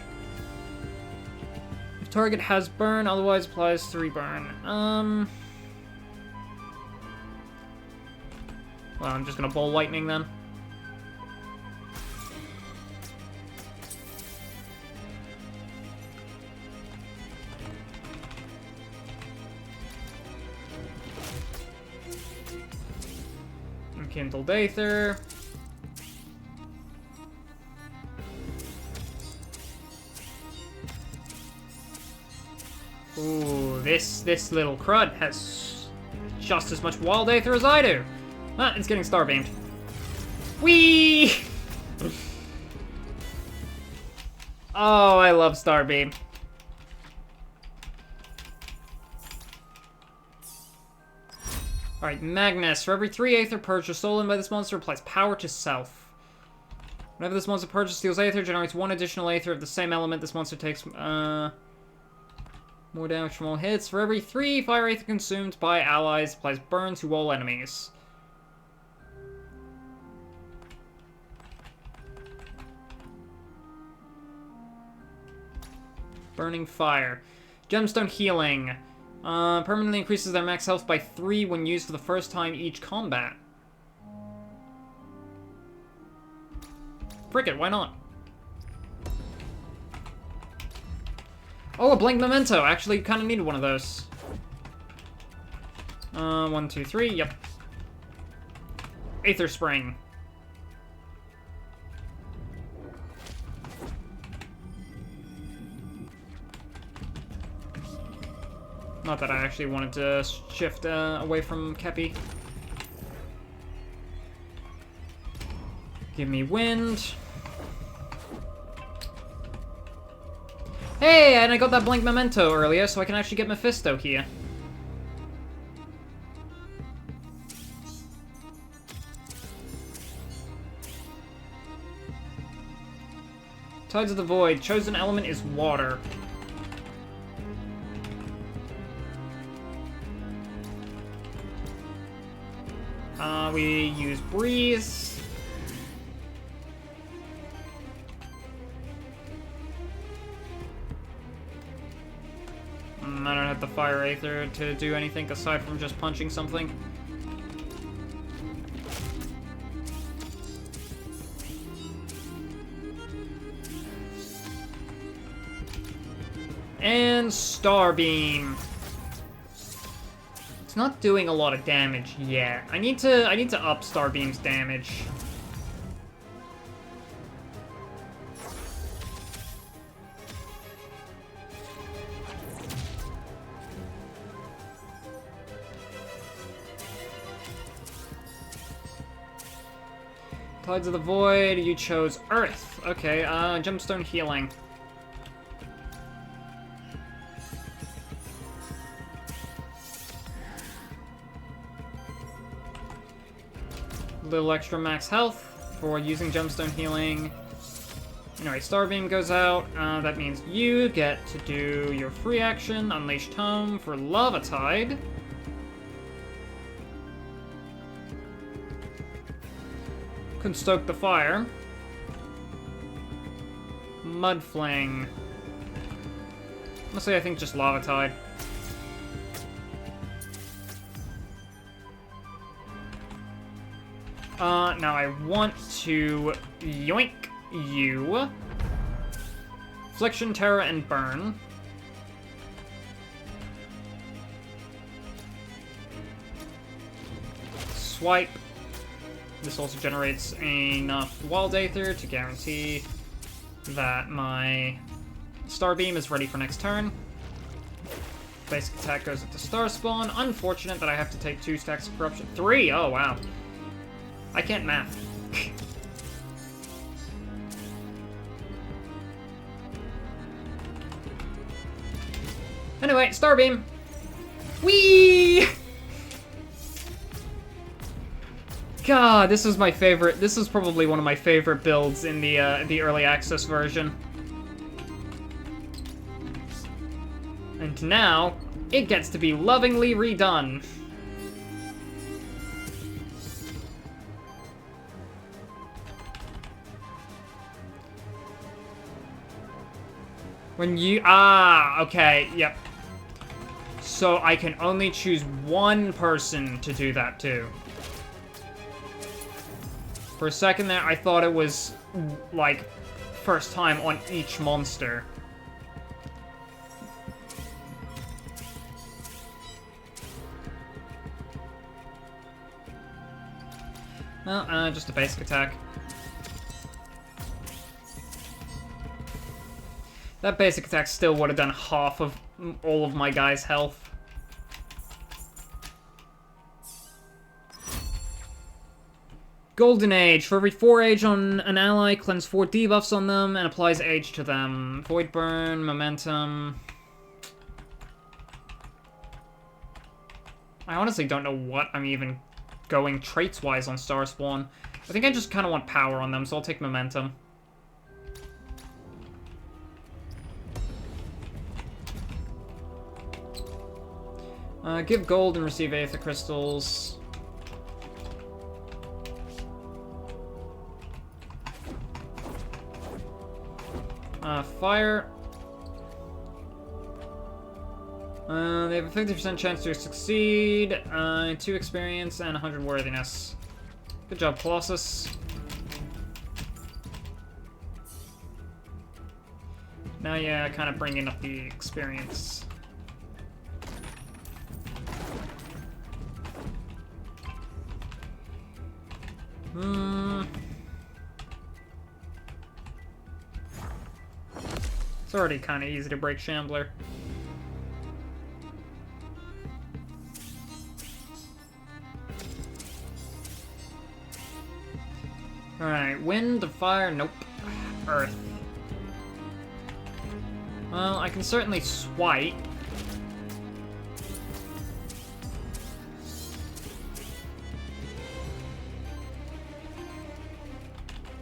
If target has burn, otherwise applies 3 burn. Well, I'm just gonna Bolt Lightning then. Kindled Aether. Ooh, this little crud has just as much Wild Aether as I do. Ah, it's getting Starbeamed. Whee! Oh, I love Starbeam. Alright, Magnus. For every 3 Aether purchased stolen by this monster, applies power to self. Whenever this monster purchases steals Aether, generates 1 additional Aether of the same element. This monster takes, more damage from all hits. For every 3 Fire Aether consumed by allies, applies burn to all enemies. Burning Fire. Gemstone Healing. Permanently increases their max health by 3 when used for the first time each combat. Frick it, why not? Oh, a blank memento. Actually, kind of needed one of those. 1, 2, 3. Yep. Aether Spring. Not that I actually wanted to shift away from Kepi. Give me wind. Hey, and I got that blank memento earlier, so I can actually get Mephisto here. Tides of the Void. Chosen element is water. We use Breeze. I don't have the Fire Aether to do anything aside from just punching something. And Starbeam. It's not doing a lot of damage yet. I need to up Starbeam's damage. Tides of the Void, you chose Earth. Okay, Gemstone Healing. Little extra max health for using Gemstone Healing. Anyway, Starbeam goes out. That means you get to do your free action, Unleash Tome for Lava Tide. Can stoke the fire. Mud Fling. Mostly, I think just Lava Tide. Now I want to yoink you. Affliction, Terror, and Burn. Swipe. This also generates enough Wild Aether to guarantee that my Starbeam is ready for next turn. Basic attack goes at the Star Spawn. Unfortunate that I have to take 2 stacks of Corruption. 3! Oh, wow. I can't math. Anyway, Starbeam. Whee! God, this was my favorite. This was probably one of my favorite builds in the early access version. And now, it gets to be lovingly redone. When you... Ah, okay, yep. So I can only choose one person to do that too. For a second there, I thought it was, like, first time on each monster. Well, just a basic attack. That basic attack still would have done half of all of my guys' health. Golden Age. For every 4 age on an ally, cleanse 4 debuffs on them and applies age to them. Void Burn, Momentum. I honestly don't know what I'm even going traits-wise on Star Spawn. I think I just kind of want power on them, so I'll take Momentum. Give gold and receive Aether Crystals. Fire. They have a 50% chance to succeed, 2 experience, and 100 worthiness. Good job, Colossus. Now, yeah, kind of bringing up the experience. It's already kind of easy to break Shambler. Alright, wind, fire, nope. Earth. Well, I can certainly swipe.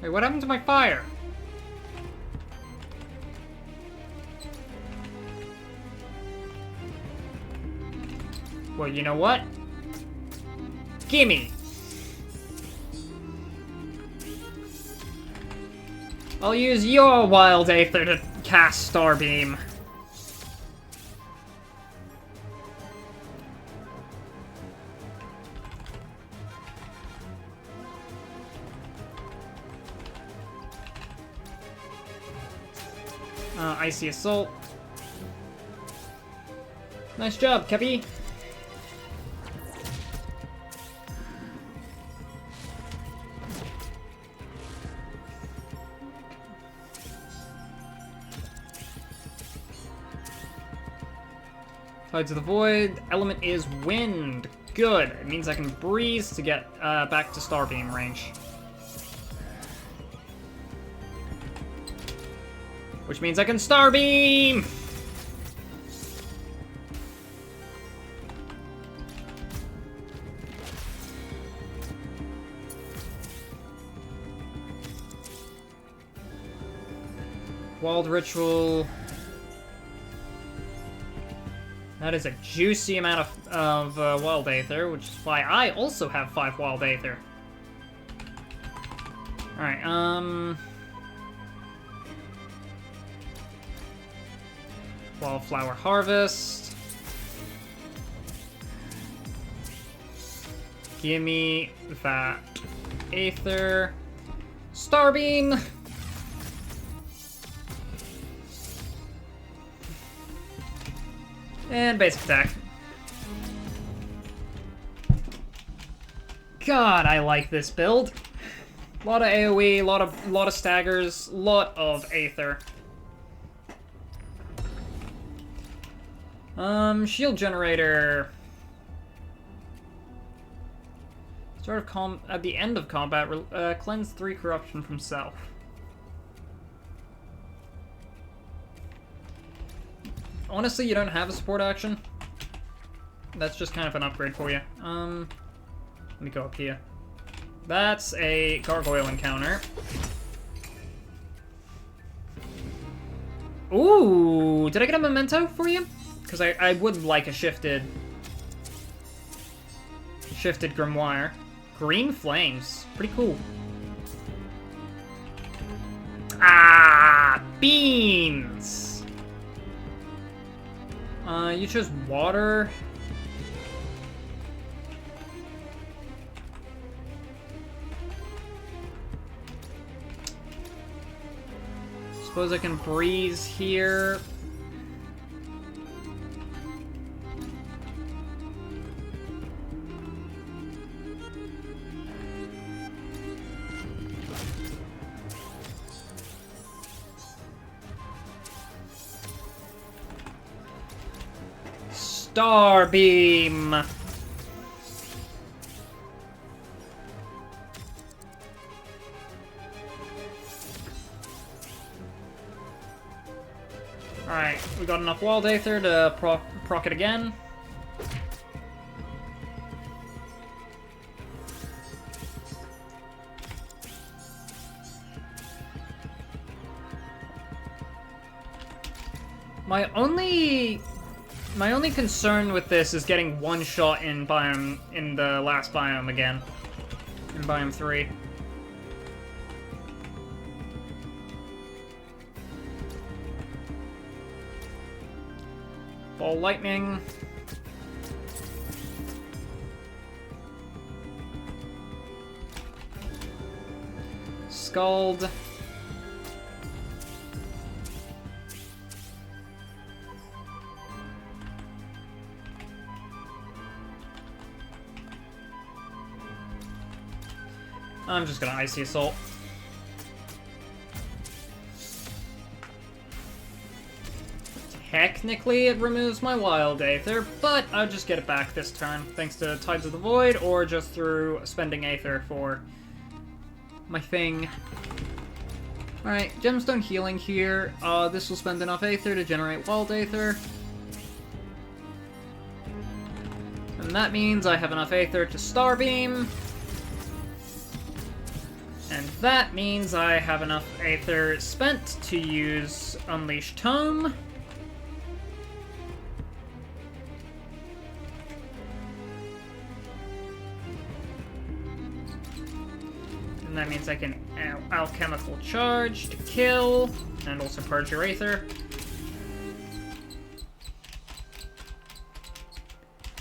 Wait, what happened to my fire? Well, you know what? Gimme! I'll use your Wild Aether to cast Starbeam. Icy Assault. Nice job, Kepi. Tides of the Void. Element is wind. Good. It means I can breeze to get back to Starbeam range. Which means I can Starbeam! Wild Ritual. That is a juicy amount of Wild Aether, which is why I also have 5 Wild Aether. Alright, Wildflower Harvest. Gimme that Aether. Starbeam! And basic attack. God, I like this build. A lot of AoE, lot of staggers, lot of Aether. Shield generator. Start of at the end of combat, cleanse 3 corruption from self. Honestly, you don't have a support action. That's just kind of an upgrade for you. Let me go up here. That's a gargoyle encounter. Ooh, did I get a memento for you? Because I would like a shifted grimoire. Green flames, pretty cool. Ah, beans. You chose water. Suppose I can breeze here. Starbeam! Alright, we got enough Wild Aether to proc it again. My only concern with this is getting one shot in the last biome again. In biome 3. all lightning. Scald. I'm just gonna Icy Assault. Technically, it removes my Wild Aether, but I'll just get it back this turn, thanks to Tides of the Void, or just through spending Aether for my thing. Alright, Gemstone Healing here. This will spend enough Aether to generate Wild Aether. And that means I have enough Aether to Starbeam. And that means I have enough Aether spent to use Unleash Tome. And that means I can Alchemical Charge to kill, and also purge your Aether.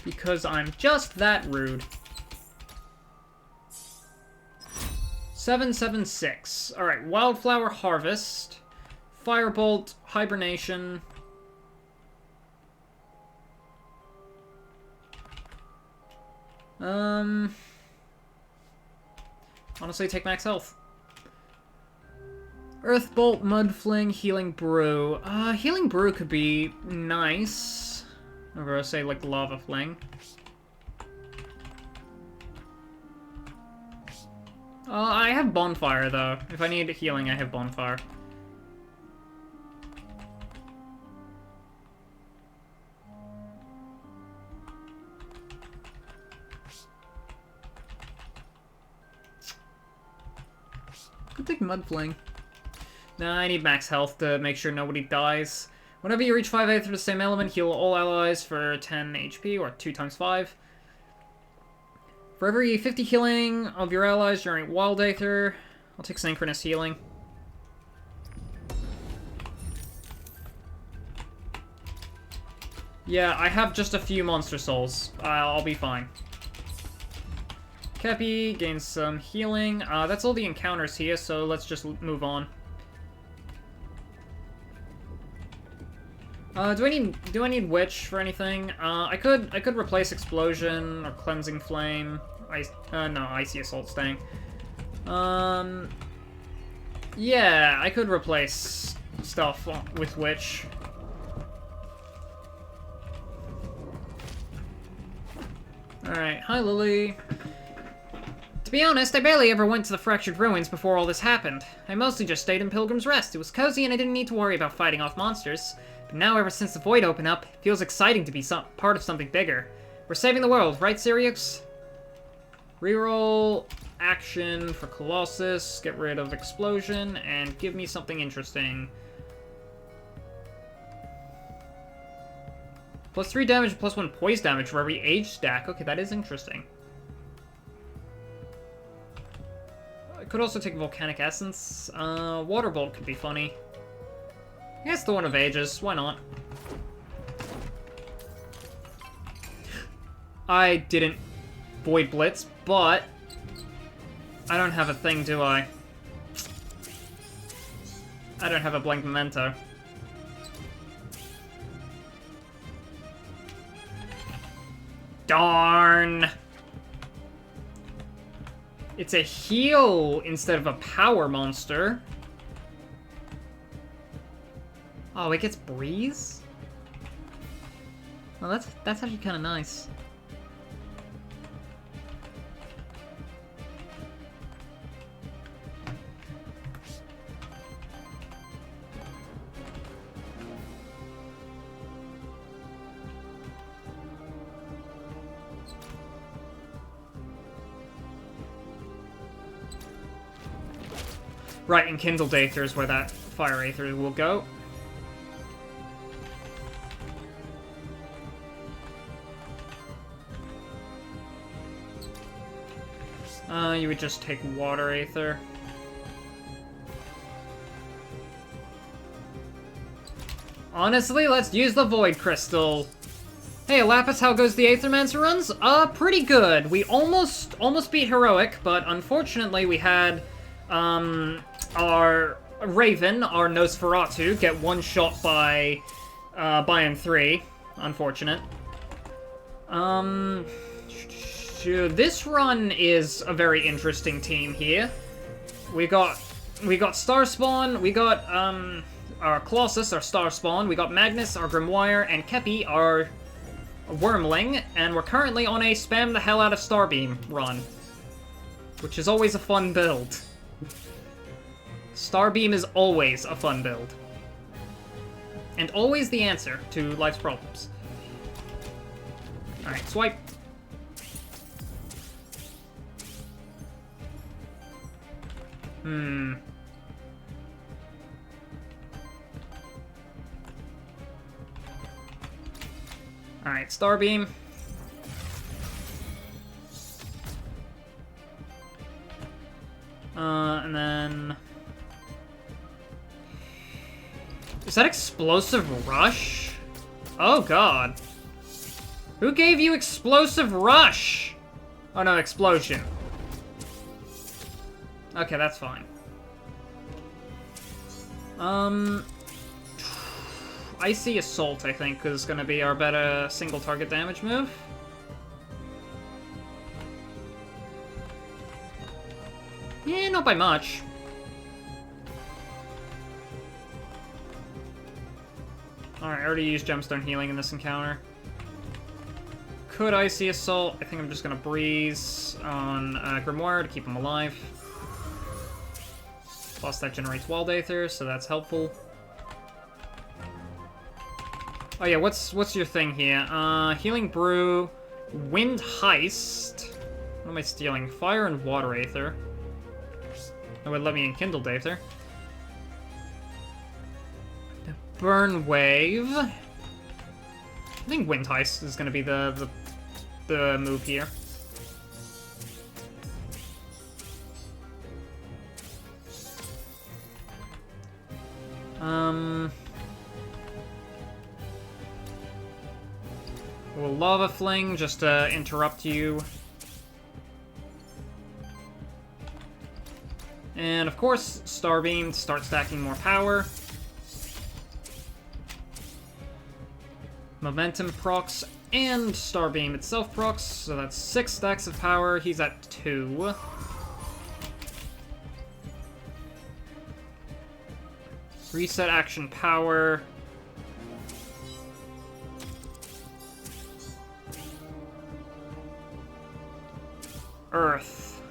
Because I'm just that rude. 776. Alright, Wildflower Harvest. Firebolt, Hibernation. Honestly, take max health. Earthbolt, Mudfling, Healing Brew. Healing Brew could be nice. Or say, like, Lava Fling. I have Bonfire, though. If I need healing, I have Bonfire. Could take Mudfling. Nah, I need max health to make sure nobody dies. Whenever you reach 5 Aether of the same element, heal all allies for 10 HP, or 2 times 5. For every 50 healing of your allies, generate Wild Aether. I'll take Synchronous Healing. Yeah, I have just a few Monster Souls. I'll be fine. Kepi gains some healing. That's all the encounters here, so let's just move on. Do I need Witch for anything? I could replace Explosion or Cleansing Flame. No, Icy Assault staying. Yeah, I could replace stuff with Witch. Alright, hi Lily. To be honest, I barely ever went to the Fractured Ruins before all this happened. I mostly just stayed in Pilgrim's Rest. It was cozy and I didn't need to worry about fighting off monsters. But now, ever since the Void opened up, it feels exciting to be part of something bigger. We're saving the world, right, Sirius? Reroll action for Colossus, get rid of Explosion, and give me something interesting. Plus 3 damage and plus 1 poise damage for every age stack. Okay, that is interesting. I could also take Volcanic Essence. Water Bolt could be funny. I guess the one of ages. Why not? I didn't Void Blitz, but I don't have a thing, do I? I don't have a Blank Memento. Darn! It's a heal instead of a power monster. Oh, it gets Breeze? Well, that's actually kind of nice. Right, and Kindled Aether is where that Fire Aether will go. You would just take Water Aether. Honestly, let's use the Void Crystal. Hey, Lapis, how goes the Aethermancer runs? Pretty good. We almost beat Heroic, but unfortunately we had, our Raven, our Nosferatu, get one shot by Biome 3. Unfortunate. This run is a very interesting team here. We got Starspawn, we got, our Colossus, our Starspawn, we got Magnus, our Grimoire, and Kepi, our Wormling, and we're currently on a spam the hell out of Starbeam run, which is always a fun build. Starbeam is always a fun build. And always the answer to life's problems. Alright, swipe. Alright, Starbeam. And then... Is that Explosive Rush? Oh god. Who gave you Explosive Rush? Oh no, Explosion. Okay, that's fine. Icy Assault, I think, is gonna be our better single target damage move. Yeah, not by much. Alright, I already used Gemstone Healing in this encounter. Could Icy Assault? I think I'm just gonna Breeze on Grimoire to keep him alive. Plus that generates Wild Aether, so that's helpful. Oh yeah, what's your thing here? Healing Brew, Wind Heist. What am I stealing? Fire and Water Aether. That would let me Enkindled Aether. Burn Wave. I think Wind Heist is gonna be the move here. We'll Lava Fling just to interrupt you. And of course, Starbeam to start stacking more power. Momentum procs and Starbeam itself procs, so that's 6 stacks of power. He's at 2. Reset action power. Earth.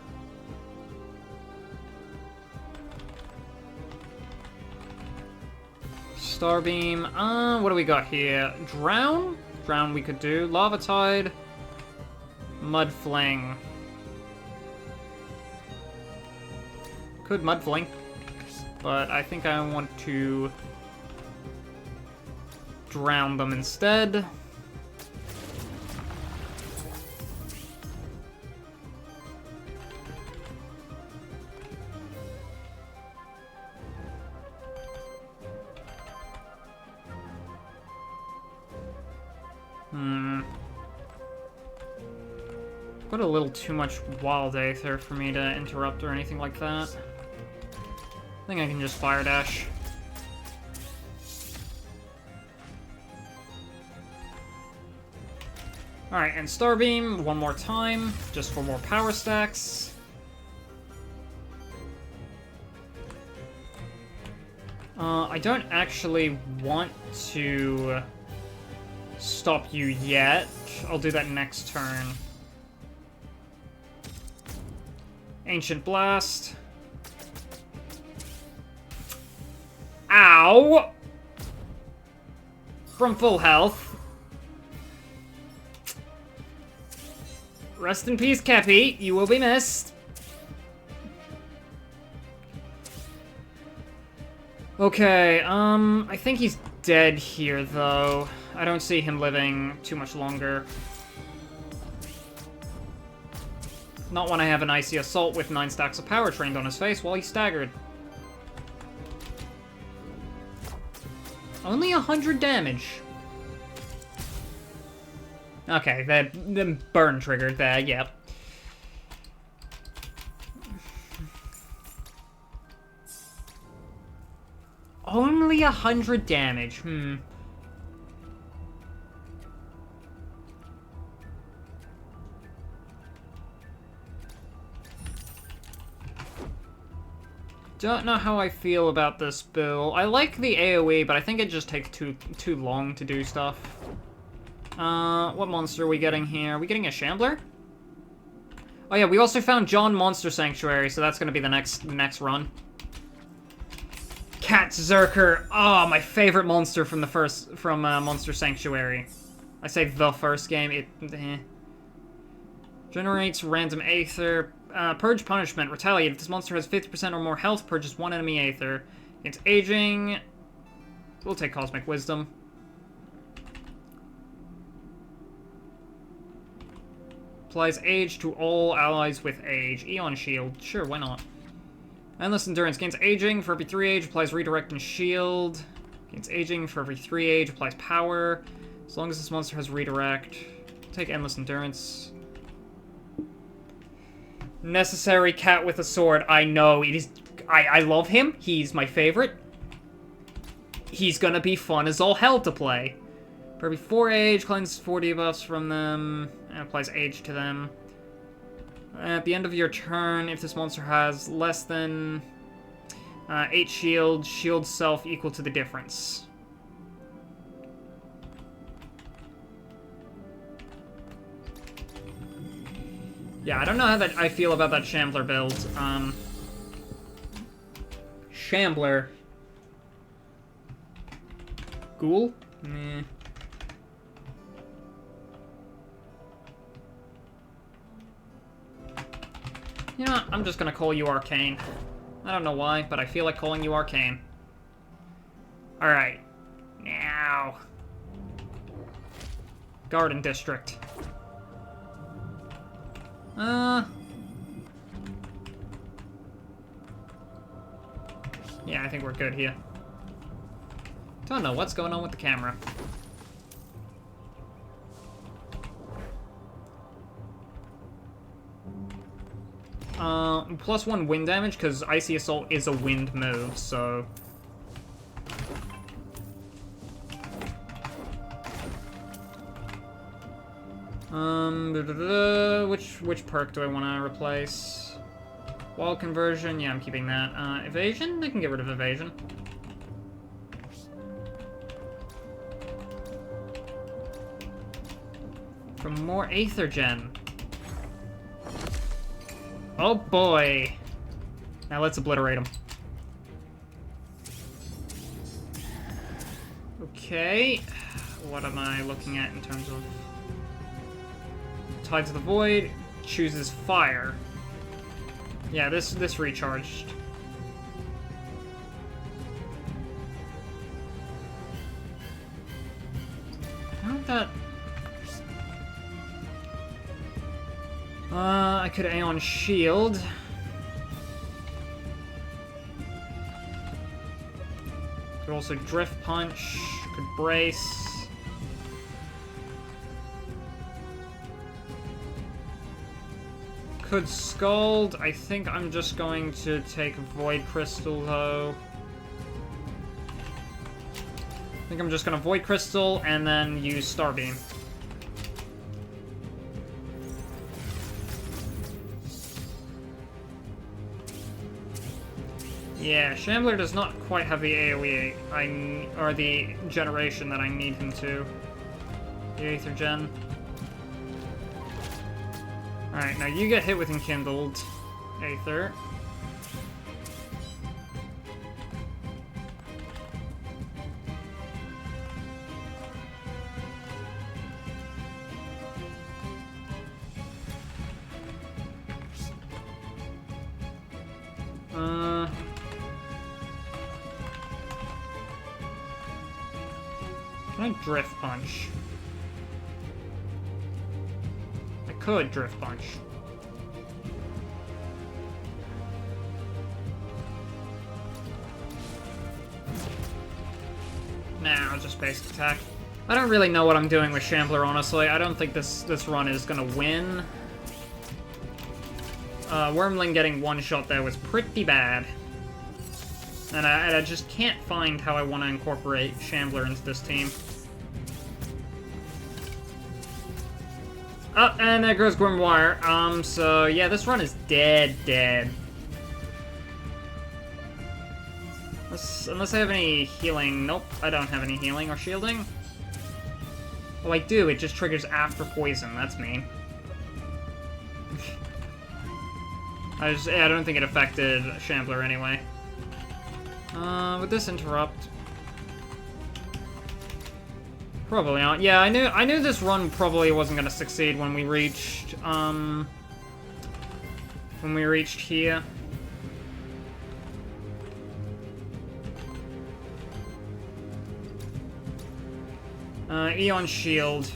Starbeam. What do we got here? Drown? Drown we could do. Lava Tide. Mud Fling. Could Mud Fling. But I think I want to drown them instead. Got a little too much Wild Aether for me to interrupt or anything like that. I think I can just Fire Dash. Alright, and Starbeam one more time, just for more power stacks. I don't actually want to stop you yet. I'll do that next turn. Ancient Blast. Ow! From full health. Rest in peace, Kepi. You will be missed. Okay, I think he's dead here, though. I don't see him living too much longer. Not when I have an Icy Assault with 9 stacks of power trained on his face while he's staggered. Only 100 damage. Okay, the burn triggered that, yep. Only 100 damage, Don't know how I feel about this build. I like the AoE, but I think it just takes too long to do stuff. What monster are we getting here? Are we getting a Shambler? Oh yeah, we also found John Monster Sanctuary, so that's gonna be the next run. Cat Zerker. Oh, my favorite monster from Monster Sanctuary. I say the first game. Generates random Aether. Purge Punishment. Retaliate. If this monster has 50% or more health, purges one enemy Aether. It's aging. We'll take Cosmic Wisdom. Applies age to all allies with age. Eon Shield. Sure, why not? Endless Endurance. Gains aging for every 3 age. Applies redirect and shield. Gains aging for every 3 age. Applies power. As long as this monster has redirect. Take Endless Endurance. Necessary cat with a sword. I know. It is. I love him. He's my favorite. He's gonna be fun as all hell to play. For every 4 age, cleanses 4 debuffs from them, and applies age to them. At the end of your turn, if this monster has less than 8 shield, shield self equal to the difference. Yeah, I don't know how I feel about that Shambler build. Shambler. Ghoul? Meh. You know what? I'm just gonna call you Arcane. I don't know why, but I feel like calling you Arcane. Alright. Now. Garden District. Yeah, I think we're good here. Don't know what's going on with the camera. +1 wind damage, because Icy Assault is a wind move, so... Which perk do I want to replace? Wall Conversion, yeah, I'm keeping that. Evasion? I can get rid of Evasion. For more Aether Gen. Oh boy. Now let's obliterate him. Okay. What am I looking at in terms of... Tides of the Void chooses fire. Yeah, this recharged. How did that... I could Aeon Shield. Could also Drift Punch. Could Brace. Could Scald. I think I'm just going to take Void Crystal, though. I think I'm just gonna Void Crystal and then use Starbeam. Yeah, Shambler does not quite have the AoE or the generation that I need him to. The Aether Gen. Alright, now you get hit with Enkindled Aether. Can I Drift Punch? I could Drift Punch. Nah. much basic attack. I don't really know what I'm doing with Shambler, honestly. I don't think this run is gonna win. Wormling getting one shot there was pretty bad. And I just can't find how I want to incorporate Shambler into this team. Oh, and there goes Grimoire. So yeah, this run is dead. Unless I have any healing. Nope, I don't have any healing or shielding. Well, I do, it just triggers after poison. That's mean. I don't think it affected Shambler anyway. Would this interrupt? Probably not. Yeah, I knew this run probably wasn't gonna succeed when we reached here. Eon Shield.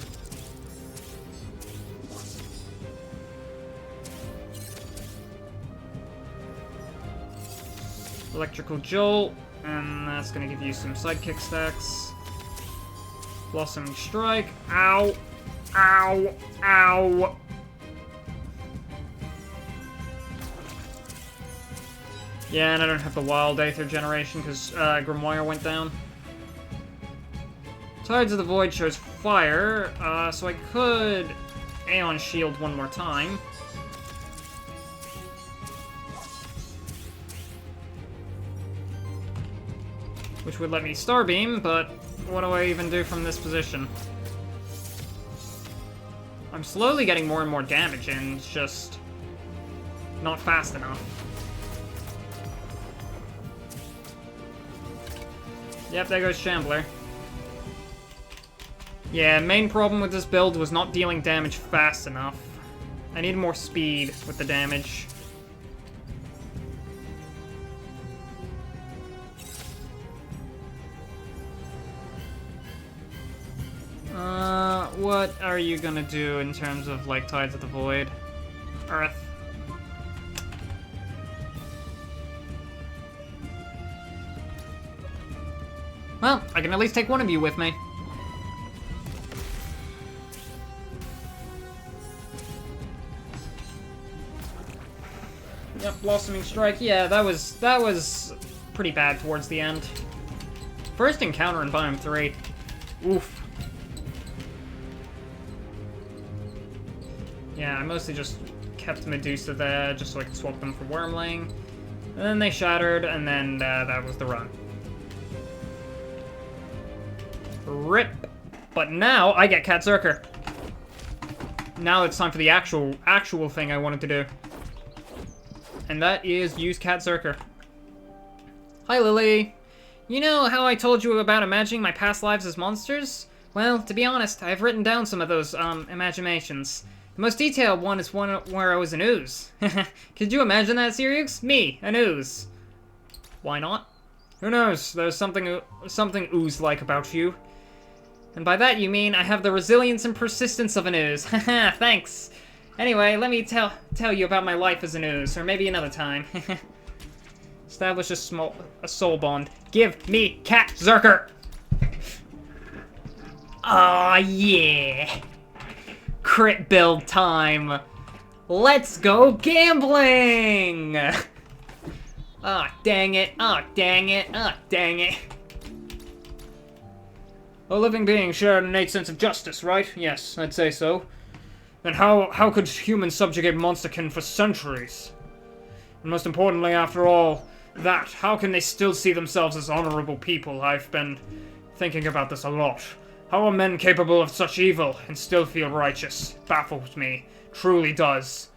Electrical Jolt, and that's gonna give you some sidekick stacks. Blossoming Strike. Ow! Ow! Ow! Yeah, and I don't have the Wild Aether generation because Grimoire went down. Tides of the Void shows fire, so I could Aeon Shield one more time. Which would let me Starbeam, but what do I even do from this position? I'm slowly getting more and more damage in, it's just not fast enough. Yep, there goes Shambler. Yeah, main problem with this build was not dealing damage fast enough. I need more speed with the damage. What are you gonna do in terms of, like, Tides of the Void? Earth. Well, I can at least take one of you with me. Yep, Blossoming Strike. Yeah, that was pretty bad towards the end. First encounter in Biome 3. Oof. Yeah, I mostly just kept Medusa there just so I could swap them for Wormling. And then they shattered, and then that was the run. RIP. But now I get Cat Zerker. Now it's time for the actual thing I wanted to do. And that is use Cat Zerker. Hi, Lily. You know how I told you about imagining my past lives as monsters? Well, to be honest, I've written down some of those imaginations. The most detailed one is one where I was an ooze. Could you imagine that, Sirius? Me, an ooze. Why not? Who knows? There's something ooze-like about you. And by that you mean I have the resilience and persistence of an ooze. Haha, thanks. Anyway, let me tell you about my life as an ooze, or maybe another time. Establish a soul bond. Give me Cat Zerker! Aw, yeah! Crit build time! Let's go gambling! Ah, dang it, ah, dang it, ah, dang it. A living being shared an innate sense of justice, right? Yes, I'd say so. Then how could humans subjugate monsterkin for centuries? And most importantly, after all that, how can they still see themselves as honorable people? I've been thinking about this a lot. How are men capable of such evil and still feel righteous? Baffles me. Truly does.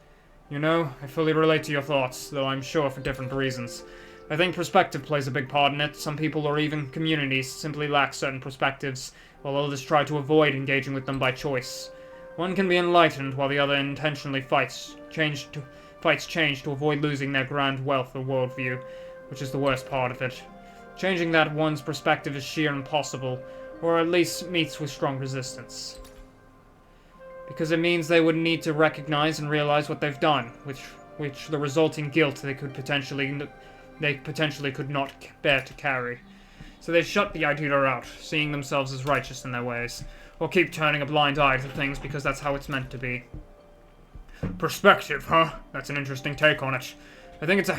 You know, I fully relate to your thoughts, though I'm sure for different reasons. I think perspective plays a big part in it. Some people or even communities simply lack certain perspectives, while others try to avoid engaging with them by choice. One can be enlightened while the other intentionally fights change to avoid losing their grand wealth or worldview, which is the worst part of it. Changing that one's perspective is sheer impossible, or at least meets with strong resistance. Because it means they would need to recognize and realize what they've done, which the resulting guilt they potentially could not bear to carry. So they shut the idea out, seeing themselves as righteous in their ways. Or keep turning a blind eye to things because that's how it's meant to be. Perspective, huh? That's an interesting take on it. I think it's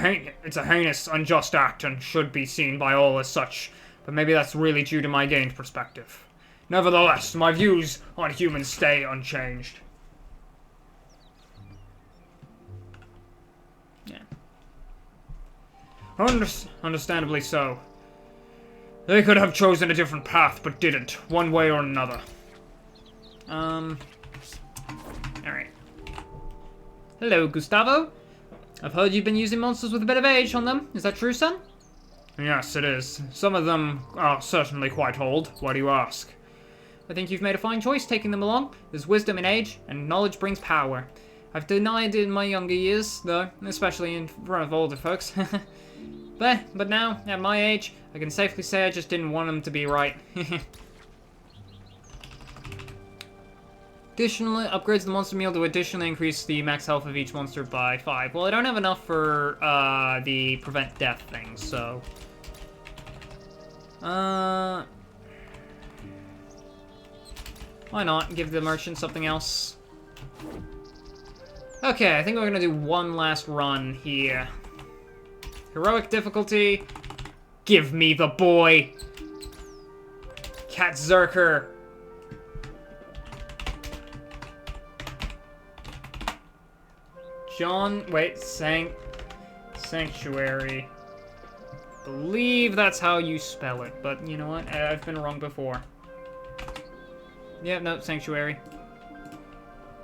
a heinous, unjust act and should be seen by all as such. But maybe that's really due to my gained perspective. Nevertheless, my views on humans stay unchanged. Yeah. Understandably so. They could have chosen a different path, but didn't, one way or another. Alright. Hello, Gustavo. I've heard you've been using monsters with a bit of age on them. Is that true, son? Yes, it is. Some of them are certainly quite old. Why do you ask? I think you've made a fine choice taking them along. There's wisdom in age, and knowledge brings power. I've denied it in my younger years, though, especially in front of older folks. But now, at my age, I can safely say I just didn't want them to be right. Additionally, upgrades the monster meal to additionally increase the max health of each monster by 5. Well, I don't have enough for the prevent death thing, so... Why not give the merchant something else? Okay, I think we're gonna do one last run here. Heroic difficulty. Give me the boy! Cat Zerker. Sanctuary. Believe that's how you spell it, but you know what? I've been wrong before. Yeah, no, Sanctuary.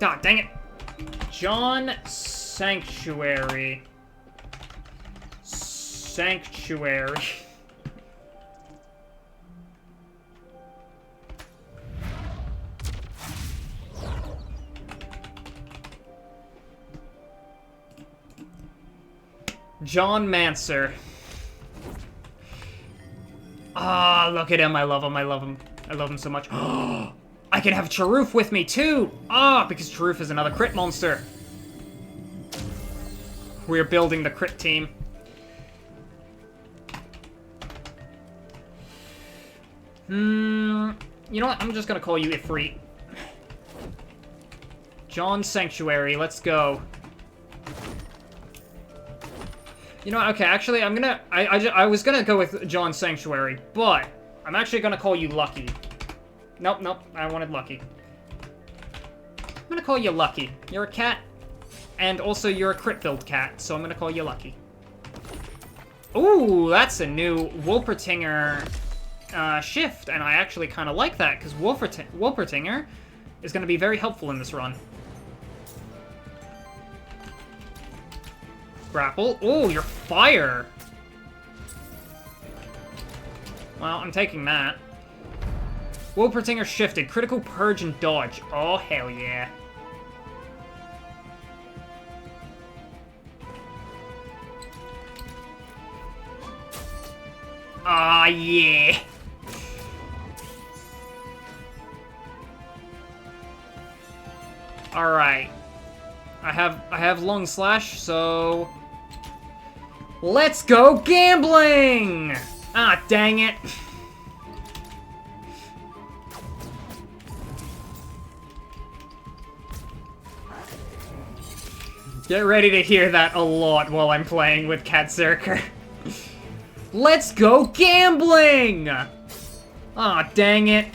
Ah, dang it! John Sanctuary. Sanctuary. John Mancer. Ah, look at him. I love him. I love him. I love him so much. I can have Charoof with me, too! Ah, because Charoof is another crit monster. We're building the crit team. You know what? I'm just gonna call you Ifrit. John Sanctuary, let's go. You know, okay, actually, I'm gonna... I was gonna go with John Sanctuary, but I'm actually gonna call you Lucky. Nope, I wanted Lucky. I'm gonna call you Lucky. You're a cat, and also you're a crit-build cat, so I'm gonna call you Lucky. Ooh, that's a new Wolpertinger shift, and I actually kind of like that, because Wolpertinger is gonna be very helpful in this run. Grapple. Oh, you're fire! Well, I'm taking that. Wolpertinger shifted. Critical purge and dodge. Oh, hell yeah. Ah, yeah. Alright. I have long slash, so... Let's go gambling! Ah, dang it. Get ready to hear that a lot while I'm playing with Cat Zerker. Let's go gambling! Ah, dang it.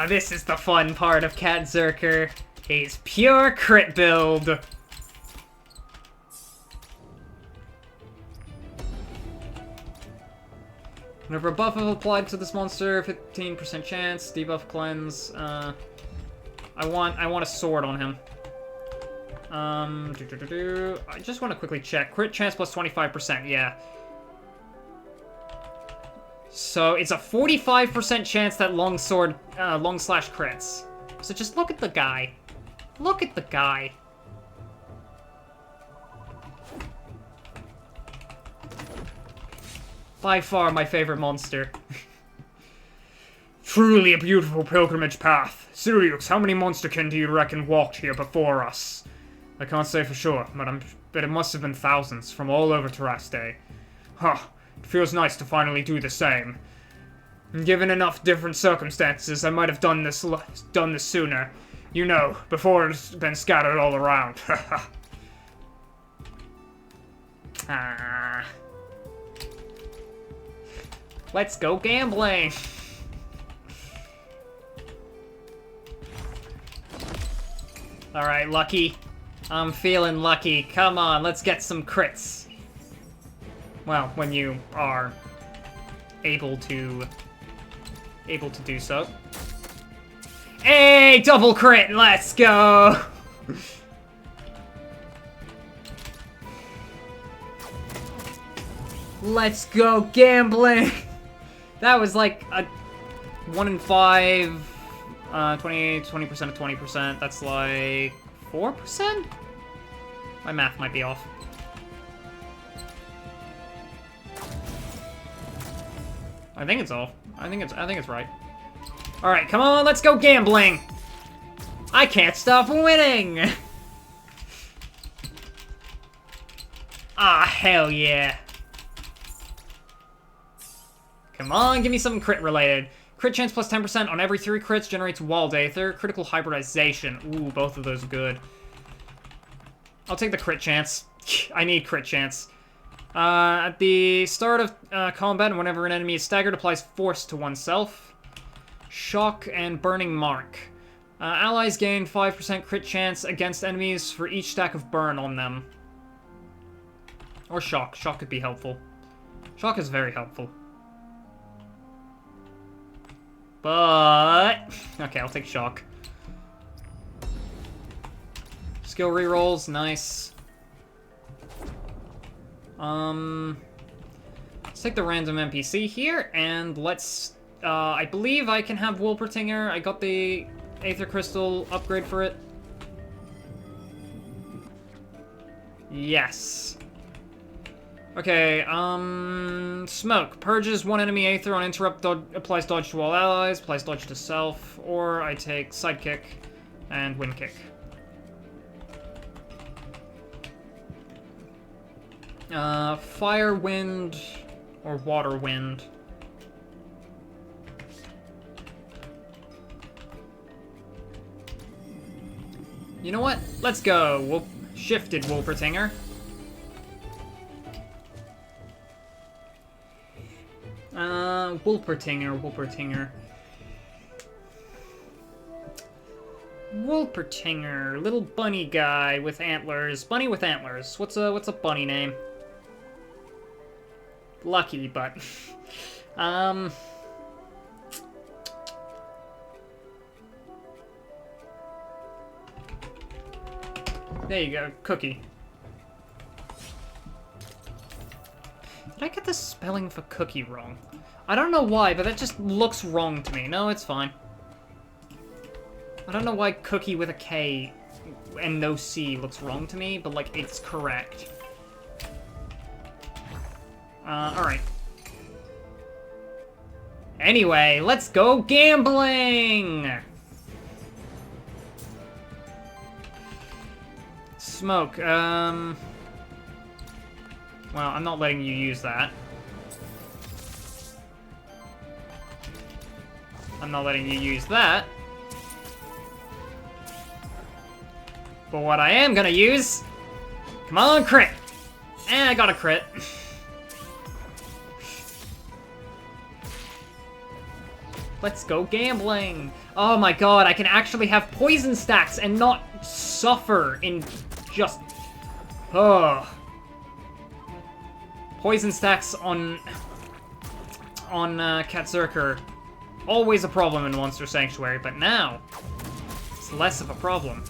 This is the fun part of Cat Zerker. He's pure crit build. Whenever a buff is applied to this monster, 15% chance, debuff cleanse. I want a sword on him. I just want to quickly check. Crit chance plus 25%, yeah. So it's a 45% chance that long slash crits. So just look at the guy. Look at the guy. By far my favorite monster. Truly a beautiful pilgrimage path. Sirius, how many monsterkin do you reckon walked here before us? I can't say for sure, but it must have been thousands from all over Terraste. Huh. It feels nice to finally do the same. Given enough different circumstances, I might have done this sooner. You know, before it's been scattered all around. Ah. Let's go gambling. Alright, Lucky. I'm feeling lucky. Come on, let's get some crits. Well, when you are able to do so. Hey, double crit, let's go! Let's go gambling! That was like a 1 in 5, 20% of 20%, that's like 4%? My math might be off. I think it's off. I think it's right. Alright, come on, let's go gambling! I can't stop winning! Ah, hell yeah. Come on, give me something crit related. Crit chance plus 10% on every 3 crits generates Wild Aether. Critical hybridization. Ooh, both of those are good. I'll take the crit chance. I need crit chance. At the start of combat, whenever an enemy is staggered, applies force to oneself. Shock and Burning Mark. Allies gain 5% crit chance against enemies for each stack of burn on them. Or Shock. Shock could be helpful. Shock is very helpful. But... okay, I'll take Shock. Skill rerolls, nice. Let's take the random NPC here, and let's... I believe I can have Wolpertinger. I got the Aether Crystal upgrade for it. Yes. Okay, Smoke. Purges one enemy Aether on interrupt, applies dodge to all allies, applies dodge to self, or I take Sidekick and Wind Kick. Fire Wind or Water Wind. You know what? Let's go. Shifted Wolpertinger. Wolpertinger. Wolpertinger, little bunny guy with antlers. Bunny with antlers. What's a bunny name? Lucky, but there you go, Cookie. Did I get the spelling for cookie wrong? I don't know why, but that just looks wrong to me. No, it's fine. I don't know why cookie with a K and no C looks wrong to me, but, like, it's correct. Alright. Anyway, let's go gambling! Smoke, well, I'm not letting you use that. I'm not letting you use that. But what I am gonna use... come on, crit! And I got a crit. Let's go gambling! Oh my god, I can actually have poison stacks and not suffer in just... oh. Poison stacks on Katzerker. Always a problem in Monster Sanctuary, but now it's less of a problem.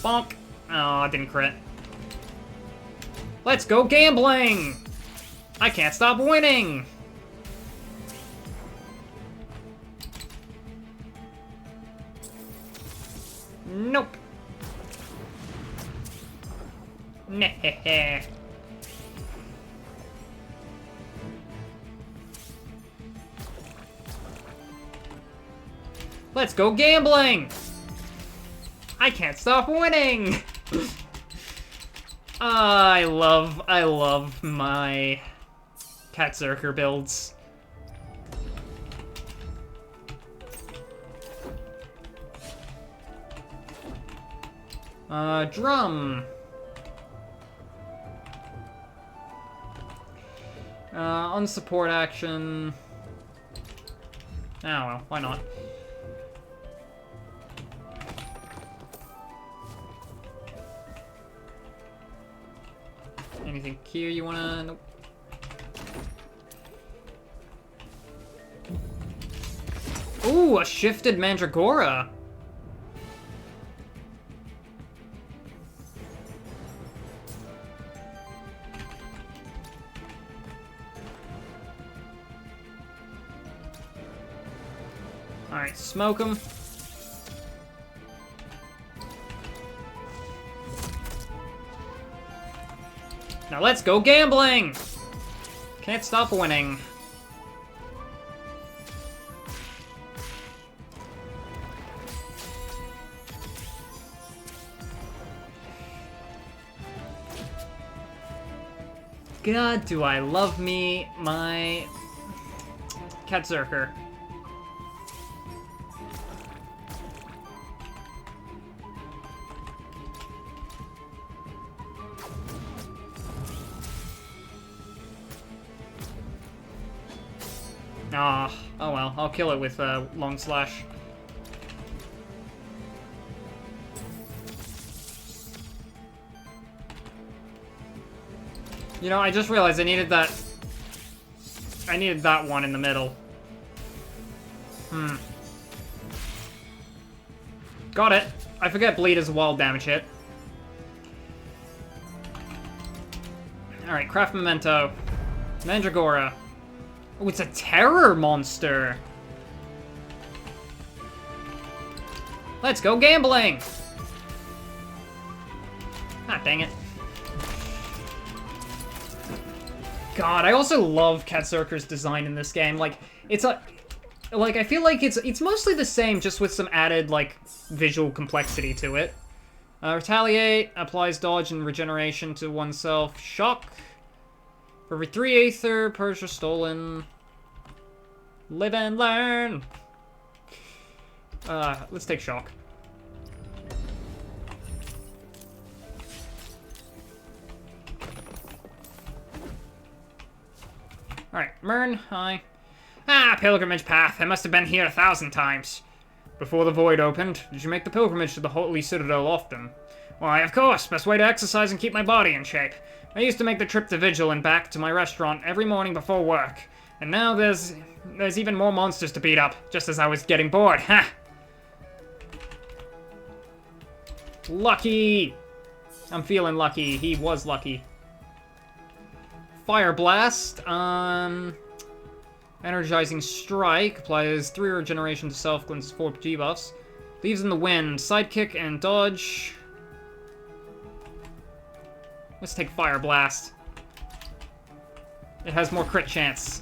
Bonk! Oh, I didn't crit. Let's go gambling! I can't stop winning! Nope. Nah. Let's go gambling! I can't stop winning! I love my Aethermancer builds. Drum. On support action. Oh well, why not? Anything here you wanna... Nope. Ooh, a shifted Mandragora! Alright, smoke him. Now let's go gambling! Can't stop winning. God, do I love me my Aethermancer. Ah, oh well, I'll kill it with long slash. You know, I just realized I needed that one in the middle. Got it. I forget bleed is a wild damage hit. Alright, craft memento. Mandragora. Oh, it's a terror monster. Let's go gambling. Ah, dang it. God, I also love Aethermancer's design in this game. Like, it's a... Like, I feel like it's mostly the same, just with some added, like, visual complexity to it. Retaliate, applies dodge and regeneration to oneself. Shock. For every 3 Aether, Persia stolen. Live and learn. Let's take shock. Alright, Mern, hi. Ah, pilgrimage path. I must have been here 1,000 times. Before the void opened, did you make the pilgrimage to the Holy Citadel often? Why, of course. Best way to exercise and keep my body in shape. I used to make the trip to Vigil and back to my restaurant every morning before work. And now there's even more monsters to beat up, just as I was getting bored. Ha! Lucky! I'm feeling lucky. He was lucky. Fire Blast. Energizing Strike. Applies 3 regeneration to self, cleanses 4 debuffs. Leaves in the wind. Sidekick and dodge. Let's take Fire Blast. It has more crit chance.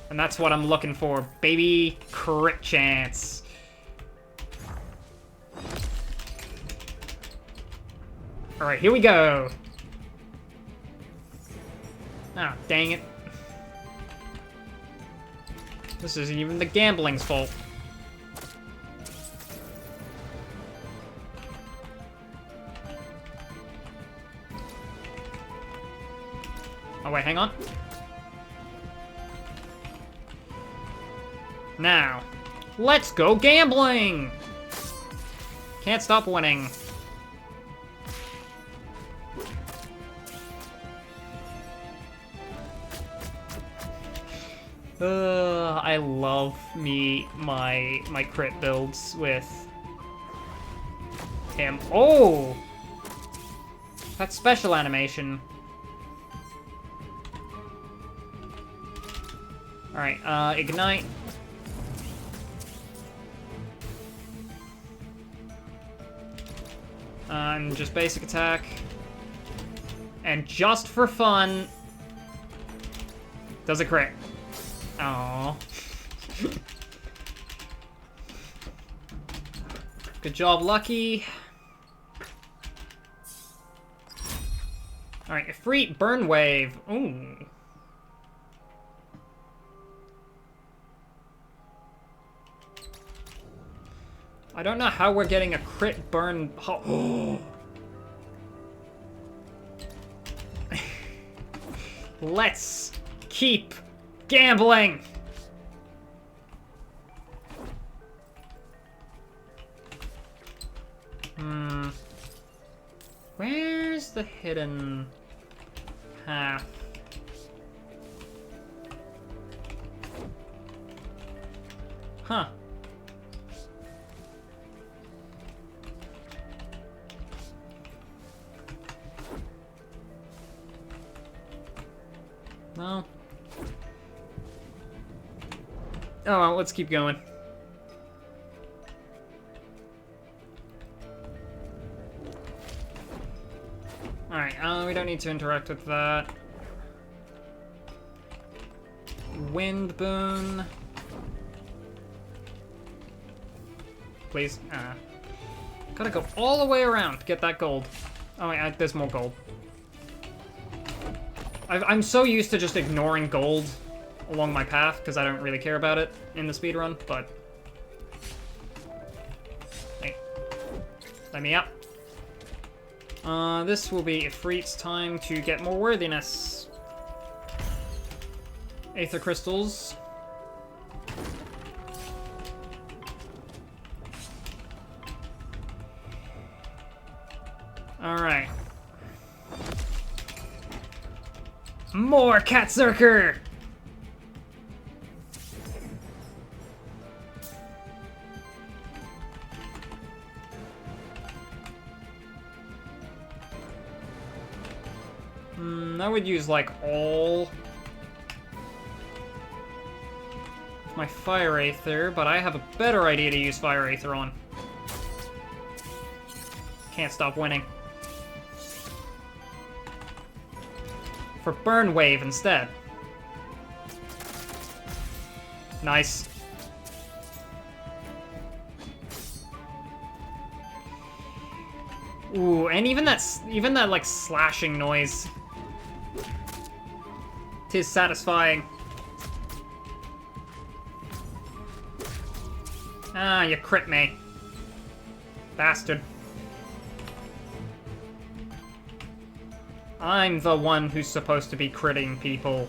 And that's what I'm looking for, baby. Crit chance. Alright, here we go. Ah, dang it. This isn't even the gambling's fault. Oh wait, hang on. Now, let's go gambling! Can't stop winning. I love my crit builds with him. Oh! That special animation. Alright, ignite. And just basic attack. And just for fun, does a crit. Aww. Good job, Lucky. Alright, Ifrit, Burn Wave. Ooh. I don't know how we're getting a crit burn. Oh. Let's keep gambling. Where's the hidden path? Huh. No. Oh well, let's keep going. Alright, we don't need to interact with that. Wind Boon. Please. Gotta go all the way around to get that gold. Oh wait, there's more gold. I'm so used to just ignoring gold along my path because I don't really care about it in the speedrun, but... Hey. Let me up. This will be Ifrit's time to get more worthiness. Aether crystals. Alright. More Katzerker! I would use, like, all my Fire Aether, but I have a better idea to use Fire Aether on. Can't stop winning. For Burn Wave instead. Nice. Ooh, and even that like slashing noise. 'Tis satisfying. Ah, you crit me. Bastard. I'm the one who's supposed to be critting people.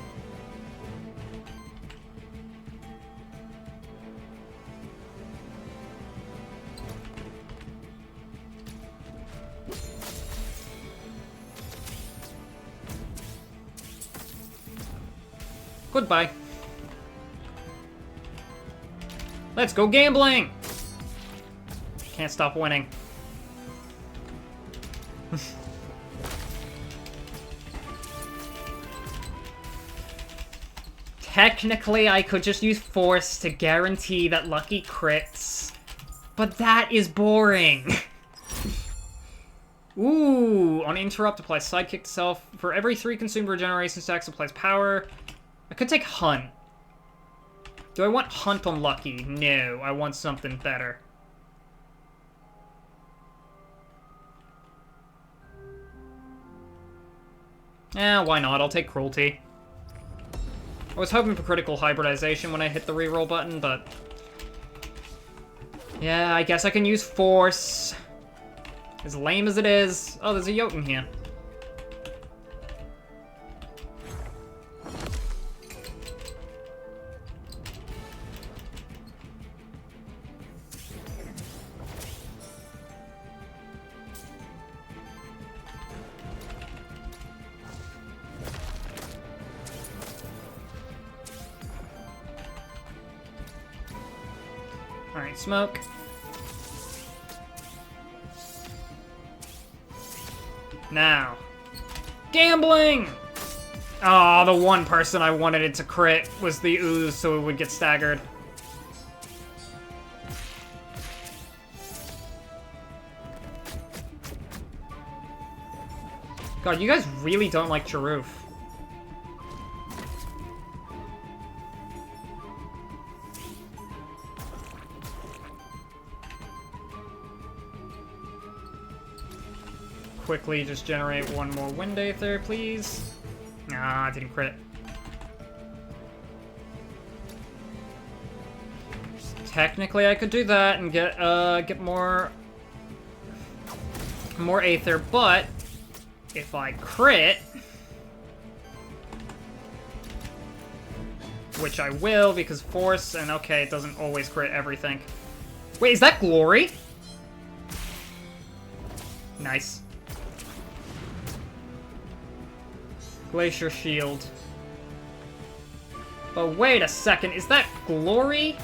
Goodbye. Let's go gambling! Can't stop winning. Technically, I could just use Force to guarantee that Lucky crits, but that is boring. Ooh, on Interrupt, applies Sidekick to self. For every 3 consumed regeneration stacks, applies power. I could take Hunt. Do I want Hunt on Lucky? No, I want something better. Why not? I'll take Cruelty. I was hoping for critical hybridization when I hit the reroll button, but... yeah, I guess I can use Force. As lame as it is. Oh, there's a Jotun here. Alright, smoke. Now. Gambling! Oh, the one person I wanted it to crit was the ooze, so it would get staggered. God, you guys really don't like Charoof. quickly just generate one more Wind Aether, please. Nah, I didn't crit. Technically, I could do that and get more Aether, but if I crit, which I will because Force, and okay, it doesn't always crit everything. Wait, is that Glory? Nice. Glacier Shield. But wait a second, is that Glory?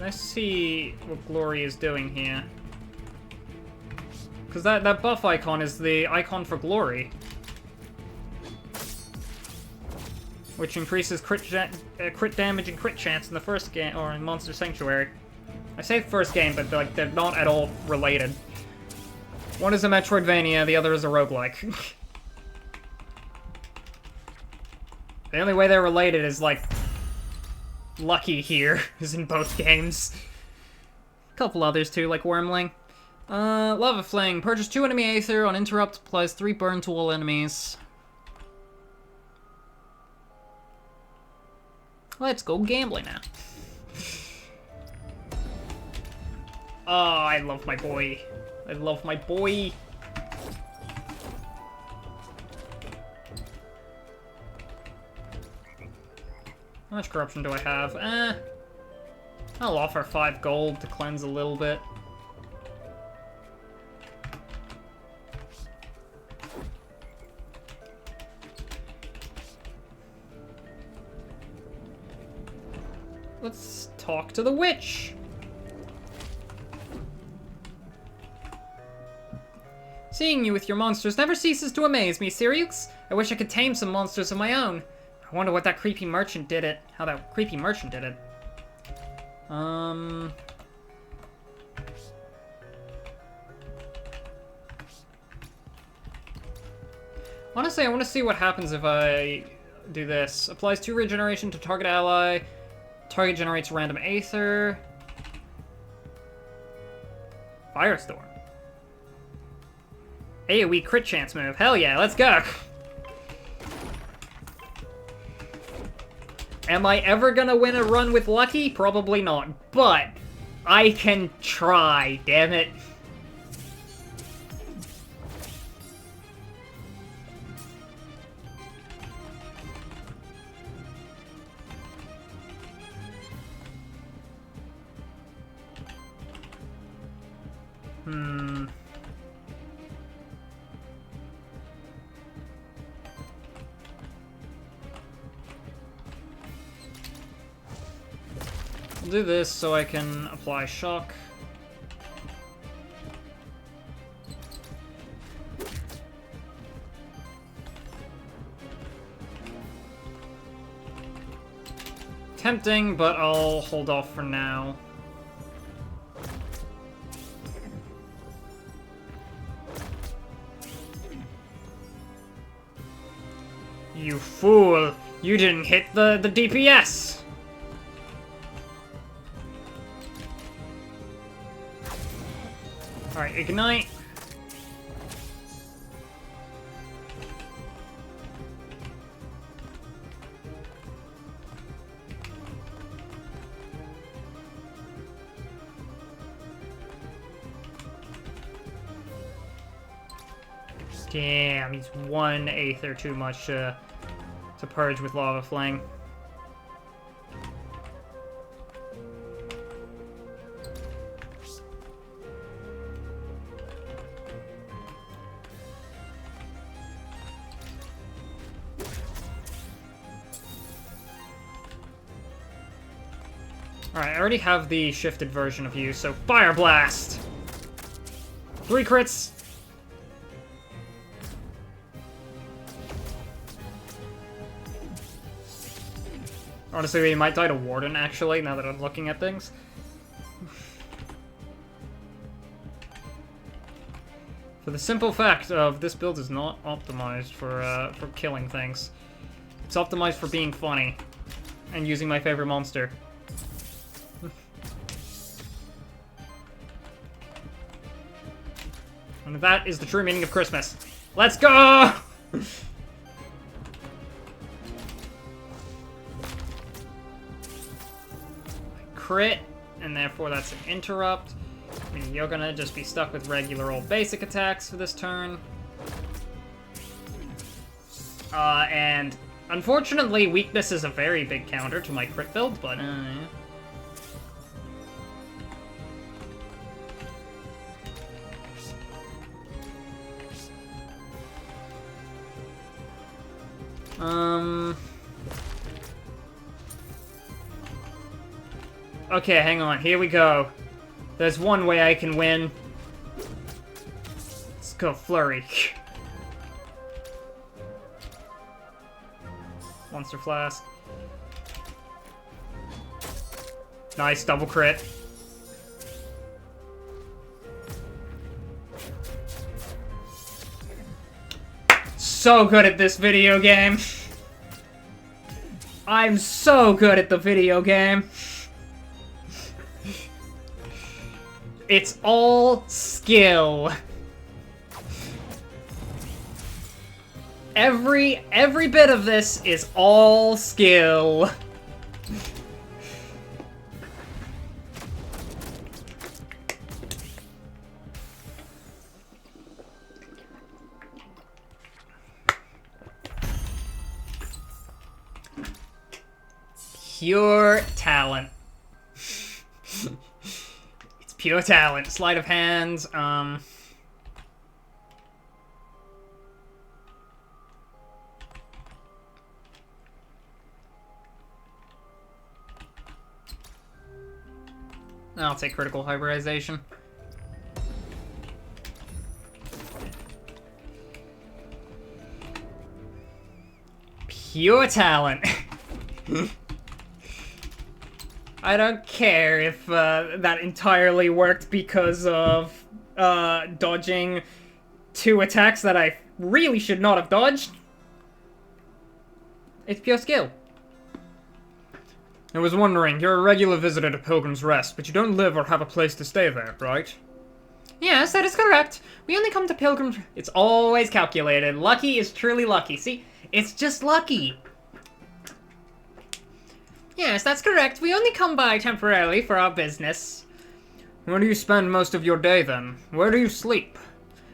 Let's see what Glory is doing here. Because that buff icon is the icon for Glory. Which increases crit damage and crit chance in the first game, or in Monster Sanctuary. I say first game, but they're not at all related. One is a Metroidvania, the other is a roguelike. The only way they're related is, like, Lucky here is in both games. A couple others too, like Wormling. Lava Fling. Purchase 2 enemy Aether on interrupt, applies 3 burn to all enemies. Let's go gambling now. Oh, I love my boy. I love my boy. How much corruption do I have? I'll offer 5 gold to cleanse a little bit. Let's talk to the witch. Seeing you with your monsters never ceases to amaze me, Sirius. I wish I could tame some monsters of my own. I wonder what that creepy merchant did it. How that creepy merchant did it. Honestly, I want to see what happens if I do this. Applies 2 regeneration to target ally. Target generates random Aether. Firestorm. AoE crit chance move. Hell yeah, let's go. Am I ever gonna win a run with Lucky? Probably not, but I can try, damn it. I'll do this so I can apply shock. Tempting, but I'll hold off for now. You fool! You didn't hit the DPS! Alright, ignite. Damn, he's 1 Aether too much to purge with Lava Fling. Alright, I already have the shifted version of you, so Fire Blast! 3 crits! Honestly, we might die to Warden, actually, now that I'm looking at things. For the simple fact of this build is not optimized for killing things. It's optimized for being funny. and using my favorite monster. And that is the true meaning of Christmas. Let's go! Crit, and therefore that's an interrupt. I mean, you're gonna just be stuck with regular old basic attacks for this turn. And unfortunately, weakness is a very big counter to my crit build, but yeah. Okay, hang on. Here we go. There's one way I can win. Let's go Flurry. Monster Flask. Nice, double crit. So good at this video game. I'm so good at the video game. It's all skill. Every bit of this is all skill. Pure talent. It's pure talent. Sleight of hand, I'll take critical hybridization. Pure talent. I don't care if that entirely worked because of dodging 2 attacks that I really should not have dodged. It's pure skill. I was wondering, you're a regular visitor to Pilgrim's Rest, but you don't live or have a place to stay there, right? Yes, that is correct. We only come to Pilgrim's... It's always calculated. Lucky is truly lucky. See? It's just lucky. Yes, that's correct. We only come by temporarily for our business. Where do you spend most of your day, then? Where do you sleep?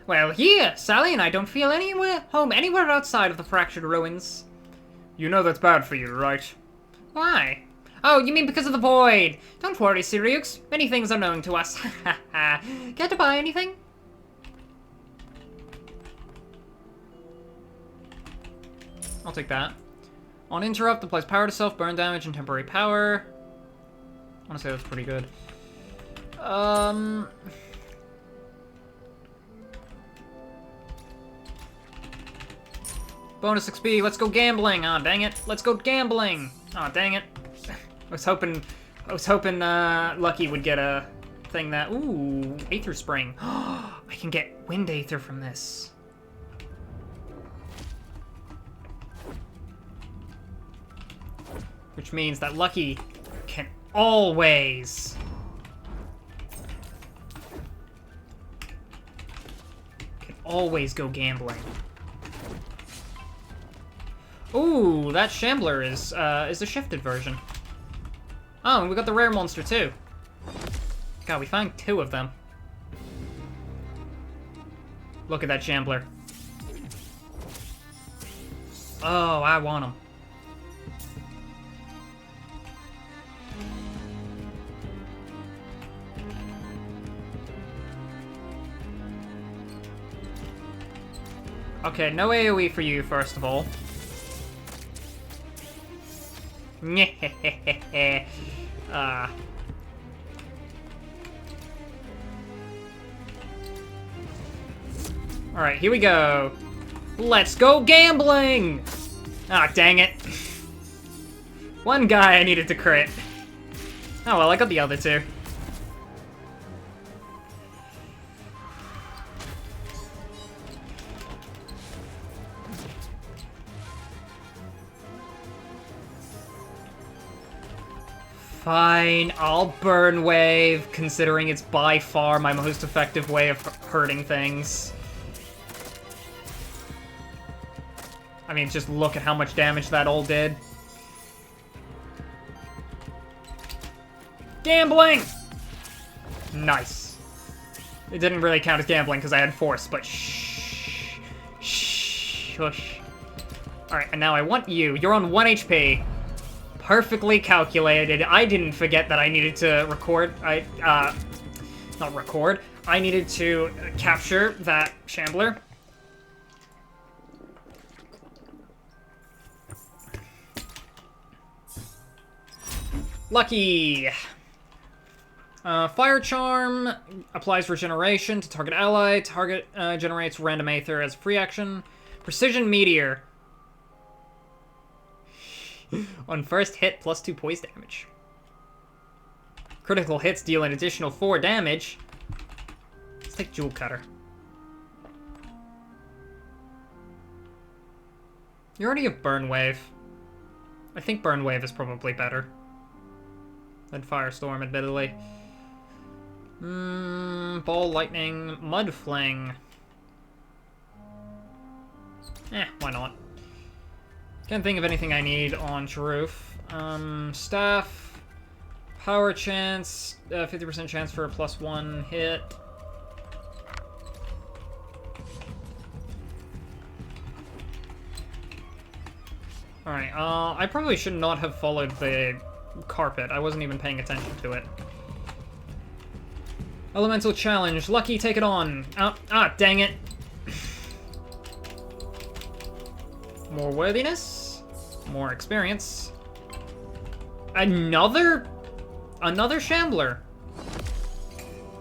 Well, here, Sally and I don't feel home anywhere outside of the fractured ruins. You know that's bad for you, right? Why? Oh, you mean because of the void? Don't worry, Sirius. Many things are known to us. Care to buy anything? I'll take that. On interrupt, applies power to self, burn damage, and temporary power. I want to say that's pretty good. Bonus XP, let's go gambling! Aw, dang it. Let's go gambling! Aw, dang it. I was hoping Lucky would get a thing that... Ooh, Aether Spring. I can get Wind Aether from this. Which means that Lucky can always... go gambling. Ooh, that Shambler is a shifted version. Oh, and we got the rare monster too. God, we found 2 of them. Look at that Shambler. Oh, I want him. Okay, no AoE for you, first of all. Alright, here we go. Let's go gambling! Ah, dang it. One guy I needed to crit. Oh well, I got the other 2. Fine, I'll Burn Wave, considering it's by far my most effective way of hurting things. I mean, just look at how much damage that all did. Gambling! Nice. It didn't really count as gambling because I had force, but shh. Shush. Alright, and now I want you. You're on 1 HP. Perfectly calculated. I didn't forget that I needed to record. Not record. I needed to capture that Shambler. Lucky! Fire Charm applies regeneration to target ally. Target generates random Aether as a free action. Precision Meteor. On first hit, +2 poise damage. Critical hits deal an additional 4 damage. Let's take Jewel Cutter. You already have Burn Wave. I think Burn Wave is probably better than Firestorm, admittedly. Ball Lightning, Mud Fling. Why not? Can't think of anything I need on Sharoof. Staff, Power Chance, 50% chance for a +1 hit. Alright, I probably should not have followed the carpet. I wasn't even paying attention to it. Elemental Challenge. Lucky, take it on. Dang it. More worthiness. More experience. Another Shambler.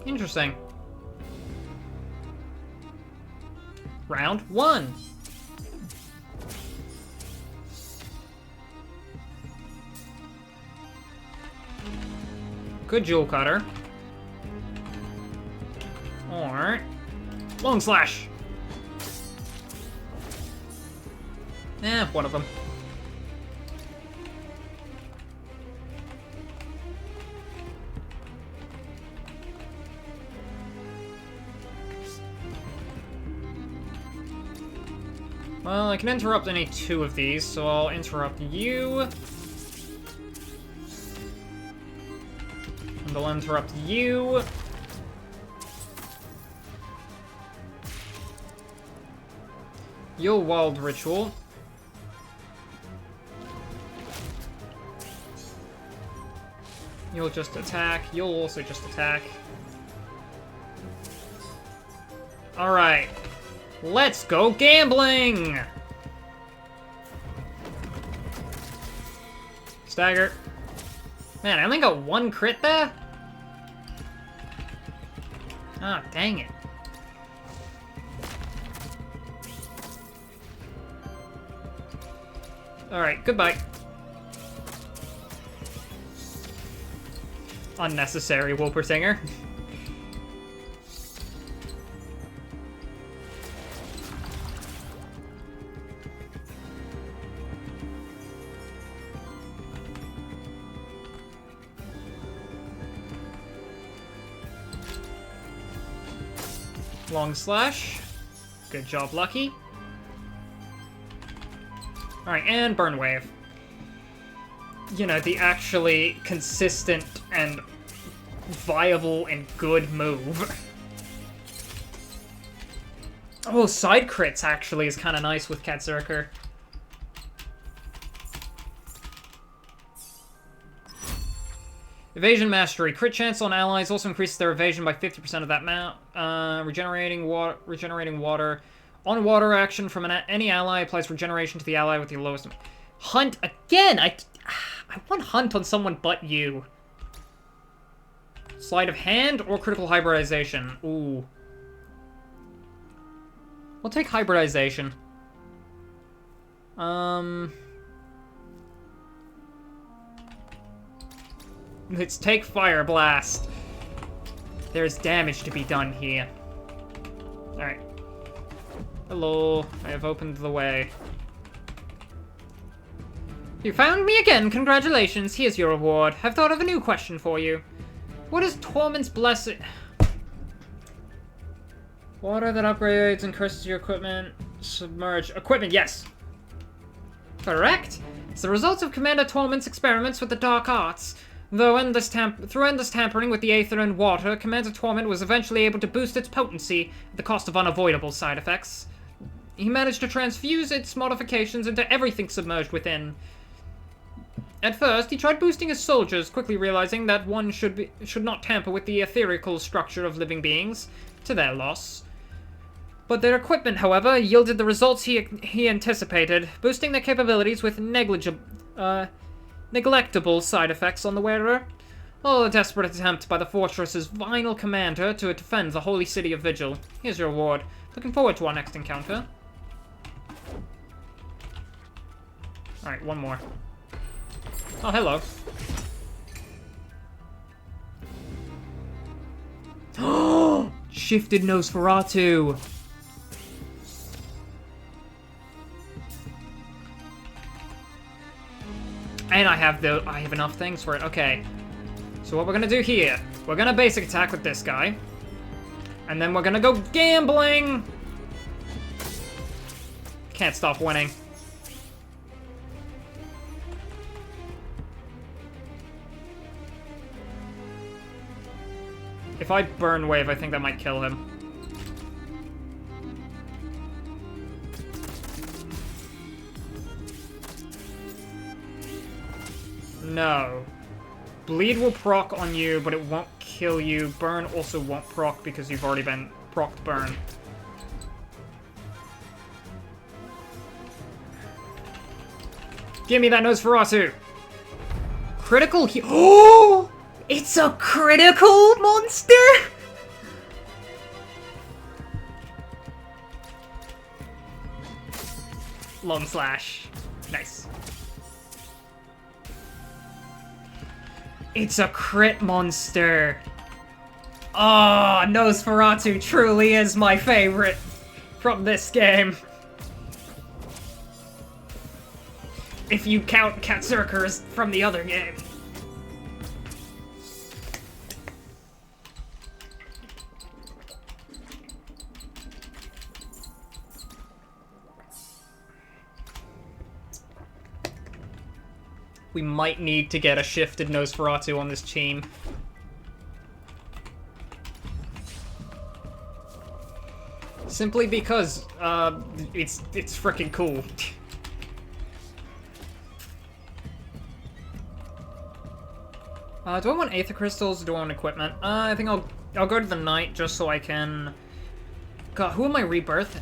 Interesting. Round 1. Good Jewel Cutter. Or Long Slash. One of them. Well, I can interrupt any 2 of these, so I'll interrupt you. And I'll interrupt you. You'll Wild Ritual. You'll just attack. You'll also just attack. Alright. Let's go gambling! Stagger. Man, I only got 1 crit there? Ah, dang it. Alright, goodbye. Unnecessary Wolpertinger. Long Slash. Good job, Lucky. Alright, and Burn Wave. You know, the actually consistent and viable and good move. Oh, side crits actually is kind of nice with Katzerker. Evasion Mastery. Crit chance on allies also increases their evasion by 50% of that amount. Regenerating water. On water action from any ally applies regeneration to the ally with the lowest. Hunt again! I want Hunt on someone but you. Sleight of Hand or Critical Hybridization? Ooh. We'll take Hybridization. Let's take Fire Blast. There's damage to be done here. Alright. Hello. I have opened the way. You found me again. Congratulations. Here's your reward. I've thought of a new question for you. What is Torment's blessing? Water that upgrades and curses your equipment. Submerge. Equipment, yes. Correct. It's the results of Commander Torment's experiments with the dark arts. Through endless tampering with the aether and water, Commander Torment was eventually able to boost its potency at the cost of unavoidable side effects. He managed to transfuse its modifications into everything submerged within. At first, he tried boosting his soldiers, quickly realizing that one should not tamper with the etherical structure of living beings, to their loss. But their equipment, however, yielded the results he anticipated, boosting their capabilities with neglectable side effects on the wearer. All a desperate attempt by the fortress's final commander to defend the holy city of Vigil. Here's your reward. Looking forward to our next encounter. Alright, one more. Oh, hello. Oh! Shifted Nosferatu! And I have enough things for it. Okay. So what we're gonna do here, we're gonna basic attack with this guy. And then we're gonna go gambling! Can't stop winning. If I burn wave, I think that might kill him. No. Bleed will proc on you, but it won't kill you. Burn also won't proc because you've already been procced burn. Give me that Nosferatu! Critical he- Oh! It's a critical monster?! Long slash. Nice. It's a crit monster! Oh, Nosferatu truly is my favorite from this game. If you count Katzerkers from the other game. We might need to get a shifted Nosferatu on this team. Simply because, it's freaking cool. Do I want Aether Crystals or do I want equipment? I think I'll go to the Knight just so I can... God, who am I rebirthing?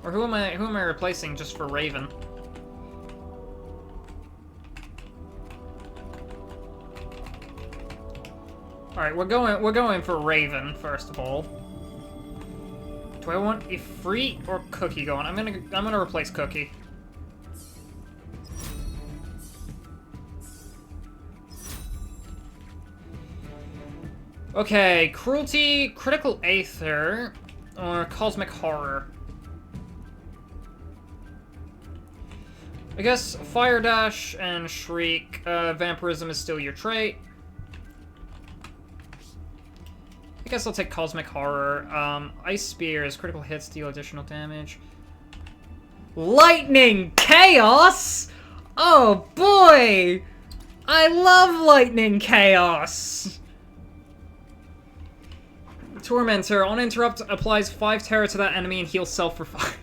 Or who am I replacing just for Raven? Alright, we're going for Raven, first of all. Do I want Ifrit or Cookie going? I'm gonna replace Cookie. Okay, Cruelty, Critical Aether, or Cosmic Horror. I guess Fire Dash and Shriek. Vampirism is still your trait. I guess I'll take Cosmic Horror. Ice Spears, critical hits, deal additional damage. Lightning Chaos! Oh boy! I love Lightning Chaos! Tormentor, on interrupt, applies 5 terror to that enemy and heals self for 5.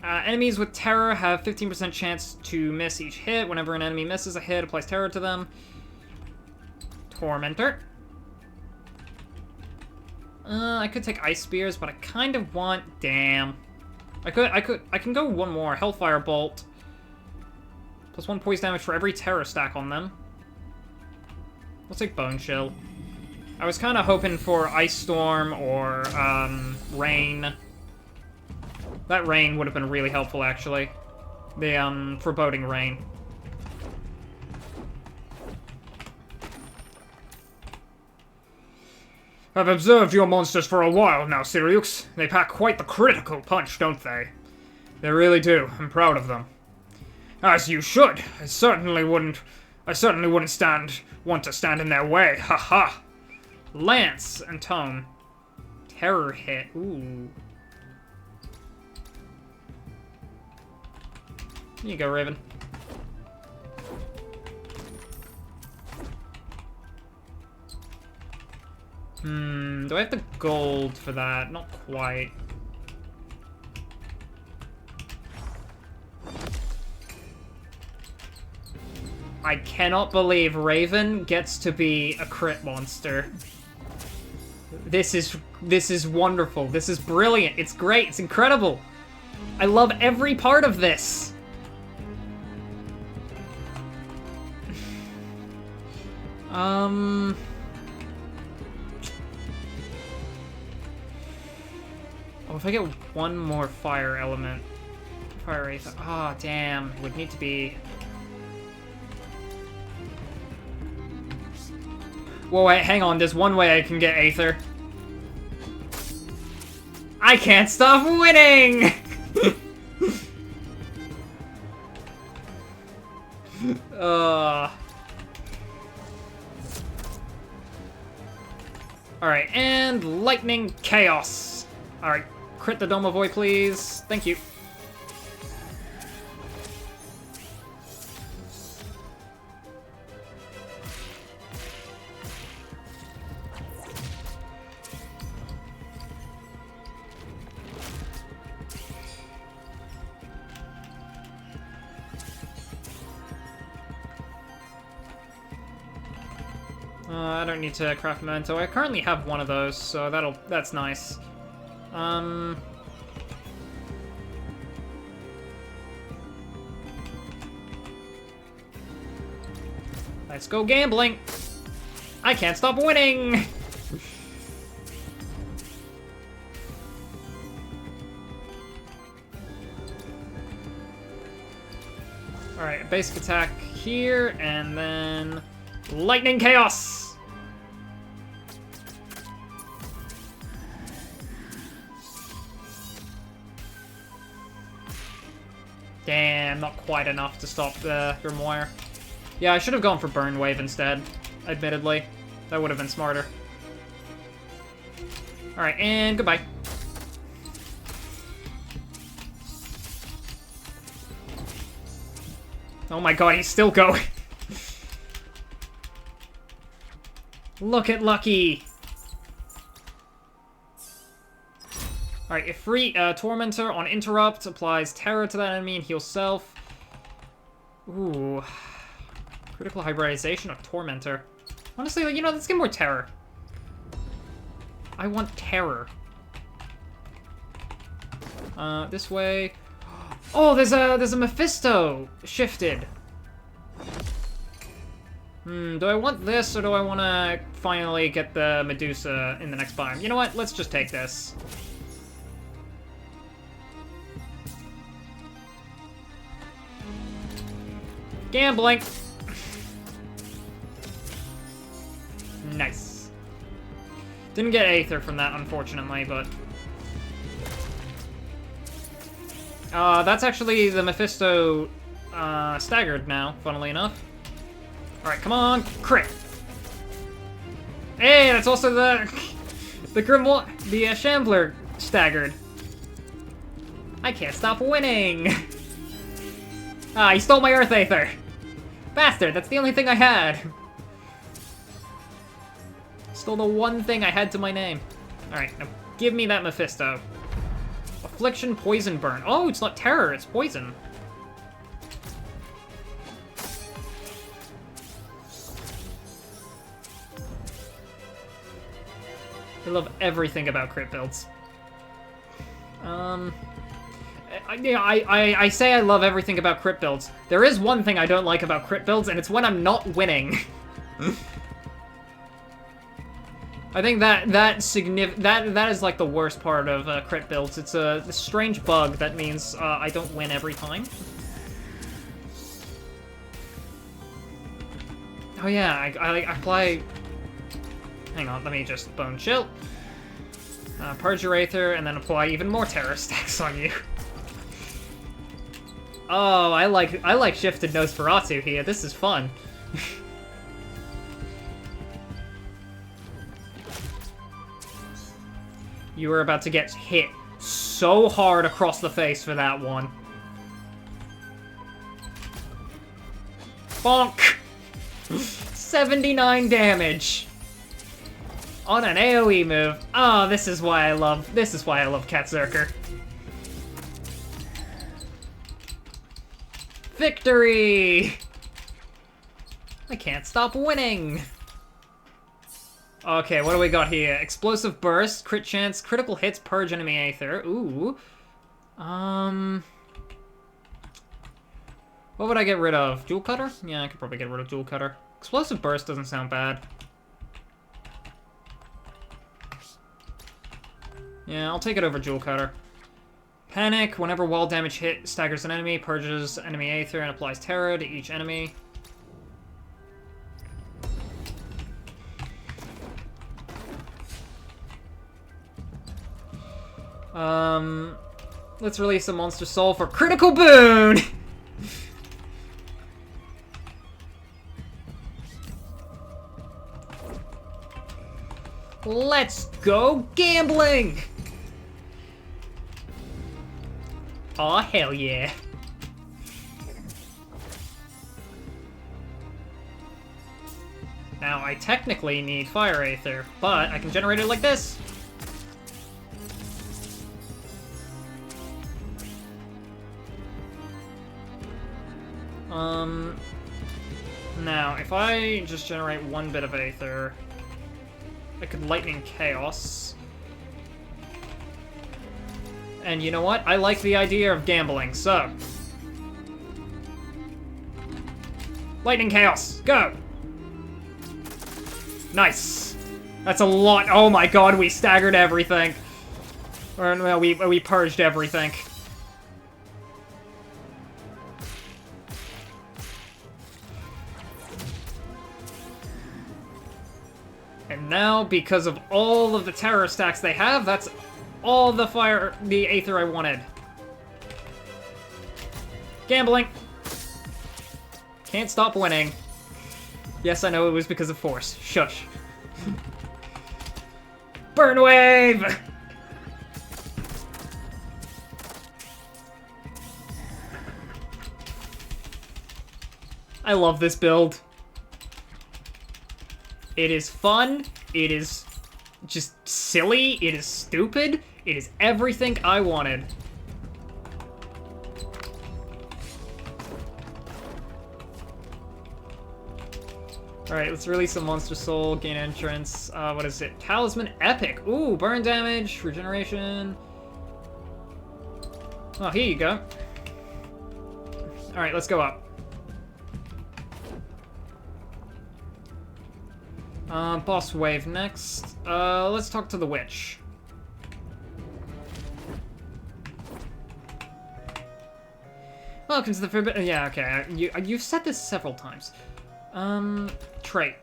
Enemies with terror have 15% chance to miss each hit. Whenever an enemy misses a hit, applies terror to them. Tormentor. I could take Ice Spears, but I kind of want... Damn. I can go one more. Hellfire Bolt. Plus 1 poise damage for every terror stack on them. We'll take Bone Chill. I was kind of hoping for Ice Storm or, Rain. That Rain would have been really helpful, actually. The, Foreboding Rain. I've observed your monsters for a while now, Sirius. They pack quite the critical punch, don't they? They really do. I'm proud of them. As you should. I certainly wouldn't want to stand in their way. Ha ha. Lance and Tome. Terror hit. Ooh. Here you go, Raven. Do I have the gold for that? Not quite. I cannot believe Raven gets to be a crit monster. This is wonderful. This is brilliant. It's great. It's incredible. I love every part of this. Oh, if I get one more fire element. Fire Aether. Oh, damn. It would need to be... Whoa, wait, hang on. There's one way I can get Aether. I can't stop winning! Alright, and Lightning Chaos. Alright, crit the Domovoy, please. Thank you. I don't need to craft memento. I currently have one of those, so that's nice. Let's go gambling. I can't stop winning. Alright, basic attack here, and then Lightning Chaos! Damn, not quite enough to stop the Grimoire. Yeah, I should have gone for Burn Wave instead, admittedly. That would have been smarter. Alright, and goodbye. Oh my god, he's still going. Look at Lucky. Alright, if free, Tormentor on Interrupt applies terror to that enemy and heals self. Ooh. Critical hybridization of Tormentor. Honestly, you know, let's get more terror. I want terror. This way. Oh, there's a Mephisto shifted. Do I want this, or do I want to finally get the Medusa in the next biome? You know what? Let's just take this. Gambling. Nice. Didn't get Aether from that, unfortunately, but... that's actually the Mephisto, staggered now, funnily enough. Alright, come on, crit! Hey, that's also the Grimoire, the Shambler staggered. I can't stop winning! Ah, he stole my Earth Aether! Bastard, that's the only thing I had! Stole the one thing I had to my name. Alright, now give me that Mephisto. Affliction, Poison Burn. Oh, it's not terror, it's poison. I love everything about crit builds. I say I love everything about crit builds. There is one thing I don't like about crit builds, and it's when I'm not winning. I think that is like the worst part of crit builds. It's a strange bug that means I don't win every time. Oh yeah, I apply. Hang on, let me just bone chill. Purge your Aether, and then apply even more terror stacks on you. Oh, I like shifted Nosferatu here. This is fun. You were about to get hit so hard across the face for that one. Bonk! 79 damage on an AoE move. Oh, this is why I love Katzerker. Victory! I can't stop winning. Okay, what do we got here? Explosive burst, crit chance, critical hits, purge enemy Aether. Ooh. What would I get rid of? Jewel Cutter? Yeah, I could probably get rid of Jewel Cutter. Explosive burst doesn't sound bad. Yeah, I'll take it over Jewel Cutter. Panic, whenever wall damage hit staggers an enemy, purges enemy Aether and applies terror to each enemy. Let's release a Monster Soul for critical boon! Let's go gambling! Aw, hell yeah. Now, I technically need Fire Aether, but I can generate it like this. Now, if I just generate one bit of Aether, I could Lightning Chaos. And you know what? I like the idea of gambling, so... Lightning Chaos, go! Nice! That's a lot. Oh my god, we staggered everything. Or, no, we purged everything. And now, because of all of the terror stacks they have, that's all the Aether I wanted. Gambling. Can't stop winning. Yes, I know it was because of force. Shush. Burn wave! I love this build. It is fun, it is just silly, it is stupid, it is everything I wanted. Alright, let's release a Monster Soul, gain entrance. What is it? Talisman Epic. Ooh, burn damage, regeneration. Oh, here you go. Alright, let's go up. Boss wave next. Let's talk to the witch. Welcome to the forbidden. Yeah, okay. You've said this several times. Trait.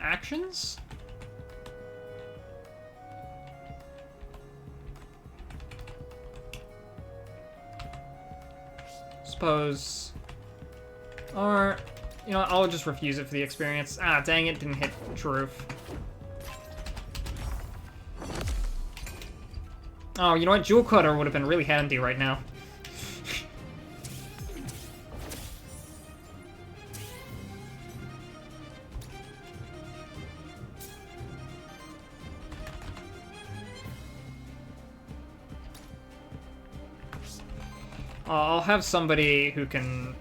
Actions? Suppose. Or, you know, I'll just refuse it for the experience. Ah, dang it, didn't hit truth. Oh, you know what? Jewel Cutter would have been really handy right now. I'll have somebody who can...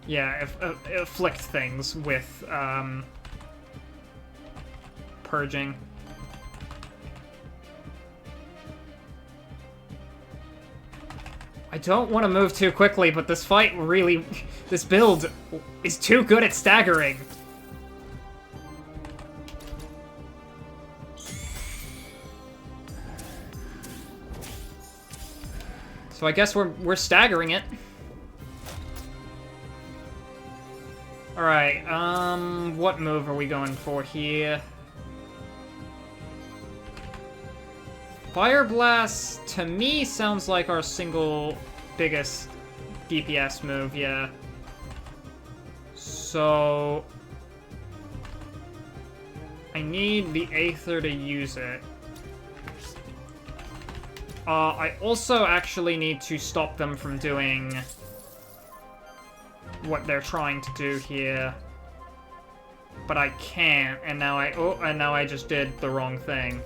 Yeah, afflict things with, purging. I don't want to move too quickly, but this fight really... This build is too good at staggering. So I guess we're staggering it. Alright, what move are we going for here? Fire Blast, to me, sounds like our single biggest DPS move, yeah. So... I need the Aether to use it. I also actually need to stop them from doing what they're trying to do here. But I can't, and now I just did the wrong thing.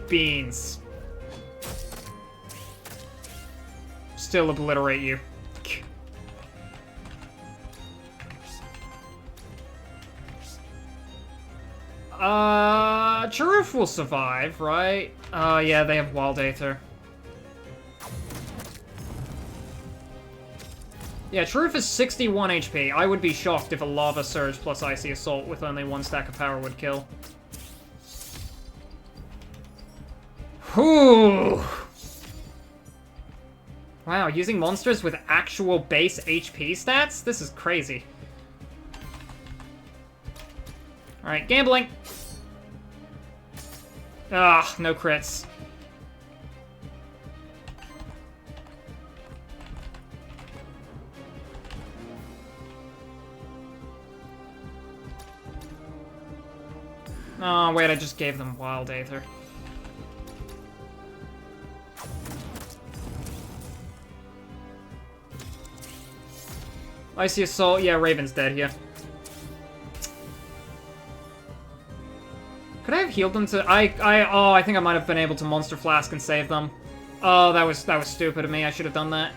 Beans. Still obliterate you. Charuf will survive, right? Yeah, they have Wild Aether. Yeah, Charuf is 61 HP. I would be shocked if a Lava Surge plus Icy Assault with only 1 stack of power would kill. Whew! Wow, using monsters with actual base HP stats? This is crazy. Alright, gambling! Ah, no crits. Oh, wait, I just gave them Wild Aether. Icy Assault, yeah, Raven's dead here. Could I have healed them to... oh, I think I might have been able to Monster Flask and save them. Oh, that was stupid of me. I should have done that.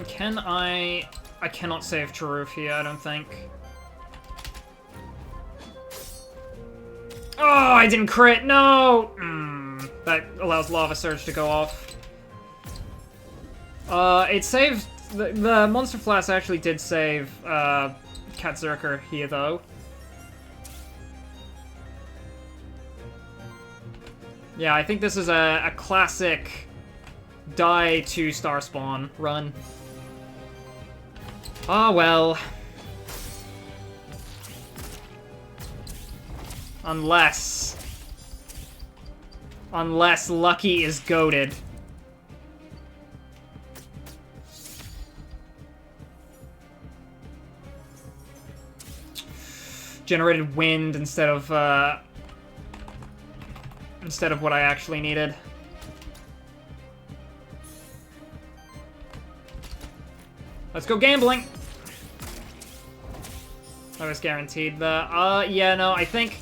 Can I... I cannot save Charuf here, I don't think. Oh, I didn't crit! No! That allows Lava Surge to go off. It saved... The Monster Flask actually did save, Katzerker here, though. Yeah, I think this is a classic die 2-star spawn run. Oh, well. Unless Lucky is goated. Generated wind instead of what I actually needed. Let's go gambling! I was guaranteed the... yeah, no, I think...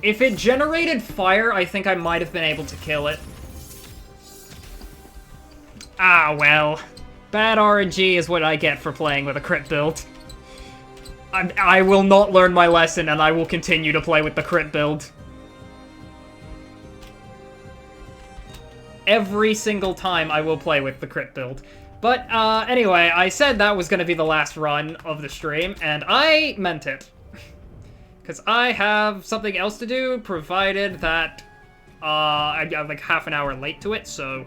If it generated fire, I think I might have been able to kill it. Ah, well. Bad RNG is what I get for playing with a crit build. I will not learn my lesson, and I will continue to play with the crit build. Every single time I will play with the crit build. But, anyway, I said that was gonna be the last run of the stream, and I meant it. Because I have something else to do, provided that, I'm like half an hour late to it, so...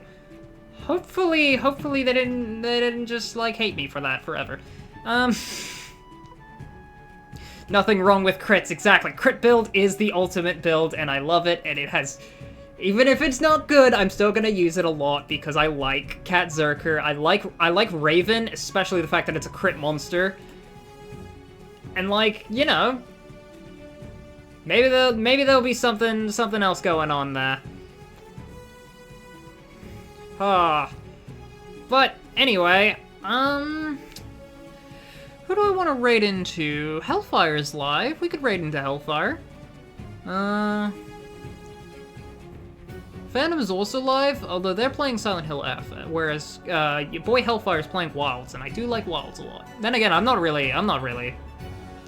Hopefully they didn't just, like, hate me for that forever. Nothing wrong with crits, exactly. Crit build is the ultimate build, and I love it, and it has... Even if it's not good, I'm still gonna use it a lot because I like Katzerker. I like Raven, especially the fact that it's a crit monster. And like, you know, maybe there'll be something else going on there. But anyway, who do I want to raid into? Hellfire's live. We could raid into Hellfire. Phantom is also live, although they're playing Silent Hill F, whereas your boy Hellfire is playing Wilds, and I do like Wilds a lot. Then again, I'm not really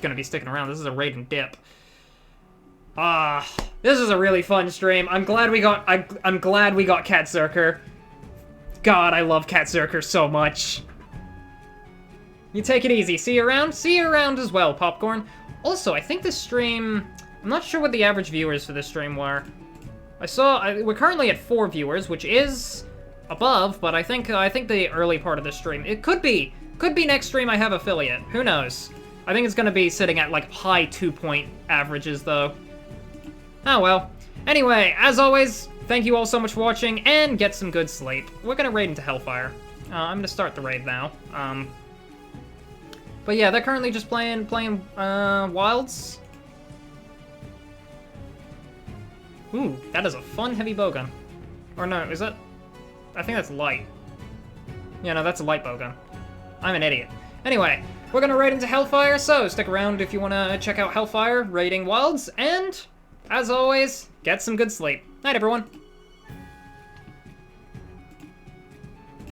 gonna be sticking around. This is a raid and dip. This is a really fun stream. I'm glad we got Katzerker. God, I love Cat Zerker so much. You take it easy. See you around? See you around as well, Popcorn. Also, I think this stream... I'm not sure what the average viewers for this stream were. We're currently at 4 viewers, which is above, but I think the early part of the stream... It could be next stream I have affiliate. Who knows? I think it's gonna be sitting at, like, high 2-point averages, though. Oh, well. Anyway, as always, thank you all so much for watching, and get some good sleep. We're gonna raid into Hellfire. I'm gonna start the raid now. But yeah, they're currently just playing Wilds. Ooh, that is a fun heavy bowgun. Or no, is that... I think that's light. Yeah, no, that's a light bowgun. I'm an idiot. Anyway, we're gonna raid into Hellfire, so stick around if you wanna check out Hellfire, raiding Wilds, and, as always, get some good sleep. Night, everyone.